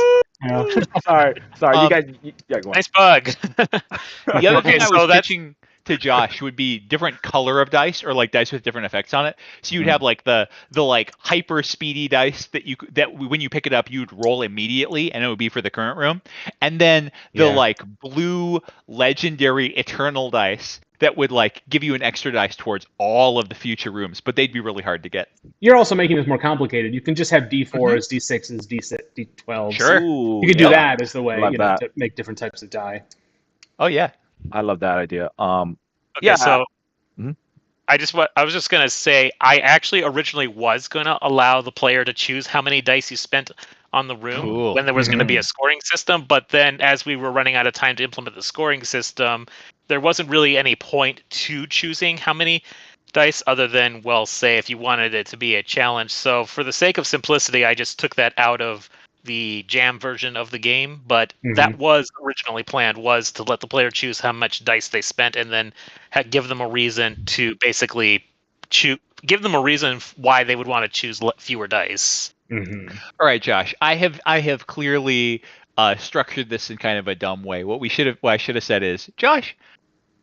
Sorry. You guys. Go on. Nice bug. The other thing I was pitching to Josh would be different color of dice, or like dice with different effects on it. So you'd have like the like hyper speedy dice that when you pick it up you'd roll immediately, and it would be for the current room, and then the like blue legendary eternal dice that would like give you an extra dice towards all of the future rooms, but they'd be really hard to get. You're also making this more complicated. You can just have D4s, D6s, D12s. Sure. You could do that as the way to make different types of die. Oh yeah. I love that idea. So I was just gonna say I actually originally was gonna allow the player to choose how many dice you spent on the room Cool. when there was going to be a scoring system. But then as we were running out of time to implement the scoring system, there wasn't really any point to choosing how many dice other than, well, say if you wanted it to be a challenge. So for the sake of simplicity, I just took that out of the jam version of the game, but that was originally planned, was to let the player choose how much dice they spent and then give them a reason to basically give them a reason why they would want to choose fewer dice. All right, Josh, I have clearly structured this in kind of a dumb way. What I should have said is, Josh,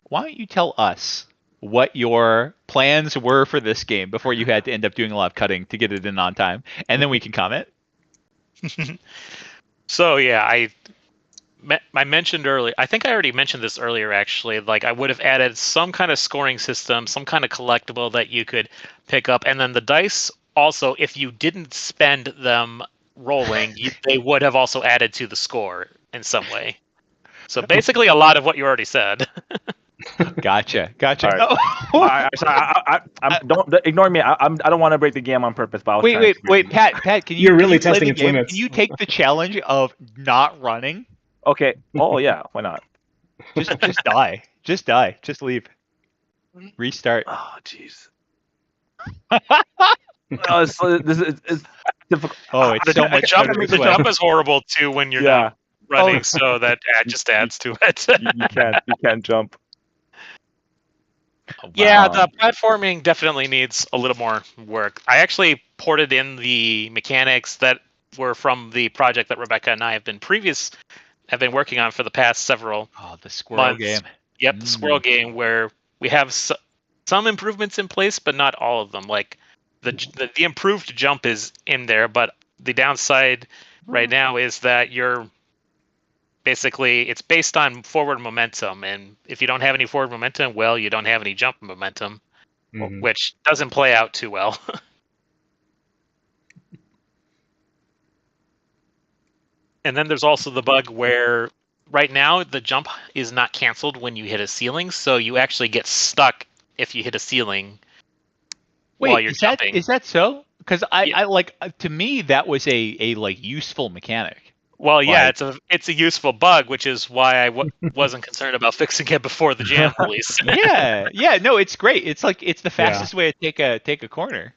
why don't you tell us what your plans were for this game before you had to end up doing a lot of cutting to get it in on time, and then we can comment. So yeah, I mentioned earlier, I think I already mentioned this earlier actually, like I would have added some kind of scoring system, some kind of collectible that you could pick up, and then the dice also, if you didn't spend them rolling, they would have also added to the score in some way. So basically a lot of what you already said. Gotcha. All right. Don't ignore me. I don't want to break the game on purpose. But Wait, Pat, can you? You're really can you play testing the its game? limits. Can you take the challenge of not running? Okay. Oh yeah. Why not? Just die. Just die. Just leave. Restart. Oh jeez. It's difficult. Oh, it's so much better this The way. jump is horrible too when you're not running, so that just adds to it. You can't jump. Oh, wow. Yeah, the platforming definitely needs a little more work. I actually ported in the mechanics that were from the project that Rebecca and I have been working on for the past several the squirrel months. game. Yep, the squirrel game, where we have some improvements in place, but not all of them. Like the improved jump is in there, but the downside right now is that it's based on forward momentum, and if you don't have any forward momentum, well, you don't have any jump momentum, which doesn't play out too well. And then there's also the bug where right now the jump is not canceled when you hit a ceiling, so you actually get stuck if you hit a ceiling while you're jumping. Is that so? Because I like, to me that was a like useful mechanic. Well, yeah, it's a useful bug, which is why I wasn't concerned about fixing it before the jam release. yeah, no, it's great. It's like it's the fastest way to take a corner.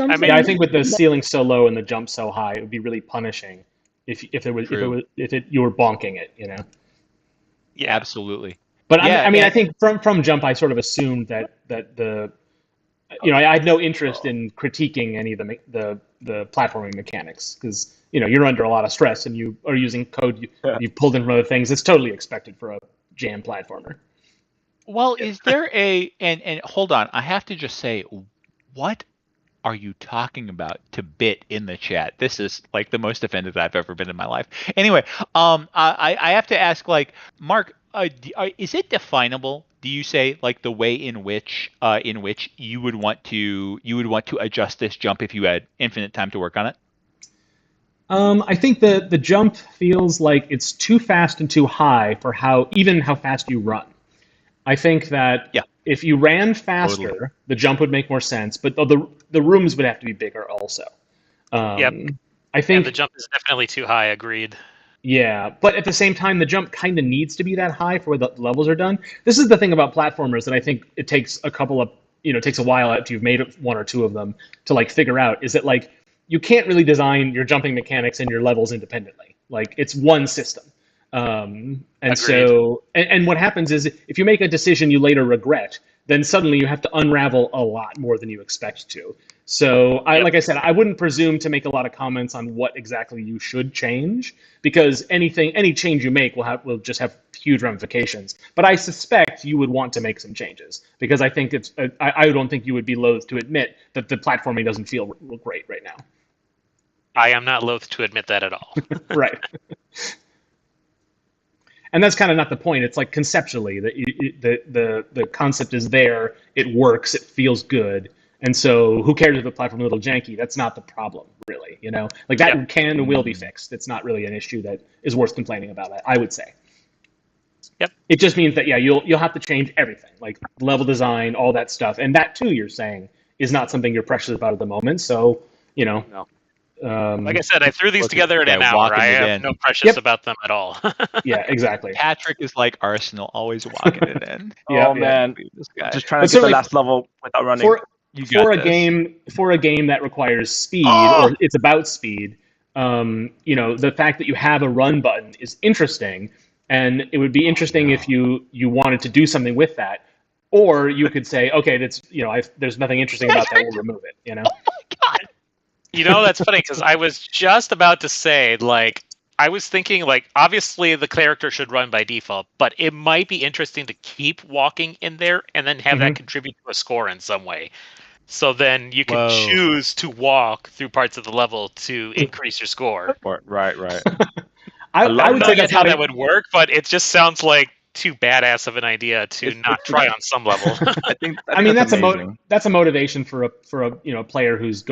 I think with the ceiling so low and the jump so high, it would be really punishing if you were bonking it, you know. Yeah, absolutely. But I think from jump, I sort of assumed that the I had no interest in critiquing any of the platforming mechanics because you're under a lot of stress and you are using code you pulled in from other things. It's totally expected for a jam platformer. Well, is there and hold on, I have to just say, what are you talking about to Bit in the chat? This is like the most offended I've ever been in my life. Anyway, I have to ask, like, Mark, is it definable? Do you say like the way in which you would want to adjust this jump if you had infinite time to work on it? I think the jump feels like it's too fast and too high for how fast you run. I think that if you ran faster, the jump would make more sense, but the rooms would have to be bigger also. I think the jump is definitely too high. Agreed. Yeah, but at the same time, the jump kind of needs to be that high for where the levels are done. This is the thing about platformers that I think it takes takes a while after you've made one or two of them to like figure out, is that like you can't really design your jumping mechanics and your levels independently. Like it's one system. And Agreed. so what happens is if you make a decision you later regret, then suddenly you have to unravel a lot more than you expect to. So like I said, I wouldn't presume to make a lot of comments on what exactly you should change, because any change you make will just have huge ramifications. But I suspect you would want to make some changes, because I think I don't think you would be loath to admit that the platforming doesn't feel great right now. I am not loath to admit that at all. Right. And that's kind of not the point. It's like conceptually that the concept is there, it works, it feels good, and so who cares if the platform is a little janky? That's not the problem, really. Like that can and will be fixed. It's not really an issue that is worth complaining about, I would say. Yep. It just means that you'll have to change everything, like level design, all that stuff, and that too, you're saying, is not something you're precious about at the moment. So, you know, No. um, Like I said, I threw these Look, together in yeah, an hour. walking I it have in. no precious Yep. about them at all. yeah, exactly. Patrick is like Arsenal, always walking it in. Yeah, Oh man, This guy. just trying But to get the certainly last level without running. You for got a this. game that requires speed Oh! or it's about speed, you know, the fact that you have a run button is interesting, and it would be interesting if you wanted to do something with that, or you could say, okay, that's there's nothing interesting about that, we'll remove it. You know. You know, that's funny because I was just about to say, like, I was thinking, like, obviously the character should run by default, but it might be interesting to keep walking in there and then have that contribute to a score in some way. So then you can choose to walk through parts of the level to increase your score. Right. I I would don't know say yet that's how how that would work, but it just sounds like too badass of an idea to not try on some level. I think I mean, that's that's amazing. that's a motivation for a player who's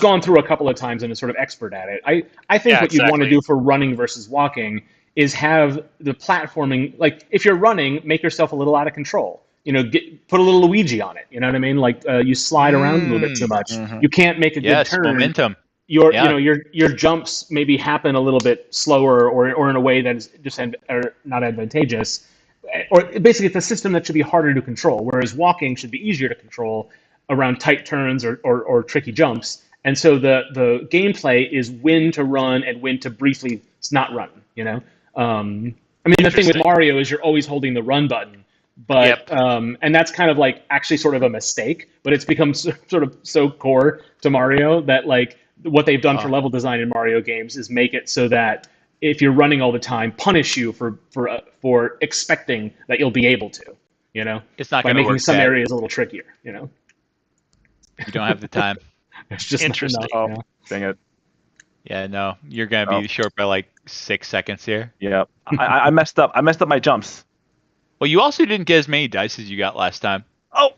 gone through a couple of times and is sort of expert at it. I think Yeah, what you'd want to exactly. do for running versus walking is have the platforming, like if you're running, make yourself a little out of control. You know, put a little Luigi on it. You know what I mean? Like you slide around a little bit too much. You can't make a good Yes, turn. momentum. Your jumps maybe happen a little bit slower or in a way that is just are not advantageous. Or basically, it's a system that should be harder to control, whereas walking should be easier to control around tight turns or tricky jumps. And so the gameplay is when to run and when to briefly not run. You know, I mean, the thing with Mario is you're always holding the run button, but and that's kind of like actually sort of a mistake. But it's become sort of so core to Mario that like what they've done for level design in Mario games is make it so that if you're running all the time, punish you for expecting that you'll be able to. You know, It's not by going to making work. some Pat. areas a little trickier. You know. You don't have the time. It's just Interesting. not enough, Dang it. Yeah, no, you're gonna be short by like 6 seconds here. Yeah, I messed up. I messed up my jumps. Well, you also didn't get as many dice as you got last time. Oh.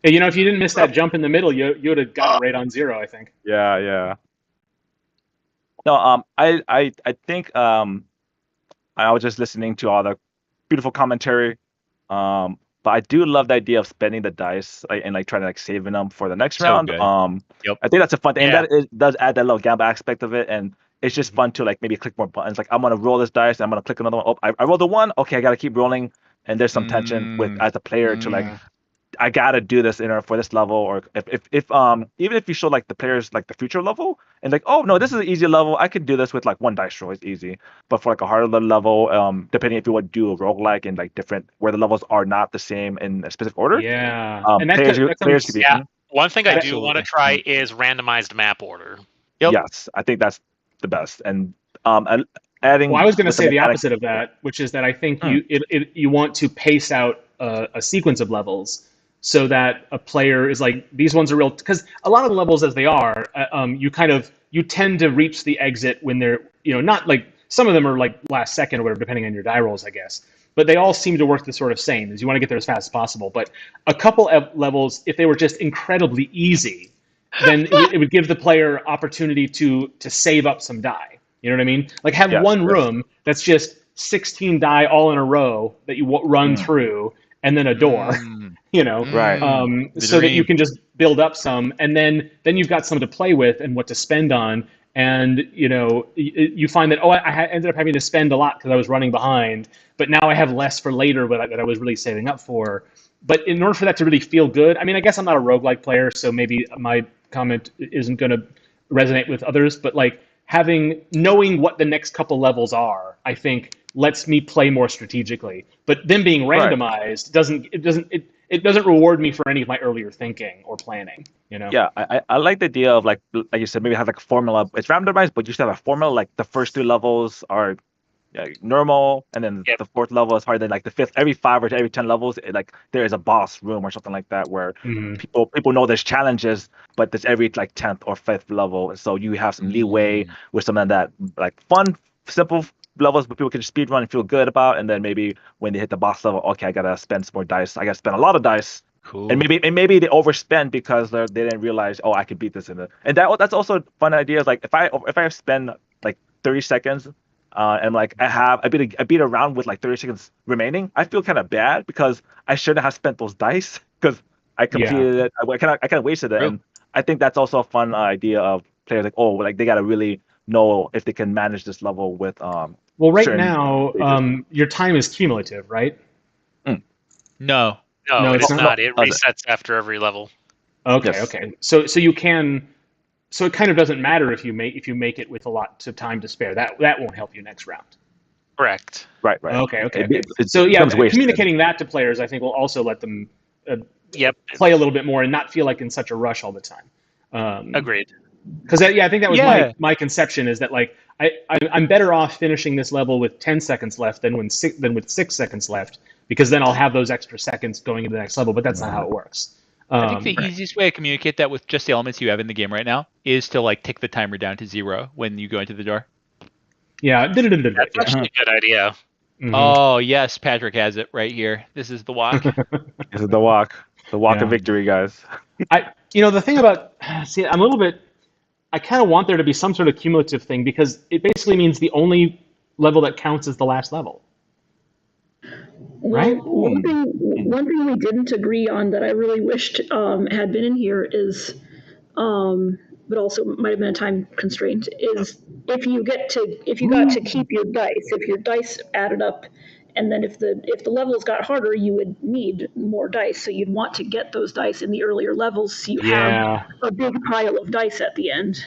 Hey, if you didn't miss that jump in the middle, you would have got it right on 0, I think. Yeah. No, I think I was just listening to all the beautiful commentary. But I do love the idea of spending the dice and like trying to like saving them for the next round. Good. I think that's a fun thing. Yeah. And does add that little gamble aspect of it, and it's just fun to like maybe click more buttons. Like I'm gonna roll this dice, and I'm gonna click another one. Oh, I rolled a 1. Okay, I gotta keep rolling, and there's some tension with as a player to like I gotta do this for this level, or if even if you show like the players like the future level and like, oh no, this is an easy level, I could do this with like 1 dice roll, it's easy. But for like a harder level, depending if you would do a roguelike and like different where the levels are not the same in a specific order. Yeah, and players could be. Yeah. One thing I do Absolutely. want to try is randomized map order. Yes, I think that's the best. And adding. Well, I was going to with say the mechanic- opposite of that, which is that I think you want to pace out a sequence of levels so that a player is like, these ones are real, because a lot of the levels as they are, you tend to reach the exit when they're, not like, some of them are like last second or whatever, depending on your die rolls, I guess. But they all seem to work the sort of same, is you want to get there as fast as possible. But a couple of levels, if they were just incredibly easy, then it would give the player opportunity to save up some die. You know what I mean? Like have one room that's just 16 die all in a row that you run through, and then a door. Right. So that you can just build up some, and then you've got some to play with and what to spend on. And you find that I ended up having to spend a lot because I was running behind, but now I have less for later that I was really saving up for. But in order for that to really feel good, I mean, I guess I'm not a roguelike player, so maybe my comment isn't going to resonate with others. But like knowing what the next couple levels are, I think lets me play more strategically. But them being randomized doesn't reward me for any of my earlier thinking or planning. Yeah, I like the idea of like you said, maybe have like a formula. It's randomized, but you still have a formula. Like the first 3 levels are normal, and then the 4th level is hard. Then like the 5th, every 5 or every 10 levels, like there is a boss room or something like that where people know there's challenges, but there's every like 10th or 5th level, so you have some leeway with some of that like fun, simple levels, but people can just speed run and feel good about. And then maybe when they hit the boss level, okay, I gotta spend some more dice. I gotta spend a lot of dice. Cool. And maybe they overspend because they didn't realize, oh, I could beat this and that's also a fun idea. Is like if I spend like 30 seconds and like I beat a round with like 30 seconds remaining, I feel kind of bad because I shouldn't have spent those dice because I completed it. I kind of wasted it, and I think that's also a fun idea of players like, oh, like they gotta really know if they can manage this level with Well, right certain now, stages. your time is cumulative, right? No. No, No, it it's is not. not. It Oh, is resets after every level. Okay, Yes. okay. So you can. So it kind of doesn't matter if you make it with a lot of time to spare. That won't help you next round. Correct. Right. Okay. It So yeah, becomes wasted. communicating that to players, I think, will also let them Yep. play a little bit more and not feel like in such a rush all the time. Agreed. Because I think that was Yeah. my conception is that like I'm better off finishing this level with 10 seconds left than with 6 seconds left, because then I'll have those extra seconds going into the next level. But that's not how it works. I think the easiest way to communicate that with just the elements you have in the game right now is to like tick the timer down to 0 when you go into the door. Yeah. That's actually a good idea. Mhm. Oh yes, Patrick has it right here. This is the walk. This is the walk Yeah. of victory, guys. The thing about I'm a little bit. I kind of want there to be some sort of cumulative thing, because it basically means the only level that counts is the last level. Right? Well, one thing we didn't agree on that I really wished had been in here is, but also might have been a time constraint, is if you got to keep your dice, if your dice added up, and then if the levels got harder, you would need more dice. So you'd want to get those dice in the earlier levels, so you have a big pile of dice at the end.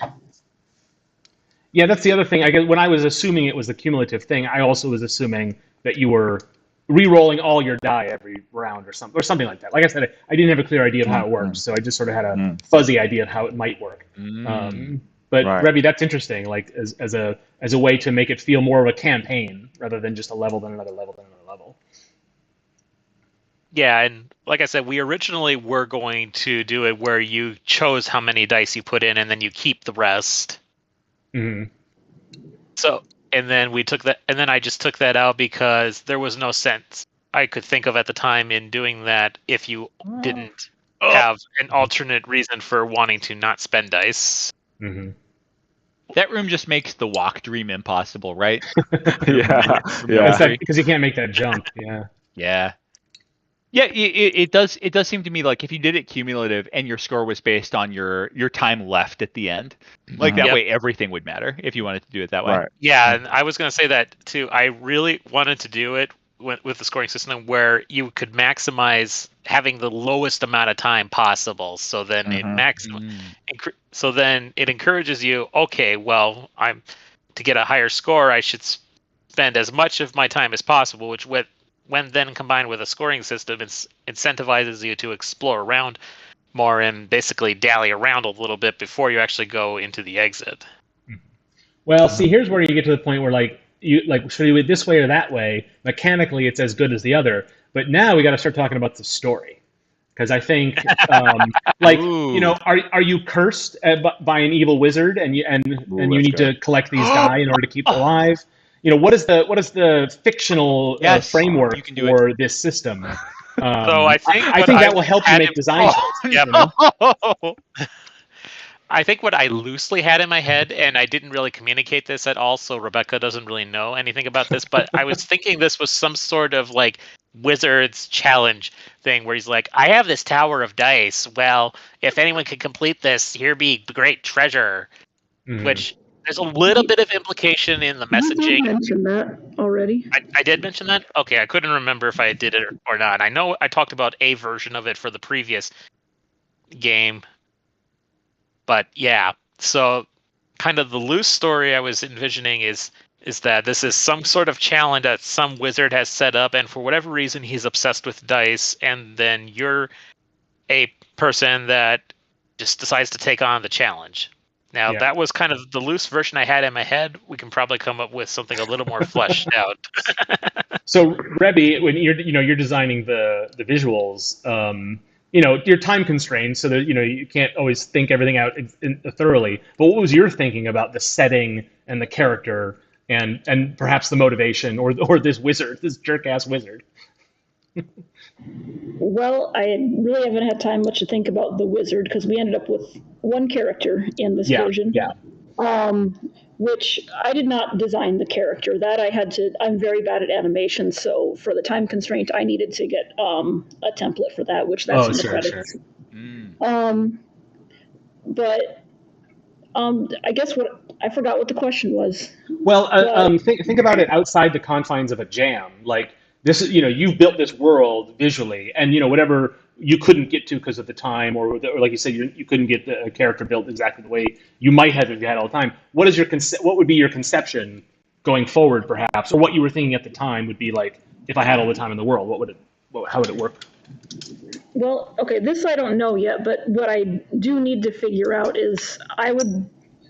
Yeah, that's the other thing. I guess when I was assuming it was the cumulative thing, I also was assuming that you were re-rolling all your die every round or something like that. Like I said, I didn't have a clear idea of how it worked, so I just sort of had a fuzzy idea of how it might work. But Right. Rebby, that's interesting. Like as a way to make it feel more of a campaign rather than just a level, then another level, then another level. Yeah, and like I said, we originally were going to do it where you chose how many dice you put in, and then you keep the rest. Mm-hmm. So, and then I just took that out because there was no sense I could think of at the time in doing that if you didn't have an alternate reason for wanting to not spend dice. Mm-hmm. That room just makes the walk dream impossible, right? Yeah. Because you can't make that jump. Yeah. Yeah. Yeah, it does. It does seem to me like if you did it cumulative and your score was based on your time left at the end, like that way everything would matter if you wanted to do it that way. Right. Yeah, and I was going to say that too. I really wanted to do it with the scoring system where you could maximize having the lowest amount of time possible. So then so then it encourages you. Okay, well, to get a higher score, I should spend as much of my time as possible, which when then combined with a scoring system, it incentivizes you to explore around more and basically dally around a little bit before you actually go into the exit. Well, see, here's where you get to the point where should you do it this way or that way? Mechanically, it's as good as the other. But now we got to start talking about the story, because I think, are you cursed by an evil wizard, and you need to collect these die in order to keep alive? What is the fictional framework for this system? So I think that will help you make design choices. Yep. I think what I loosely had in my head, and I didn't really communicate this at all, so Rebecca doesn't really know anything about this, but I was thinking this was some sort of like wizard's challenge thing where he's like, I have this tower of dice. Well, if anyone can complete this, here be great treasure. Which there's a little bit of implication in the messaging. You did mention that already. I did mention that? Okay, I couldn't remember if I did it or not. I know I talked about a version of it for the previous game. But yeah, so kind of the loose story I was envisioning is that this is some sort of challenge that some wizard has set up, and for whatever reason he's obsessed with dice, and then you're a person that just decides to take on the challenge. Now, that was kind of the loose version I had in my head. We can probably come up with something a little more fleshed out. So, Rebby, when you're designing the visuals, you're time constrained, so that you can't always think everything out thoroughly. But what was your thinking about the setting and the character and perhaps the motivation or this wizard, this jerk-ass wizard? Well, I really haven't had time much to think about the wizard because we ended up with one character in this version. Yeah. which I did not design the character. That I'm very bad at animation, so for the time constraint, I needed to get a template for that, which that's in the credits. But I guess I forgot what the question was. Well, think about it outside the confines of a jam. Like this is, you've built this world visually, and whatever you couldn't get to because of the time, or like you said, you couldn't get the character built exactly the way you might have if you had all the time. What would be your conception going forward, perhaps, or what you were thinking at the time would be like if I had all the time in the world? How would it work? Well, okay, this I don't know yet, but what I do need to figure out is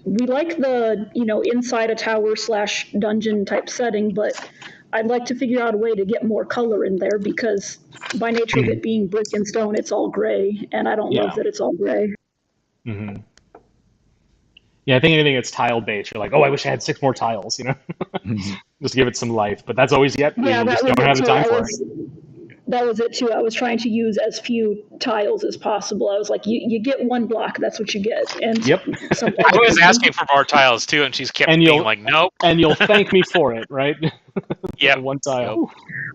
we like the, inside a tower / dungeon type setting, but I'd like to figure out a way to get more color in there because by nature of it being brick and stone, it's all gray, and I don't love that it's all gray. Mm-hmm. Yeah, I think anything that's tile-based, you're like, oh, I wish I had 6 more tiles, just give it some life. But that's always you just don't have the time for it. That was it too. I was trying to use as few tiles as possible. I was like, you get 1 block, that's what you get. And yep. I was asking for more tiles too, and she's kept being like, nope. And you'll thank me for it, right? Yeah. 1 tile.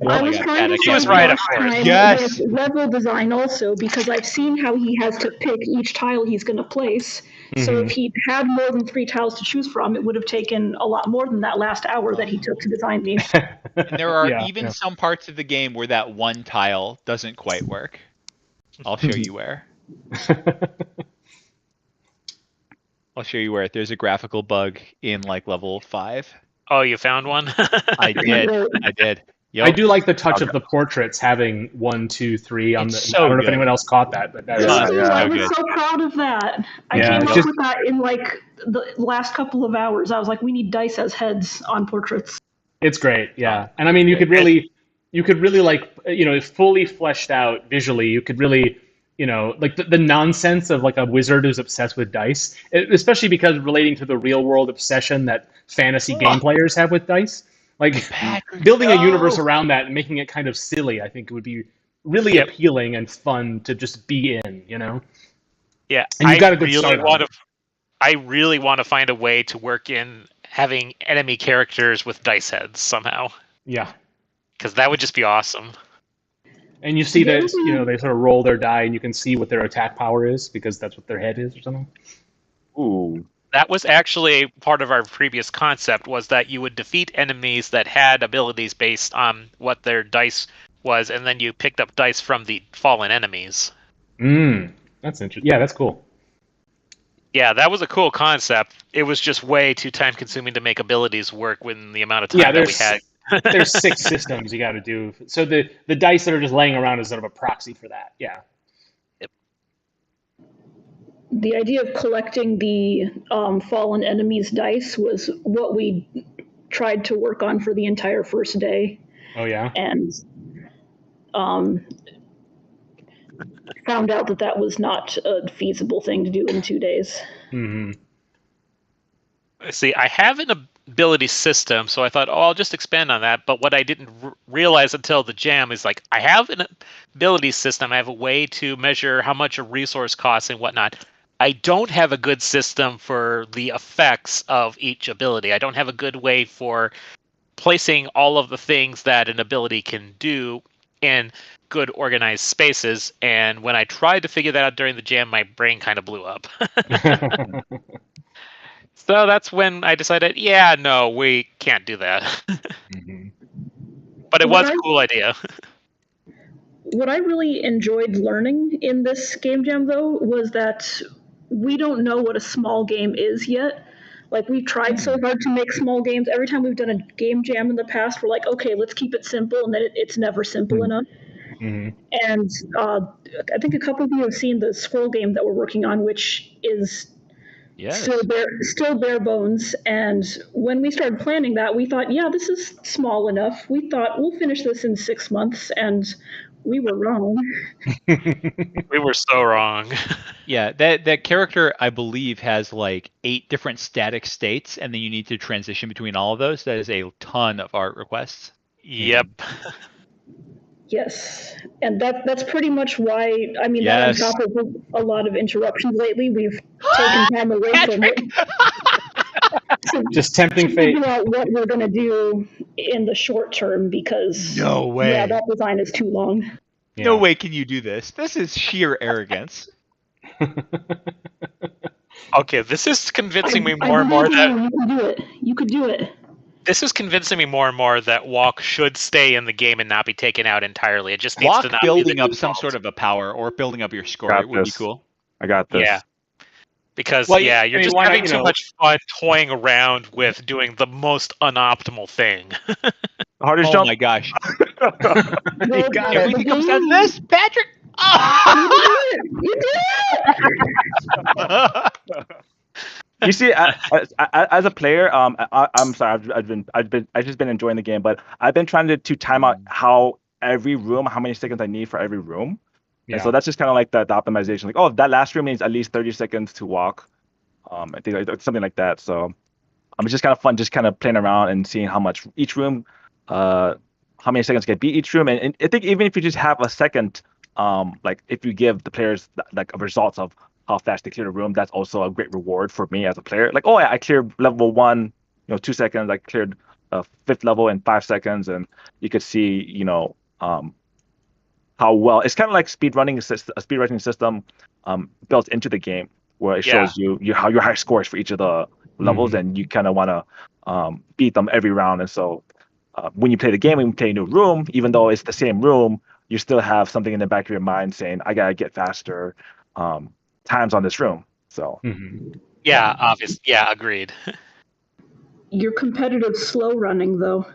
I was trying to was right, of course. Yes. Level design also, because I've seen how he has to pick each tile he's going to place. So if he had more than 3 tiles to choose from, it would have taken a lot more than that last hour that he took to design these. And there are some parts of the game where that 1 tile doesn't quite work. I'll show you where. There's a graphical bug in like level 5. Oh, you found one? I did. Yep. I do like the touch of the portraits having 1, 2, 3 on It's the. so I don't know good. if anyone else caught that, but that is. I was so proud of that. I came up with that in like the last couple of hours. I was like, we need dice as heads on portraits. It's great, yeah. And I mean, you could really like, fully fleshed out visually. You could really, like the nonsense of like a wizard who's obsessed with dice, especially because relating to the real world obsession that fantasy game players have with dice. Like building a universe around that and making it kind of silly, I think it would be really appealing and fun to just be in, Yeah, and you've got a good start. I really want to find a way to work in having enemy characters with dice heads somehow. Yeah. Because that would just be awesome. And you see that, they sort of roll their die and you can see what their attack power is because that's what their head is or something. Ooh. That was actually part of our previous concept, was that you would defeat enemies that had abilities based on what their dice was, and then you picked up dice from the fallen enemies. That's interesting. Yeah, that's cool. Yeah, that was a cool concept. It was just way too time-consuming to make abilities work within the amount of time that we had. There's 6 systems you got to do. So the dice that are just laying around is sort of a proxy for that. Yeah. The idea of collecting the fallen enemies' dice was what we tried to work on for the entire first day. Oh, yeah? And found out that was not a feasible thing to do in 2 days. Mm-hmm. See, I have an ability system, so I thought, I'll just expand on that. But what I didn't realize until the jam is like, I have an ability system. I have a way to measure how much a resource costs and whatnot. I don't have a good system for the effects of each ability. I don't have a good way for placing all of the things that an ability can do in good organized spaces. And when I tried to figure that out during the jam, my brain kind of blew up. So that's when I decided, no, we can't do that. But it was a cool idea. What I really enjoyed learning in this game jam, though, was that we don't know what a small game is yet. Like, we've tried so hard to make small games. Every time we've done a game jam in the past, we're like, okay, let's keep it simple, and then it's never simple enough. And I think a couple of you have seen the scroll game that we're working on, which is still bare bones. And when we started planning that, we thought, this is small enough. We thought we'll finish this in 6 months, and we were wrong. We were so wrong. Yeah, that character, I believe, has like 8 different static states, and then you need to transition between all of those. That is a ton of art requests. Yep. Yes, and that's pretty much why, that on top of a lot of interruptions lately, we've taken time away from it. Just tempting to fate. figure out what we're going to do in the short term because No way. yeah, that design is too long. Yeah. No way can you do this. This is sheer arrogance. Okay, this is convincing me I more and more believe that you can do it. You could do it. this is convincing me more and more that walk should stay in the game and not be taken out entirely. It just needs Walk to not building be the up some default. sort of a power or building up your score. Got It would be this. cool. I got this. Yeah. Because Well, yeah, I you're mean, just why not, having you too know- much fun toying around with doing the most unoptimal thing. Hardest Oh jump. my gosh. Well, You got it. Everything comes down to game- this, Patrick. You did it! You see, as a player, I'm sorry, I've just been enjoying the game, but I've been trying to time out how many seconds I need for every room. And so that's just kind of like the optimization. Like, oh, that last room needs at least 30 seconds to walk. I think like, something like that. So it's just kind of fun, just kind of playing around and seeing how much each room, how many seconds can beat each room. And I think even if you just have a second, like if you give the players like results of how fast they clear the room, that's also a great reward for me as a player. Like, oh, I cleared level 1, 2 seconds. I cleared 5th level in 5 seconds, and you could see, how well it's kind of like a speedrunning system built into the game, where it shows you how your high scores for each of the levels, and you kind of want to beat them every round. And so when you play the game, when you play a new room, even though it's the same room, you still have something in the back of your mind saying, I gotta get faster times on this room. So Yeah, obvious. Yeah, agreed. You're competitive slow running though.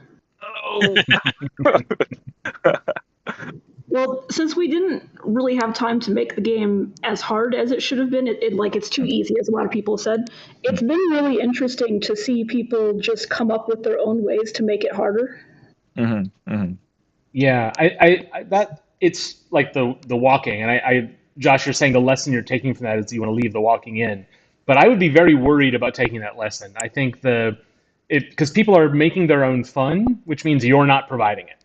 Well, since we didn't really have time to make the game as hard as it should have been, it's too easy, as a lot of people said. It's been really interesting to see people just come up with their own ways to make it harder. Yeah, I that it's like the walking, and I Josh, you're saying the lesson you're taking from that is you want to leave the walking in, but I would be very worried about taking that lesson. I think because people are making their own fun, which means you're not providing it.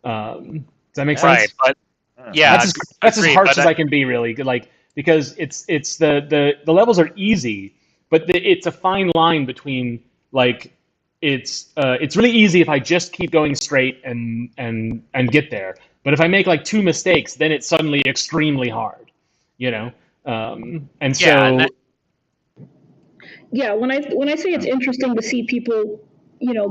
Does that make sense? Right, but yeah, that's as harsh but as I can be, really. Like, because it's the levels are easy, but it's a fine line between like it's really easy if I just keep going straight and get there. But if I make like 2 mistakes, then it's suddenly extremely hard, and so. Yeah, and Yeah, when I say it's interesting to see people,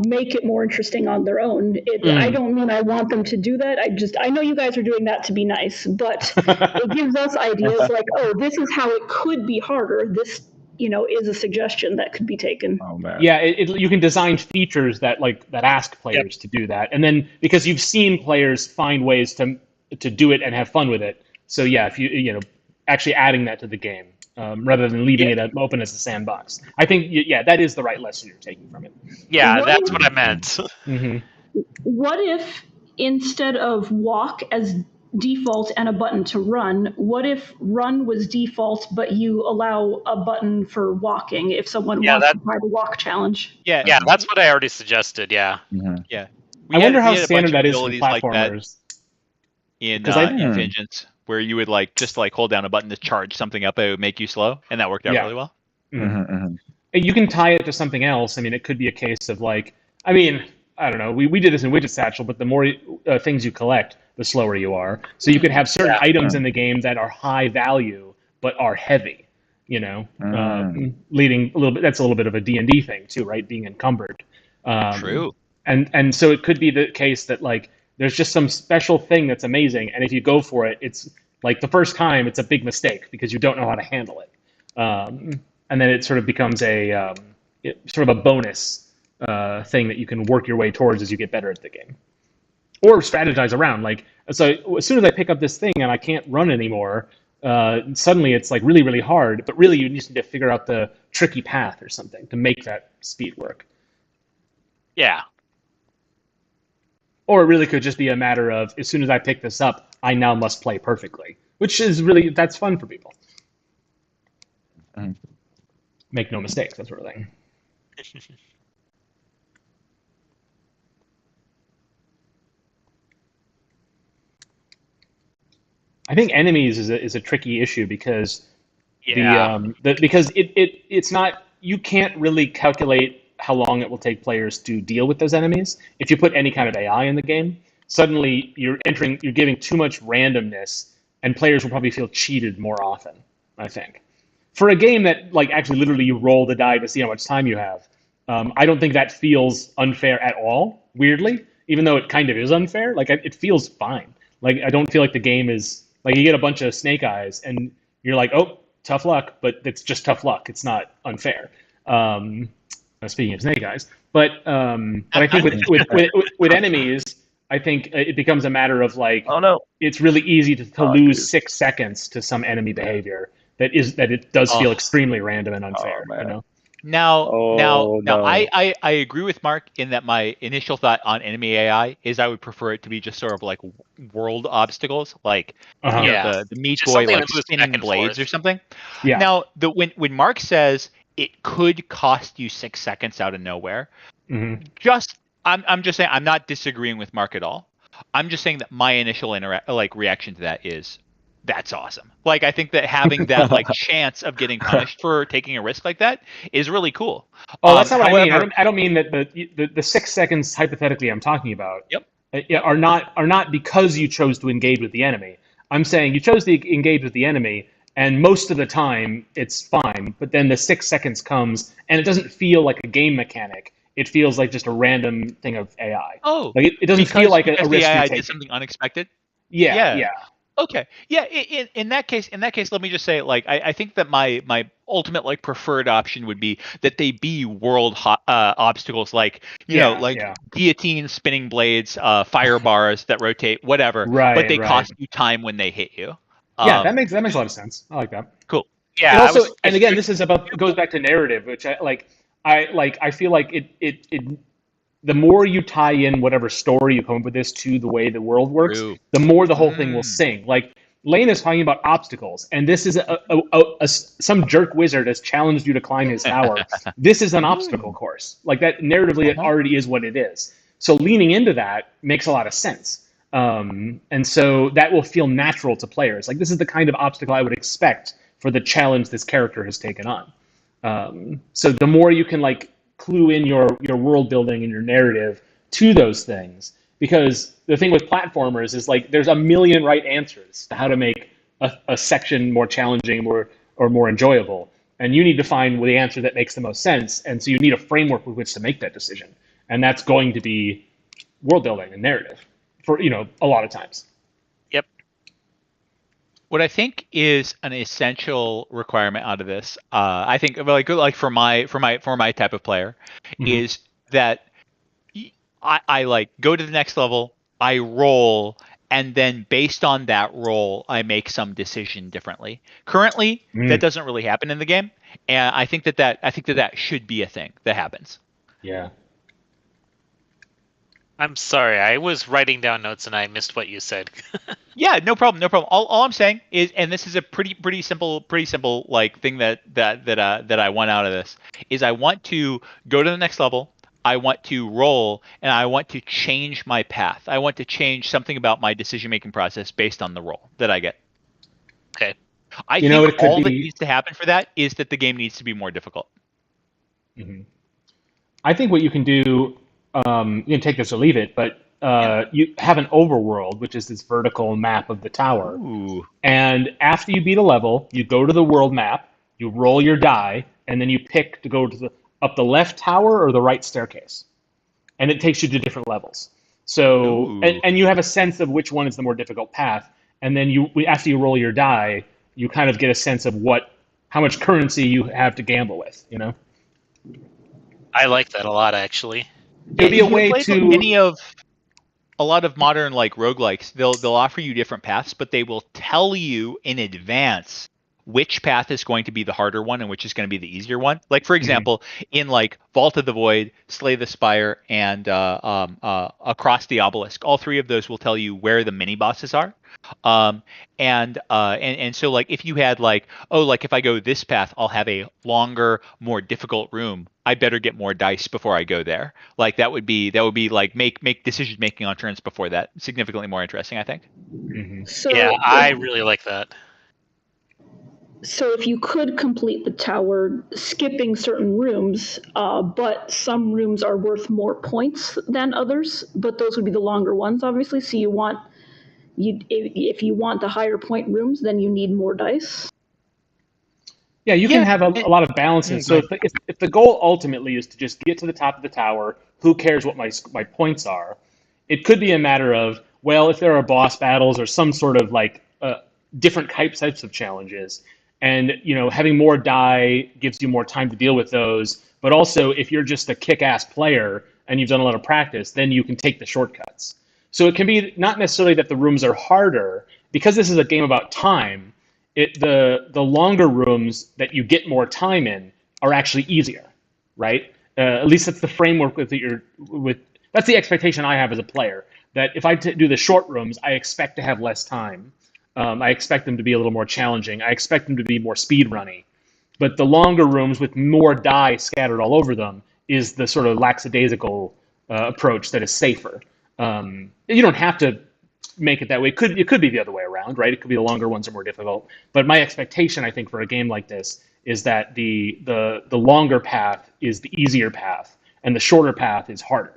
make it more interesting on their own, I don't mean I want them to do that. I know you guys are doing that to be nice, but it gives us ideas like, oh, this is how it could be harder. This, is a suggestion that could be taken. Oh man. Yeah, you can design features that ask players to do that, and then because you've seen players find ways to do it and have fun with it. So yeah, if you actually adding that to the game. Rather than leaving it open as a sandbox. I think, that is the right lesson you're taking from it. yeah, that's what I meant. What if instead of walk as default and a button to run, what if run was default, but you allow a button for walking if someone wants to try the walk challenge? Yeah, that's what I already suggested. Yeah. Yeah. I wonder how we had a standard bunch of that is for abilities like that platformers. in 'Cause I- Vengeance, where you would just hold down a button to charge something up, it would make you slow, and that worked out really well. You can tie it to something else. I mean, it could be a case of I don't know. We did this in Widget Satchel, but the more things you collect, the slower you are. So you could have certain items in the game that are high value but are heavy. Leading a little bit. That's a little bit of a D&D thing too, right? Being encumbered. True. And so it could be the case that there's just some special thing that's amazing, and if you go for it, it's like the first time it's a big mistake because you don't know how to handle it, and then it sort of becomes a sort of a bonus thing that you can work your way towards as you get better at the game, or strategize around. So as soon as I pick up this thing and I can't run anymore, suddenly it's really, really hard. But really, you just need to figure out the tricky path or something to make that speed work. Yeah. Or it really could just be a matter of, as soon as I pick this up, I now must play perfectly, which is that's fun for people. Make no mistakes, that sort of thing. I think enemies is a tricky issue because because it's not, you can't really calculate how long it will take players to deal with those enemies. If you put any kind of AI in the game, suddenly you're giving too much randomness, and players will probably feel cheated more often, I think. For a game that like actually literally you roll the die to see how much time you have, I don't think that feels unfair at all. Weirdly, even though it kind of is unfair, like it feels fine. Like I don't feel like the game is like you get a bunch of snake eyes and you're like, oh, tough luck, but it's just tough luck. It's not unfair. Speaking of snake eyes, but I think with enemies, I think it becomes a matter of like, Oh no. it's really easy to lose 6 seconds to some enemy behavior that it does feel extremely random and unfair. You know. Now, no. I agree with Mark in that my initial thought on enemy AI is I would prefer it to be just sort of like world obstacles, like the Meat Just Boy something like that moves back spinning and blades forth. or something. Yeah. Now, when Mark says it could cost you 6 seconds out of nowhere, Mm-hmm. I'm just saying I'm not disagreeing with Mark at all. I'm just saying that my initial reaction to that is that's awesome. Like I think that having that like chance of getting punished for taking a risk like that is really cool. Oh, that's not what I mean. however- I don't mean that the 6 seconds hypothetically I'm talking about. Yep. Are not because you chose to engage with the enemy. I'm saying you chose to engage with the enemy, and most of the time it's fine. But then the 6 seconds comes, and it doesn't feel like a game mechanic. It feels like just a random thing of AI. Oh, like it doesn't feel like a because risk the AI you're taking. did something unexpected. Yeah. Okay. Yeah. In that case, let me just say, like, I think that my ultimate like preferred option would be that they be world obstacles, like guillotine, spinning blades, fire bars that rotate, whatever. Right. But they cost you time when they hit you. Yeah, that makes a lot of sense. I like that. Cool. Yeah. And also, and again, this is it goes back to narrative, which I feel like it the more you tie in whatever story you come up with this to the way the world works, the more the whole thing will sing. Like Lane is talking about obstacles, and this is some jerk wizard has challenged you to climb his tower. This is an obstacle course. Like that narratively, it already is what it is. So leaning into that makes a lot of sense. And so that will feel natural to players. Like this is the kind of obstacle I would expect for the challenge this character has taken on. So the more you can like clue in your world building and your narrative to those things, because the thing with platformers is like there's a million right answers to how to make a section more challenging or more enjoyable, and you need to find the answer that makes the most sense, and so you need a framework with which to make that decision, and that's going to be world building and narrative for a lot of times. Yep. What I think is an essential requirement out of this, I think, like for my type of player, is that I like go to the next level, I roll, and then based on that roll, I make some decision differently. Currently, that doesn't really happen in the game, and I think that should be a thing that happens. Yeah. I'm sorry, I was writing down notes and I missed what you said. Yeah, no problem. All I'm saying is, and this is a pretty simple like thing that I want out of this, is I want to go to the next level, I want to roll, and I want to change my path. I want to change something about my decision-making process based on the roll that I get. Okay. I think all that needs to happen for that is that the game needs to be more difficult. Mm-hmm. I think what you can do, you can take this or leave it, but you have an overworld, which is this vertical map of the tower. Ooh. And after you beat a level, you go to the world map, you roll your die, and then you pick to go to up the left tower or the right staircase. And it takes you to different levels. So, and you have a sense of which one is the more difficult path. And then after you roll your die, you kind of get a sense of how much currency you have to gamble with, I like that a lot, actually. It'd be a way to a lot of modern like roguelikes, they'll offer you different paths, but they will tell you in advance which path is going to be the harder one and which is going to be the easier one. Like for example, in like Vault of the Void, Slay the Spire, and Across the Obelisk, all three of those will tell you where the mini bosses are. And so like if you had like, if I go this path, I'll have a longer, more difficult room. I better get more dice before I go there. Like that would be like make decision making on turns before that significantly more interesting, I think. So yeah, I really like that. So if you could complete the tower, skipping certain rooms, but some rooms are worth more points than others, but those would be the longer ones, obviously. So if you want the higher point rooms, then you need more dice. Yeah, you can have a lot of balances. So if the goal ultimately is to just get to the top of the tower, who cares what my points are? It could be a matter of, well, if there are boss battles or some sort of like different types of challenges, and having more die gives you more time to deal with those. But also, if you're just a kick-ass player and you've done a lot of practice, then you can take the shortcuts. So it can be not necessarily that the rooms are harder, because this is a game about time. The longer rooms that you get more time in are actually easier, right? At least that's the framework that's the expectation I have as a player. That if I do the short rooms, I expect to have less time. I expect them to be a little more challenging. I expect them to be more speed runny. But the longer rooms with more die scattered all over them is the sort of lackadaisical approach that is safer. You don't have to make it that way. It could be the other way around, right? It could be the longer ones are more difficult. But my expectation, I think, for a game like this is that the longer path is the easier path, and the shorter path is harder.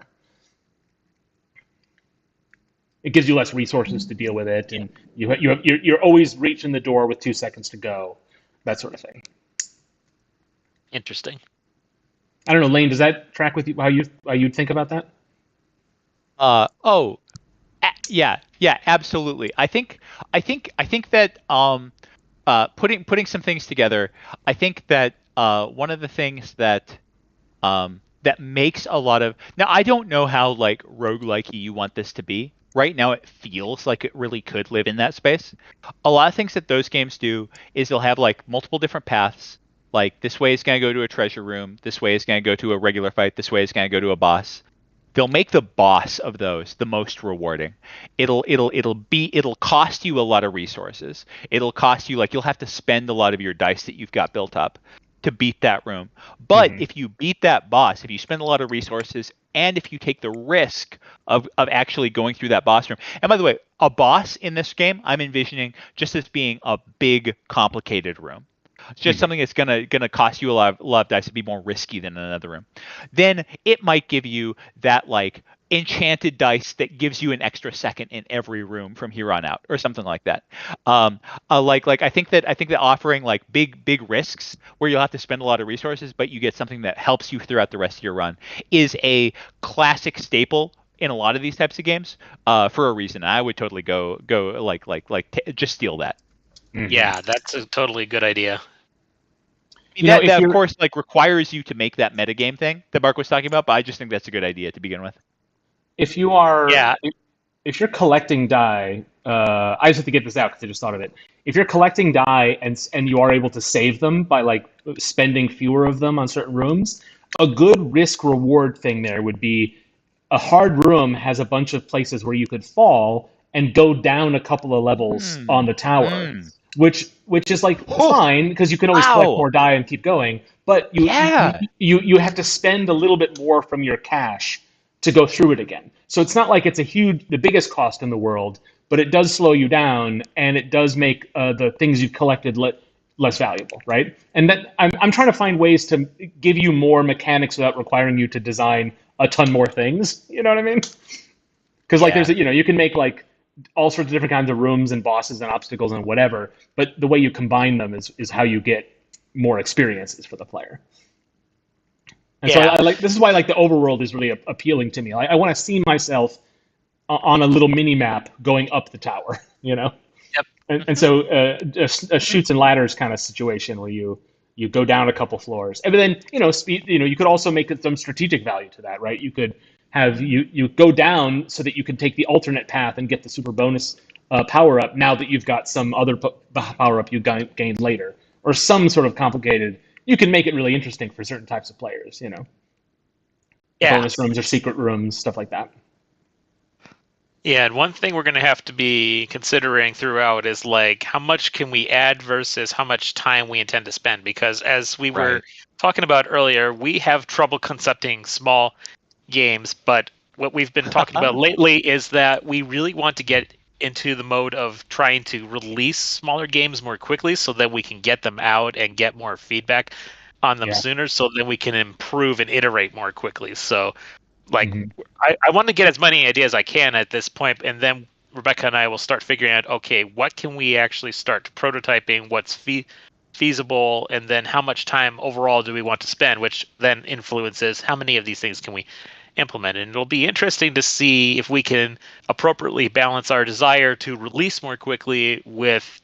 It gives you less resources to deal with it, and you're always reaching the door with 2 seconds to go, that sort of thing. Interesting. I don't know, Lane. Does that track with you? How you'd think about that? Yeah, absolutely. I think that putting some things together, I think that one of the things that makes a lot of, now I don't know how like roguelike you want this to be. Right now it feels like it really could live in that space. A lot of things that those games do is they'll have like multiple different paths. Like this way is going to go to a treasure room, this way is going to go to a regular fight, this way is going to go to a boss. They'll make the boss of those the most rewarding. It'll cost you a lot of resources. It'll cost you, like, you'll have to spend a lot of your dice that you've got built up to beat that room. But if you beat that boss, if you spend a lot of resources, and if you take the risk of actually going through that boss room. And by the way, a boss in this game, I'm envisioning just as being a big, complicated room. It's just something that's gonna cost you a lot of dice to be more risky than another room. Then it might give you that like enchanted dice that gives you an extra second in every room from here on out, or something like that. I think that offering like big risks where you'll have to spend a lot of resources, but you get something that helps you throughout the rest of your run is a classic staple in a lot of these types of games for a reason. I would totally go just steal that. Yeah, that's a totally good idea. That of course like requires you to make that metagame thing that Mark was talking about, but I just think that's a good idea to begin with. If you're collecting die, I just have to get this out because I just thought of it. If you're collecting die and you are able to save them by like spending fewer of them on certain rooms, a good risk reward thing there would be a hard room has a bunch of places where you could fall and go down a couple of levels on the tower. Which is like fine because you can always collect more die and keep going, but you have to spend a little bit more from your cash to go through it again. So it's not like it's the biggest cost in the world, but it does slow you down and it does make the things you've collected less valuable, right? And that I'm trying to find ways to give you more mechanics without requiring you to design a ton more things. You know what I mean? Because like there's you can make like all sorts of different kinds of rooms and bosses and obstacles and whatever, but the way you combine them is how you get more experiences for the player. And so this is why like the overworld is really appealing to me. I want to see myself on a little mini map going up the tower, Yep. And so a chutes and ladders kind of situation where you go down a couple floors, and then speed. You could also make some strategic value to that, right? You could have you go down so that you can take the alternate path and get the super bonus power up now that you've got some other power up you gained later, or some sort of complicated. You can make it really interesting for certain types of players, bonus rooms or secret rooms, stuff like that. Yeah, and one thing we're going to have to be considering throughout is like how much can we add versus how much time we intend to spend, because as we were talking about earlier, we have trouble concepting small games, but what we've been talking about lately is that we really want to get into the mode of trying to release smaller games more quickly so that we can get them out and get more feedback on them sooner, so then we can improve and iterate more quickly. So, like, I want to get as many ideas as I can at this point, and then Rebecca and I will start figuring out, okay, what can we actually start prototyping, what's feasible, and then how much time overall do we want to spend, which then influences how many of these things can we implement. And it'll be interesting to see if we can appropriately balance our desire to release more quickly with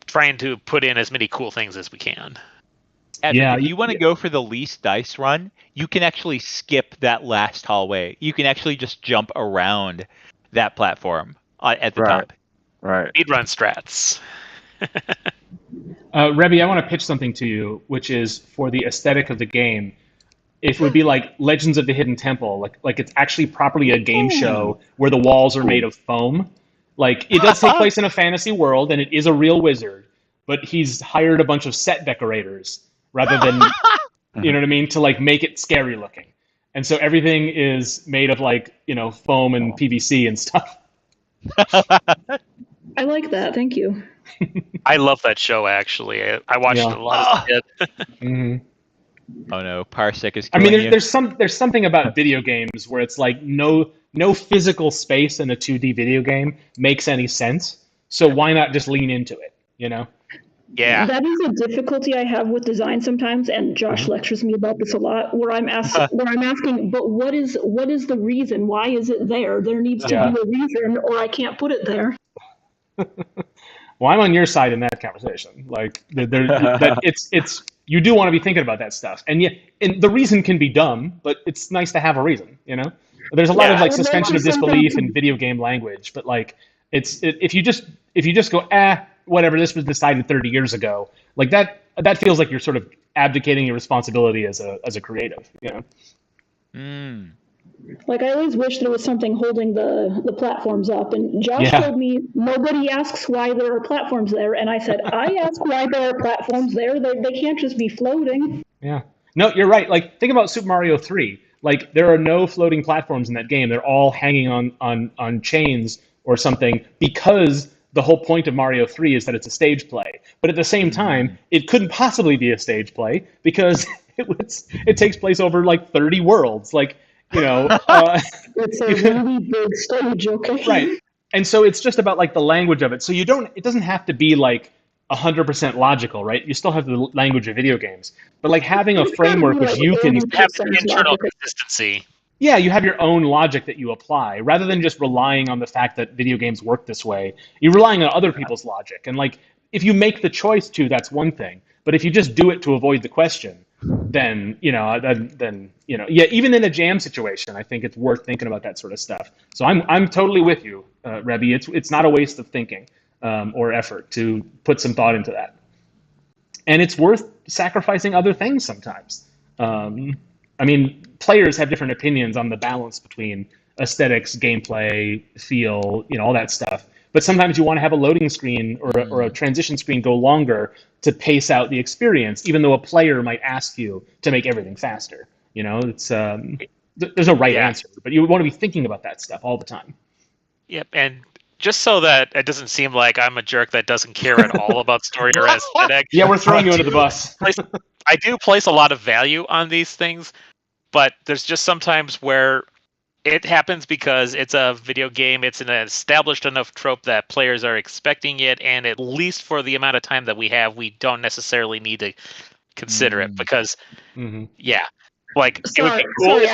trying to put in as many cool things as we can. Edmund, if you want to go for the least dice run, you can actually skip that last hallway. You can actually just jump around that platform at the top. Right. Speedrun strats. Rebby, I want to pitch something to you, which is for the aesthetic of the game. It would be like Legends of the Hidden Temple, like it's actually properly a game show where the walls are made of foam. Like, it does take place in a fantasy world, and it is a real wizard, but he's hired a bunch of set decorators rather than, you know what I mean, to like make it scary looking. And so everything is made of like, you know, foam and PVC and stuff. I like that. Thank you. I love that show, actually. I watched it a lot as a kid. Oh no, Parsec is I killing mean, you. there's something about video games where it's like no physical space in a 2D video game makes any sense. So why not just lean into it, you know? Yeah. That is a difficulty I have with design sometimes, and Josh lectures me about this a lot, where I'm asking, but what is the reason? Why is it there? There needs to be a reason, or I can't put it there. Well, I'm on your side in that conversation. Like, it's you do want to be thinking about that stuff, and the reason can be dumb, but it's nice to have a reason. You know, there's a lot of like suspension of disbelief in video game language, but like if you just go whatever, this was decided 30 years ago, like that feels like you're sort of abdicating your responsibility as a creative. You know. Like, I always wish there was something holding the platforms up. And Josh told me nobody asks why there are platforms there. And I said, I ask why there are platforms there. They can't just be floating. Yeah. No, you're right. Like, think about Super Mario 3. Like, there are no floating platforms in that game. They're all hanging on chains or something, because the whole point of Mario 3 is that it's a stage play. But at the same time, it couldn't possibly be a stage play because it takes place over like 30 worlds. Like, you know, it's a really big stage, okay? Right. And so it's just about like the language of it. So it doesn't have to be like 100% logical, right? You still have the language of video games, but like having a framework which you can have internal consistency. Yeah, you have your own logic that you apply rather than just relying on the fact that video games work this way. You're relying on other people's logic. And like, if you make the choice to, that's one thing. But if you just do it to avoid the question, then even in a jam situation, I think it's worth thinking about that sort of stuff. So I'm totally with you, Rebby. It's not a waste of thinking or effort to put some thought into that, and it's worth sacrificing other things sometimes. I mean, players have different opinions on the balance between aesthetics, gameplay, feel, all that stuff. But sometimes you want to have a loading screen or a transition screen go longer to pace out the experience, even though a player might ask you to make everything faster. It's there's no right answer, but you want to be thinking about that stuff all the time. Yep, and just so that it doesn't seem like I'm a jerk that doesn't care at all about story or aesthetic. Yeah, we're throwing you under the bus. I do place a lot of value on these things, but there's just sometimes where it happens because it's a video game. It's an established enough trope that players are expecting it, and at least for the amount of time that we have, we don't necessarily need to consider it because, like Sorry, it would be cool. Sorry,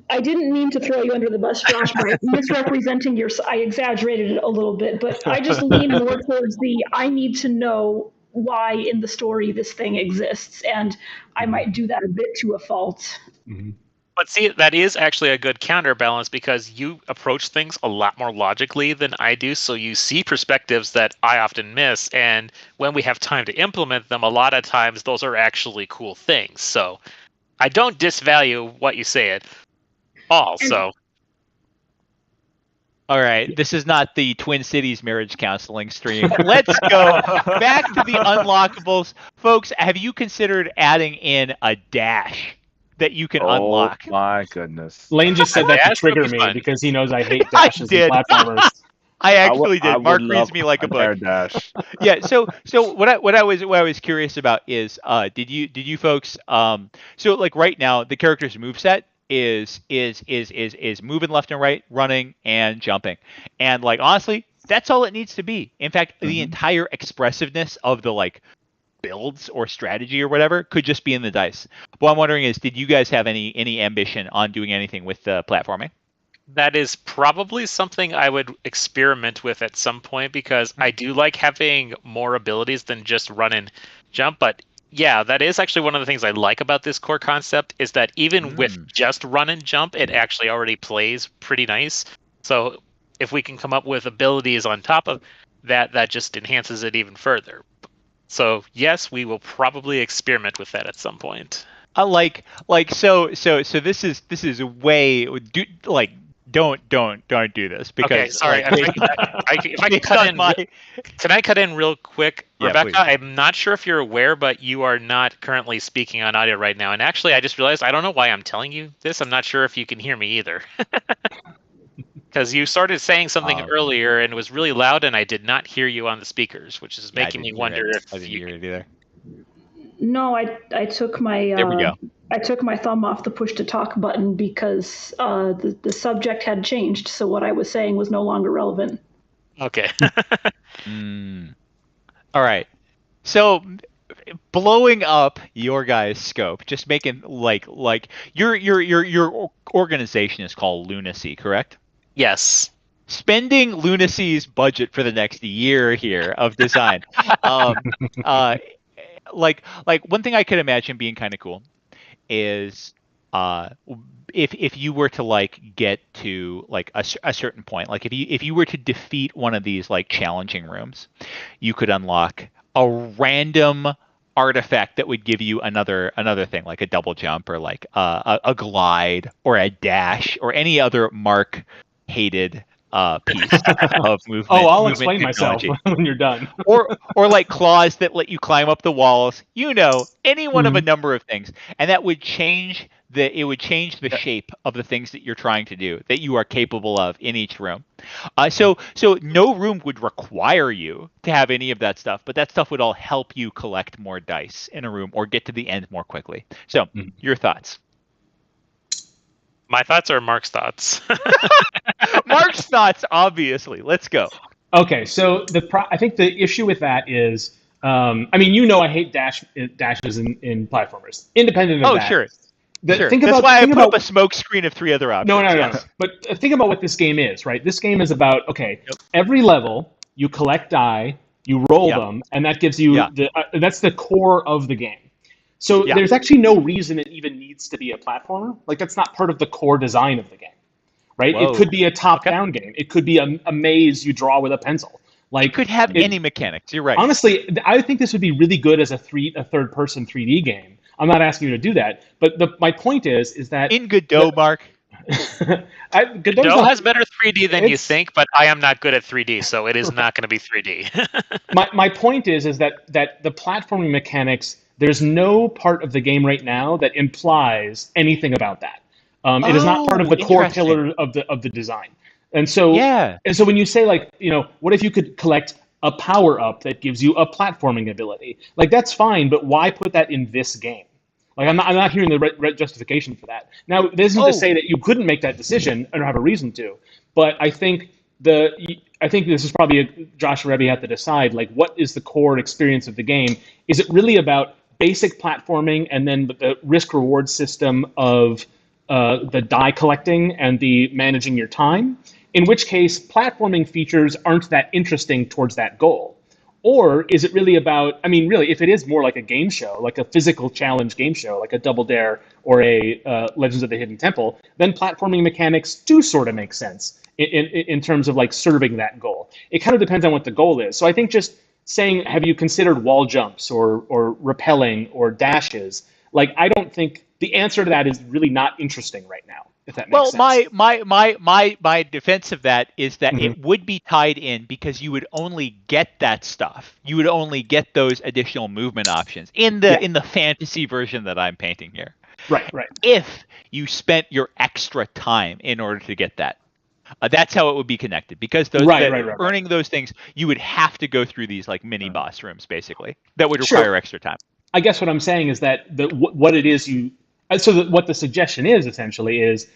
I didn't mean to throw you under the bus, Josh, by misrepresenting I exaggerated it a little bit, but I just lean more towards I need to know why in the story this thing exists, and I might do that a bit to a fault. Mm-hmm. But see, that is actually a good counterbalance because you approach things a lot more logically than I do. So you see perspectives that I often miss. And when we have time to implement them, a lot of times those are actually cool things. So I don't disvalue what you say at all. So. All right, this is not the Twin Cities marriage counseling stream. Let's go back to the unlockables. Folks, have you considered adding in a dash that you can unlock? Oh my goodness. Lane just said that to trigger me because he knows I hate dashes and platformers. I actually I did. Mark would reads love me like a an air book. dash. Yeah. So what I was curious about is did you folks so like right now the character's moveset is moving left and right, running and jumping, and like honestly that's all it needs to be. In fact, the entire expressiveness of the like builds or strategy or whatever could just be in the dice. But what I'm wondering is, did you guys have any ambition on doing anything with platforming? That is probably something I would experiment with at some point because I do like having more abilities than just run and jump. But yeah, that is actually one of the things I like about this core concept is that even with just run and jump, it actually already plays pretty nice. So if we can come up with abilities on top of that, that just enhances it even further. So yes, we will probably experiment with that at some point. So this is way don't do this because Okay, sorry. like, If I can cut in, can I cut in real quick, Yeah, Rebecca? please. I'm not sure if you're aware, but you are not currently speaking on audio right now. And actually, I just realized I don't know why I'm telling you this. I'm not sure if you can hear me either. Because you started saying something earlier and it was really loud, and I did not hear you on the speakers, which is making me wonder if I didn't you hear it either. No, I took my There we go. I took my thumb off the push to talk button because the subject had changed, so what I was saying was no longer relevant. Okay. All right. So blowing up your guys' scope, just making like your organization is called Lunacy, correct? Yes. Spending Lunacy's budget for the next year here of design. Like one thing I could imagine being kind of cool is if you were to like get to like a certain point, like if you were to defeat one of these like challenging rooms, you could unlock a random artifact that would give you another thing, like a double jump or like a glide or a dash or any other Mark hated piece of movement. Oh, I'll movement explain technology. myself when you're done. or like claws that let you climb up the walls, any one of a number of things, and that would change the shape of the things that you're trying to do, that you are capable of in each room. So no room would require you to have any of that stuff, but that stuff would all help you collect more dice in a room or get to the end more quickly. So your thoughts? My thoughts are Mark's thoughts. Mark's thoughts, obviously. Let's go. Okay, so I think the issue with that is, I hate dashes in platformers. Independent of that. Sure. Sure. Think That's about, why I think put about, up a smoke screen of 3 other options. No. Yes. But think about what this game is, right? This game is about, every level, you collect die, you roll them, and that gives you, that's the core of the game. So there's actually no reason it even needs to be a platformer. Like, that's not part of the core design of the game, right? Whoa. It could be a top-down game. It could be a maze you draw with a pencil. Like, it could have any mechanics. You're right. Honestly, I think this would be really good as a third-person 3D game. I'm not asking you to do that, but my point is that in Godot, Mark. Godot has better 3D than you think, but I am not good at 3D, so it is not going to be 3D. my point is that the platforming mechanics, there's no part of the game right now that implies anything about that. It is not part of the core pillar of the design. And so when you say, like, what if you could collect a power up that gives you a platforming ability? Like, that's fine, but why put that in this game? Like, I'm not hearing the right justification for that. Now, this isn't to say that you couldn't make that decision or have a reason to, but I think this is probably Josh and Rebbe have to decide, like, what is the core experience of the game? Is it really about basic platforming and then the risk-reward system of the die collecting and the managing your time? In which case, platforming features aren't that interesting towards that goal. Or is it really about, really, if it is more like a game show, like a physical challenge game show, like a Double Dare or a Legends of the Hidden Temple, then platforming mechanics do sort of make sense in terms of, like, serving that goal. It kind of depends on what the goal is. So I think just saying, have you considered wall jumps or rappelling or dashes? Like, I don't think the answer to that is really not interesting right now, if that makes sense. My defense of that is that it would be tied in because you would only get that stuff. You would only get those additional movement options in the fantasy version that I'm painting here. Right. If you spent your extra time in order to get that. That's how it would be connected, because earning those things, you would have to go through these like mini boss rooms, basically, that would require extra time. I guess what I'm saying is that what it is what the suggestion is essentially is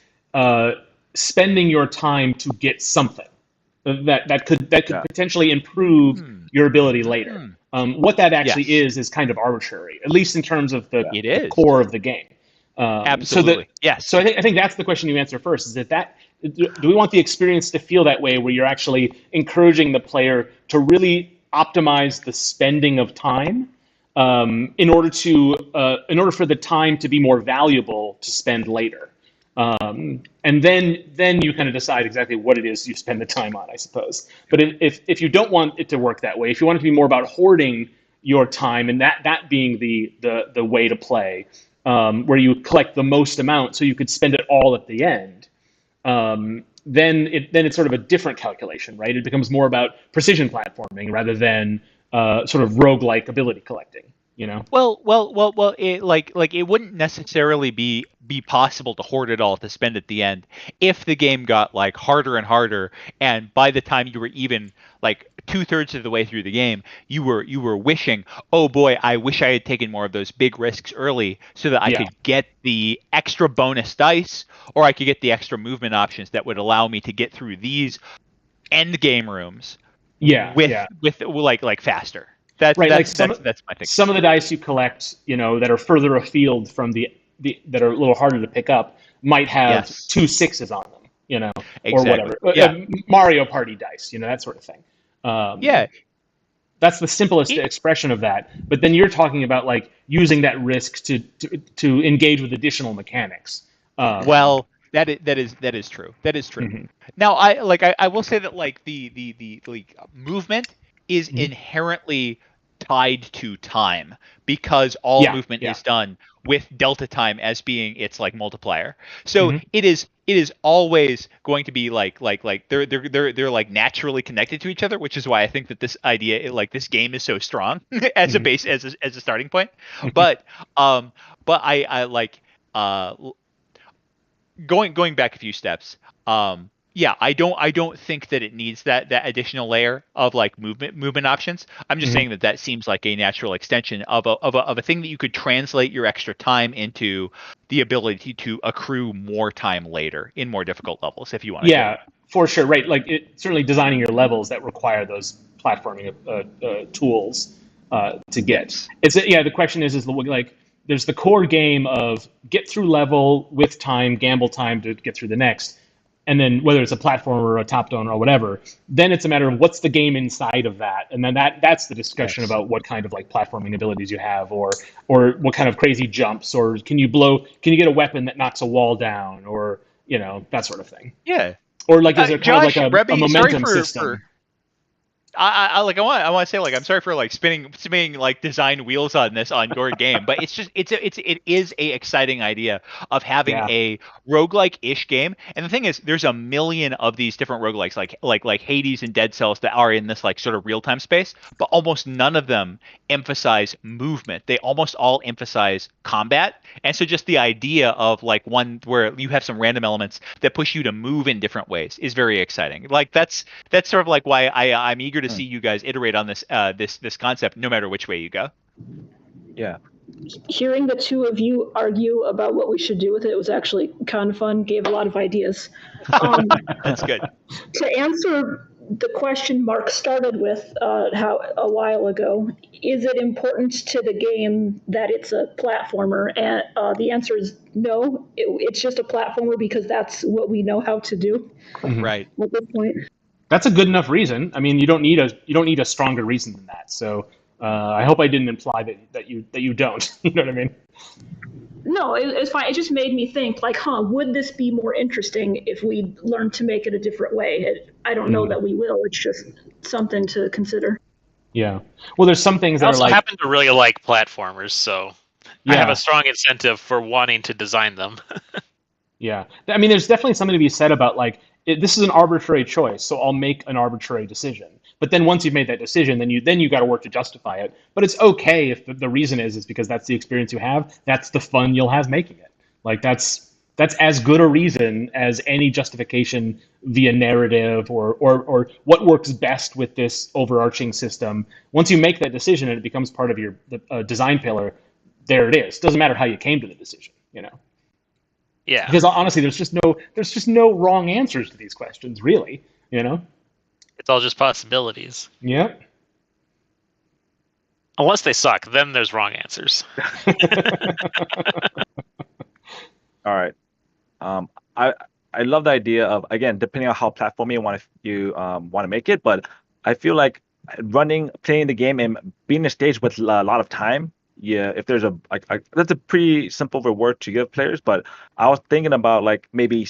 spending your time to get something that could potentially improve your ability later. What that actually is kind of arbitrary, at least in terms of the core of the game. Absolutely. So I think that's the question you answer first. Is that do we want the experience to feel that way, where you're actually encouraging the player to really optimize the spending of time in order for the time to be more valuable to spend later, and then you kind of decide exactly what it is you spend the time on, I suppose. But if you don't want it to work that way, if you want it to be more about hoarding your time and that being the way to play, where you collect the most amount so you could spend it all at the end, then it's sort of a different calculation, right? It becomes more about precision platforming rather than sort of roguelike ability collecting, you know? Well, it wouldn't necessarily be possible to hoard it all to spend at the end if the game got like harder and harder, and by the time you were even like 2/3 of the way through the game, you were wishing, oh boy, I wish I had taken more of those big risks early so that I could get the extra bonus dice, or I could get the extra movement options that would allow me to get through these end game rooms with like faster. That's my thing. Some of the dice you collect, that are further afield from that are a little harder to pick up might have 2 6s on them, or whatever. Mario Party dice, that sort of thing. That's the simplest expression of that. But then you're talking about like using that risk to engage with additional mechanics. Well, that is true. That is true. Mm-hmm. Now, I will say that like the movement is inherently tied to time, because all movement is done with delta time as being its like multiplier. So it is always going to be like they're like naturally connected to each other, which is why I think that this idea, like this game, is so strong as a base, as a starting point. But I like going back a few steps. I don't think that it needs that additional layer of like movement options. I'm just saying that seems like a natural extension of a thing that you could translate your extra time into the ability to accrue more time later in more difficult levels, if you want to. Yeah, for sure. Right. Like certainly designing your levels that require those platforming tools to get. The question is like there's the core game of get through level with time, gamble time to get through the next. And then whether it's a platformer or a top-down or whatever, then it's a matter of what's the game inside of that. And then that's the discussion about what kind of like platforming abilities you have, or what kind of crazy jumps, or can you get a weapon that knocks a wall down, or that sort of thing. Yeah. Or like is there kind of like a momentum system? I want to say, like, I'm sorry for like spinning like design wheels on your game, but it is a exciting idea of having a roguelike-ish game. And the thing is, there's a million of these different roguelikes, like Hades and Dead Cells, that are in this like sort of real-time space, but almost none of them emphasize movement. They almost all emphasize combat. And so just the idea of like one where you have some random elements that push you to move in different ways is very exciting. Like that's sort of like why I'm eager to see you guys iterate on this concept, no matter which way you go. Yeah. Hearing the two of you argue about what we should do with it was actually kind of fun. Gave a lot of ideas. That's good. To answer the question Mark started with a while ago, is it important to the game that it's a platformer? And the answer is no. It's just a platformer because that's what we know how to do. Right. At this point. That's a good enough reason. I mean, you don't need a stronger reason than that. So I hope I didn't imply that you don't. You know what I mean? No, it's fine. It just made me think, like, would this be more interesting if we learned to make it a different way? I don't know that we will. It's just something to consider. Yeah. Well, there's some things that I also are like. I happen to really like platformers, so I have a strong incentive for wanting to design them. Yeah. I mean, there's definitely something to be said about like. This is an arbitrary choice, so I'll make an arbitrary decision. But then once you've made that decision, then you got to work to justify it. But it's okay if the reason is because that's the experience you have. That's the fun you'll have making it. Like that's That's as good a reason as any justification via narrative or what works best with this overarching system. Once you make that decision and it becomes part of your design pillar, there it is. Doesn't matter how you came to the decision, Yeah. Because honestly, there's just no wrong answers to these questions, really, It's all just possibilities. Yep. Unless they suck, then there's wrong answers. All right. I love the idea of, again, depending on how platformy you want to make it, but I feel like playing the game and being in a stage with a lot of time. Yeah, if there's that's a pretty simple reward to give players, but I was thinking about like maybe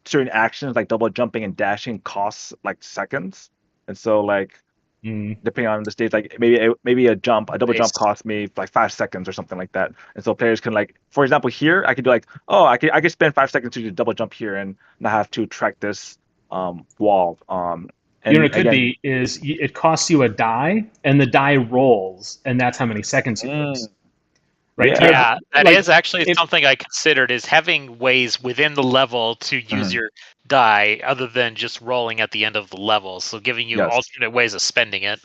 certain actions like double jumping and dashing costs like seconds, and so like depending on the stage, like maybe a double jump costs me like 5 seconds or something like that, and so players can like, for example, here I could do like, oh, I could spend 5 seconds to do double jump here and not have to track this wall. And it could be is it costs you a die, and the die rolls, and that's how many seconds you lose. Right? Yeah, that is actually something I considered, is having ways within the level to use your die other than just rolling at the end of the level. So giving you alternate ways of spending it.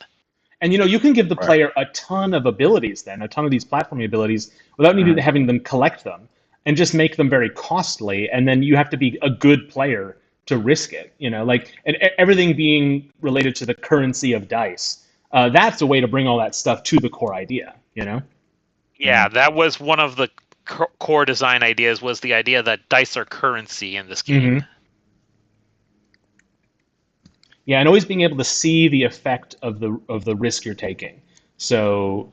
And you can give the player a ton of abilities then, a ton of these platforming abilities, without needing having them collect them, and just make them very costly. And then you have to be a good player to risk it, and everything being related to the currency of dice. That's a way to bring all that stuff to the core idea, Yeah, that was one of the core design ideas, was the idea that dice are currency in this game. Mm-hmm. Yeah, and always being able to see the effect of the risk you're taking. So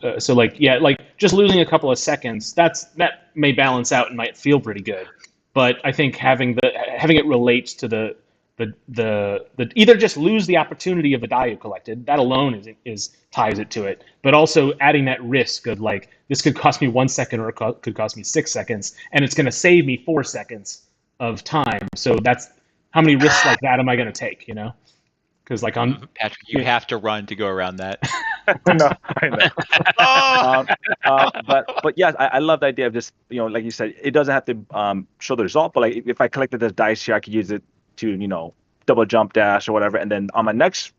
just losing a couple of seconds, that may balance out and might feel pretty good. But I think having it relate to the either just lose the opportunity of the die you collected, that alone ties it to it. But also adding that risk of like, this could cost me 1 second or it could cost me 6 seconds, and it's going to save me 4 seconds of time. So that's how many risks like that am I going to take? Because like on Patrick, you have to run to go around that. I know. But yes, I love the idea of just, like you said, it doesn't have to show the result, but like if I collected this dice here, I could use it to double jump, dash, or whatever, and then on my next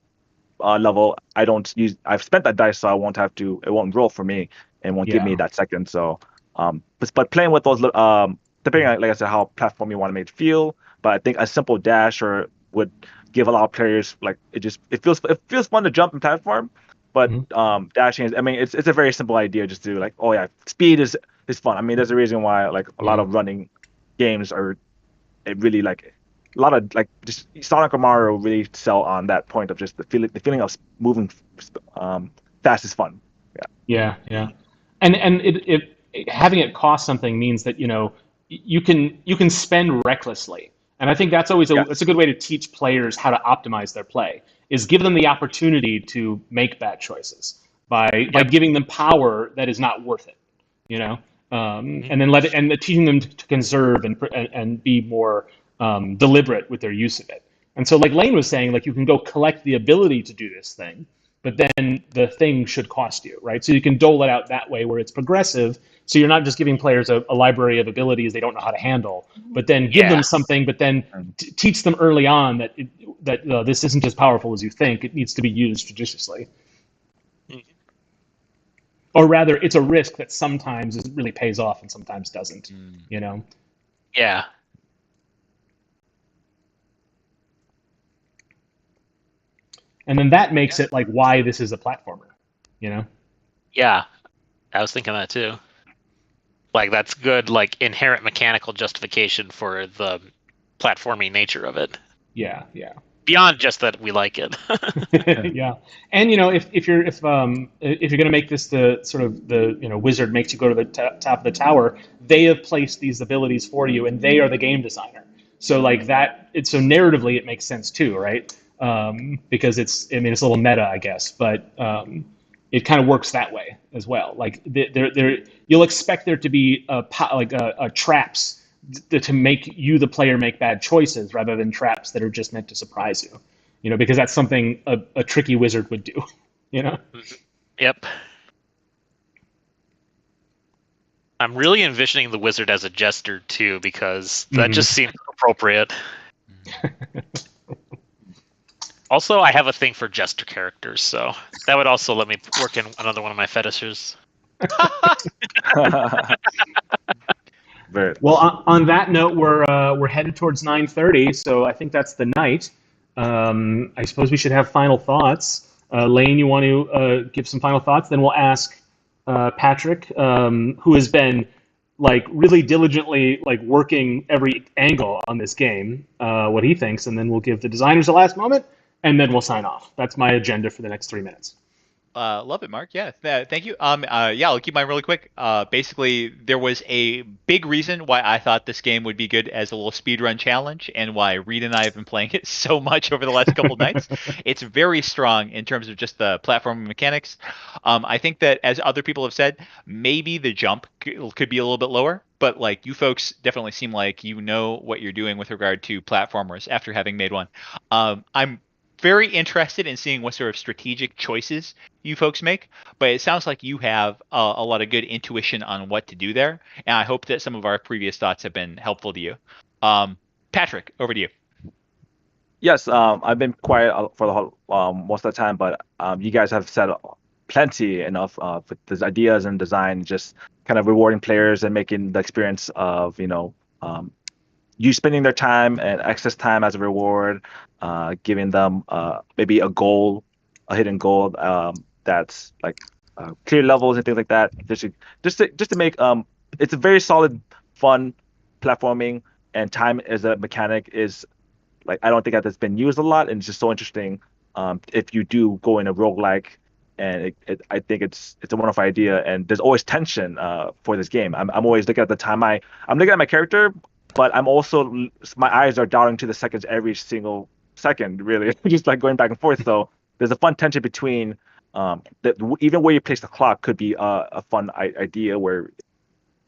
level, I've spent that dice, so it won't roll for me and won't give me that second. So but playing with those depending on, like I said, how platform you want to make it feel, but I think a simple dash would give a lot of players, like, it feels fun to jump and platform, but dashing is, it's a very simple idea, just to like, oh yeah, speed is fun. There's a reason why like a lot of running games really like, a lot of like, just Sonic or Mario really sell on that point of just the feeling of moving fast is fun. Yeah. And it having it cost something means that you can spend recklessly. And I think that's always it's a good way to teach players how to optimize their play, is give them the opportunity to make bad choices by giving them power that is not worth it, and then teaching them to conserve and be more deliberate with their use of it. And so, like Lane was saying, like, you can go collect the ability to do this thing, but then the thing should cost you, right? So you can dole it out that way, where it's progressive. So you're not just giving players a library of abilities they don't know how to handle, but then give them something, but then teach them early on that this isn't as powerful as you think. It needs to be used judiciously. Or rather, it's a risk that sometimes really pays off and sometimes doesn't, Yeah. And then that makes it like why this is a platformer, Yeah, I was thinking that too. Like, that's good, like, inherent mechanical justification for the platforming nature of it. Yeah. Beyond just that we like it. Yeah, and if you're gonna make this the sort of the wizard makes you go to the top of the tower, they have placed these abilities for you, and they are the game designer. So like that, so narratively it makes sense too, right? Because it's a little meta, I guess, but it kind of works that way as well. Like you'll expect there to be traps to make you, the player, make bad choices, rather than traps that are just meant to surprise you. Because that's something a tricky wizard would do. Yep. I'm really envisioning the wizard as a jester too, because that just seems appropriate. Also, I have a thing for jester characters, so that would also let me work in another one of my fetishes. Well, on that note, we're headed towards 9:30, so I think that's the night. I suppose we should have final thoughts. Lane, you want to give some final thoughts? Then we'll ask Patrick, who has been like really diligently like working every angle on this game, what he thinks, and then we'll give the designers a last moment, and then we'll sign off. That's my agenda for the next 3 minutes. Love it, Mark. Yeah, thank you. Yeah, I'll keep mine really quick. Basically, there was a big reason why I thought this game would be good as a little speedrun challenge, and why Reed and I have been playing it so much over the last couple nights. It's very strong in terms of just the platform mechanics. I think that, as other people have said, maybe the jump could be a little bit lower, but like you folks definitely seem like you know what you're doing with regard to platformers after having made one. I'm very interested in seeing what sort of strategic choices you folks make, but it sounds like you have a lot of good intuition on what to do there, and I hope that some of our previous thoughts have been helpful to you. Patrick, over to you. Yes, I've been quiet for the whole, most of the time, but you guys have said plenty enough with these ideas and design, just kind of rewarding players and making the experience of you spending their time and excess time as a reward, giving them maybe a goal, a hidden goal that's like clear levels and things like that. Just to make it's a very solid, fun platforming, and time as a mechanic is like I don't think that's been used a lot, and it's just so interesting. If you do go in a roguelike, and I think it's a wonderful idea, and there's always tension for this game. I'm always looking at the time. I'm looking at my character, but I'm also my eyes are darting to the seconds every single second, really, just like going back and forth. So there's a fun tension between even where you place the clock could be a fun idea where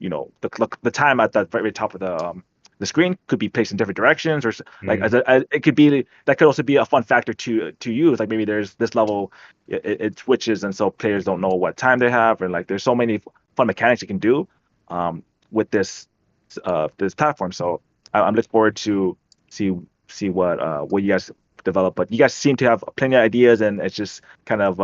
the time at the very top of the screen could be placed in different directions, or like it could be that could also be a fun factor to use. Like maybe there's this level it switches, and so players don't know what time they have, or like there's so many fun mechanics you can do with this platform. So I'm looking forward to see what you guys develop. But you guys seem to have plenty of ideas, and it's just kind of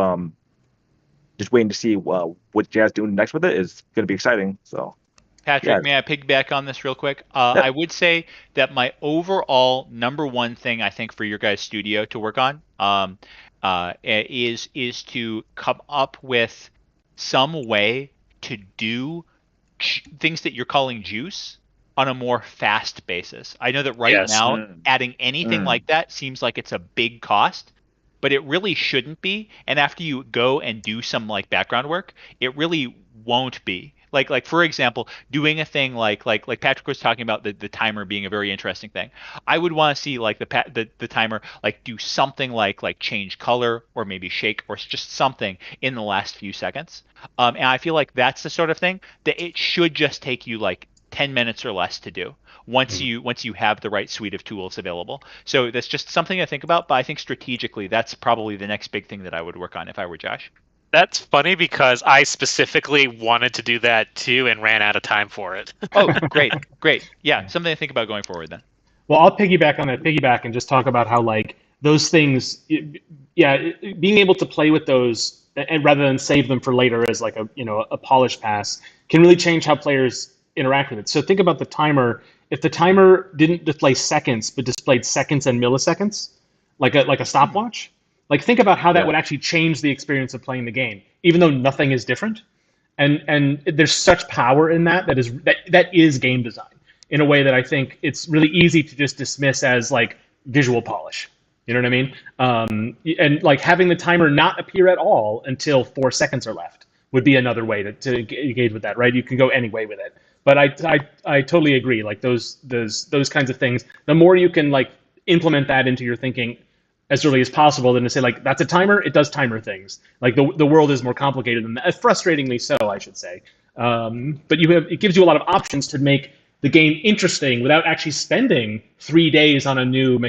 just waiting to see what you guys do next with it is going to be exciting. So. Patrick, may I piggyback on this real quick? I would say that my overall number one thing I think for your guys' studio to work on is to come up with some way to do things that you're calling juice on a more fast basis. I know that now adding anything like that seems like it's a big cost, but it really shouldn't be. And after you go and do some like background work, it really won't be. Like for example, doing a thing like Patrick was talking about the timer being a very interesting thing. I would want to see like the timer like do something like change color or maybe shake or just something in the last few seconds. And I feel like that's the sort of thing that it should just take you like 10 minutes or less to do once you have the right suite of tools available. So that's just something to think about, but I think strategically that's probably the next big thing that I would work on if I were Josh. That's funny because I specifically wanted to do that too and ran out of time for it. Oh, great. Yeah, something to think about going forward then. Well, I'll piggyback on that and just talk about how like those things, being able to play with those and rather than save them for later as like a polish pass can really change how players interact with it. So think about the timer. If the timer didn't display seconds but displayed seconds and milliseconds, like a stopwatch. Like think about how that would actually change the experience of playing the game, even though nothing is different. And there's such power in that is game design in a way that I think it's really easy to just dismiss as like visual polish. You know what I mean? And like having the timer not appear at all until 4 seconds are left would be another way to engage with that, right? You can go any way with it. But I totally agree. Like those kinds of things, the more you can like implement that into your thinking as early as possible than to say like that's a timer, it does timer things. Like the world is more complicated than that, frustratingly so, I should say. But it gives you a lot of options to make the game interesting without actually spending 3 days on a new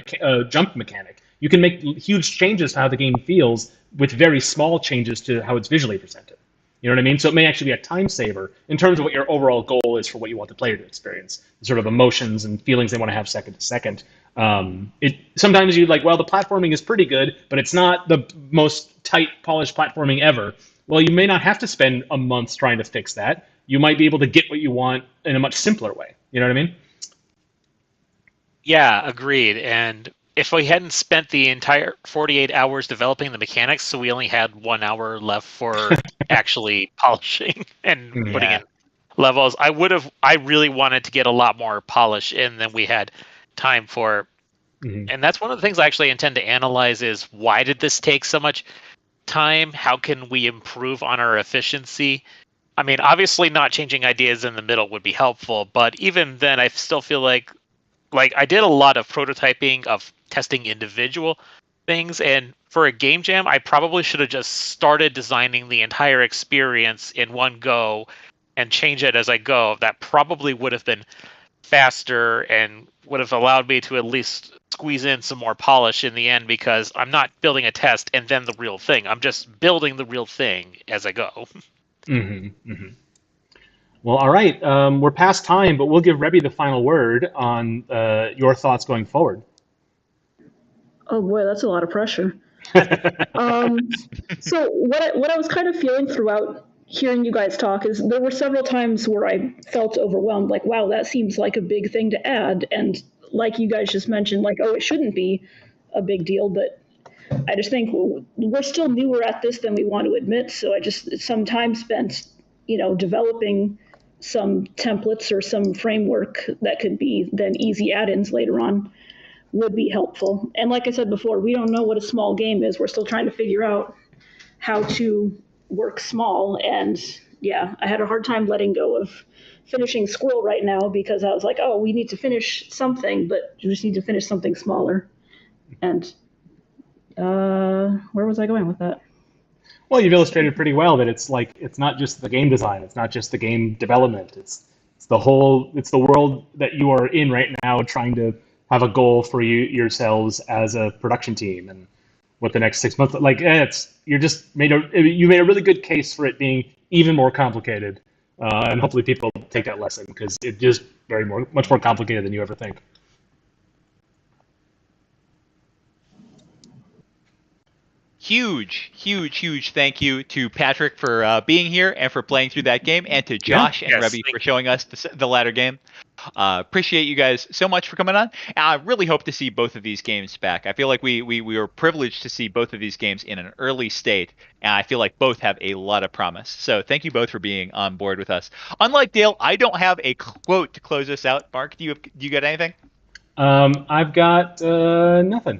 jump mechanic. You can make huge changes to how the game feels with very small changes to how it's visually presented. You know what I mean? So it may actually be a time saver in terms of what your overall goal is for what you want the player to experience, the sort of emotions and feelings they want to have second to second. It sometimes you're like, well, the platforming is pretty good, but it's not the most tight, polished platforming ever. Well, you may not have to spend a month trying to fix that. You might be able to get what you want in a much simpler way. You know what I mean? Yeah, agreed. And if we hadn't spent the entire 48 hours developing the mechanics, so we only had 1 hour left for actually polishing and putting in levels, I really wanted to get a lot more polish in than we had time for. And that's one of the things I actually intend to analyze is why did this take so much time? How can we improve on our efficiency? I mean, obviously not changing ideas in the middle would be helpful, but even then I still feel like I did a lot of prototyping of testing individual things, and for a game jam I probably should have just started designing the entire experience in one go and change it as I go. That probably would have been faster and would have allowed me to at least squeeze in some more polish in the end, because I'm not building a test and then the real thing. I'm just building the real thing as I go. Well, all right. We're past time, but we'll give Rebby the final word on your thoughts going forward. Oh boy, that's a lot of pressure. So what I was kind of feeling throughout hearing you guys talk is there were several times where I felt overwhelmed, like, wow, that seems like a big thing to add. And like you guys just mentioned, like, oh, it shouldn't be a big deal, but I just think we're still newer at this than we want to admit. So I just some time spent, developing some templates or some framework that could be then easy add-ins later on would be helpful. And like I said before, we don't know what a small game is. We're still trying to figure out how to work small. And yeah, I had a hard time letting go of finishing Squirrel right now because I was like, oh, we need to finish something, but you just need to finish something smaller. And where was I going with that? Well, you've illustrated pretty well that it's not just the game design, it's not just the game development, it's the world that you are in right now, trying to have a goal for yourselves as a production team, and what the next 6 months you made a really good case for it being even more complicated, and hopefully people take that lesson because it's just much more complicated than you ever think. Huge thank you to Patrick for being here and for playing through that game, and to Josh and Rebby for showing us the latter game. Appreciate you guys so much for coming on. I really hope to see both of these games back. I feel like we were privileged to see both of these games in an early state, and I feel like both have a lot of promise. So thank you both for being on board with us. Unlike Dale, I don't have a quote to close us out. Mark, do you got anything? I've got nothing.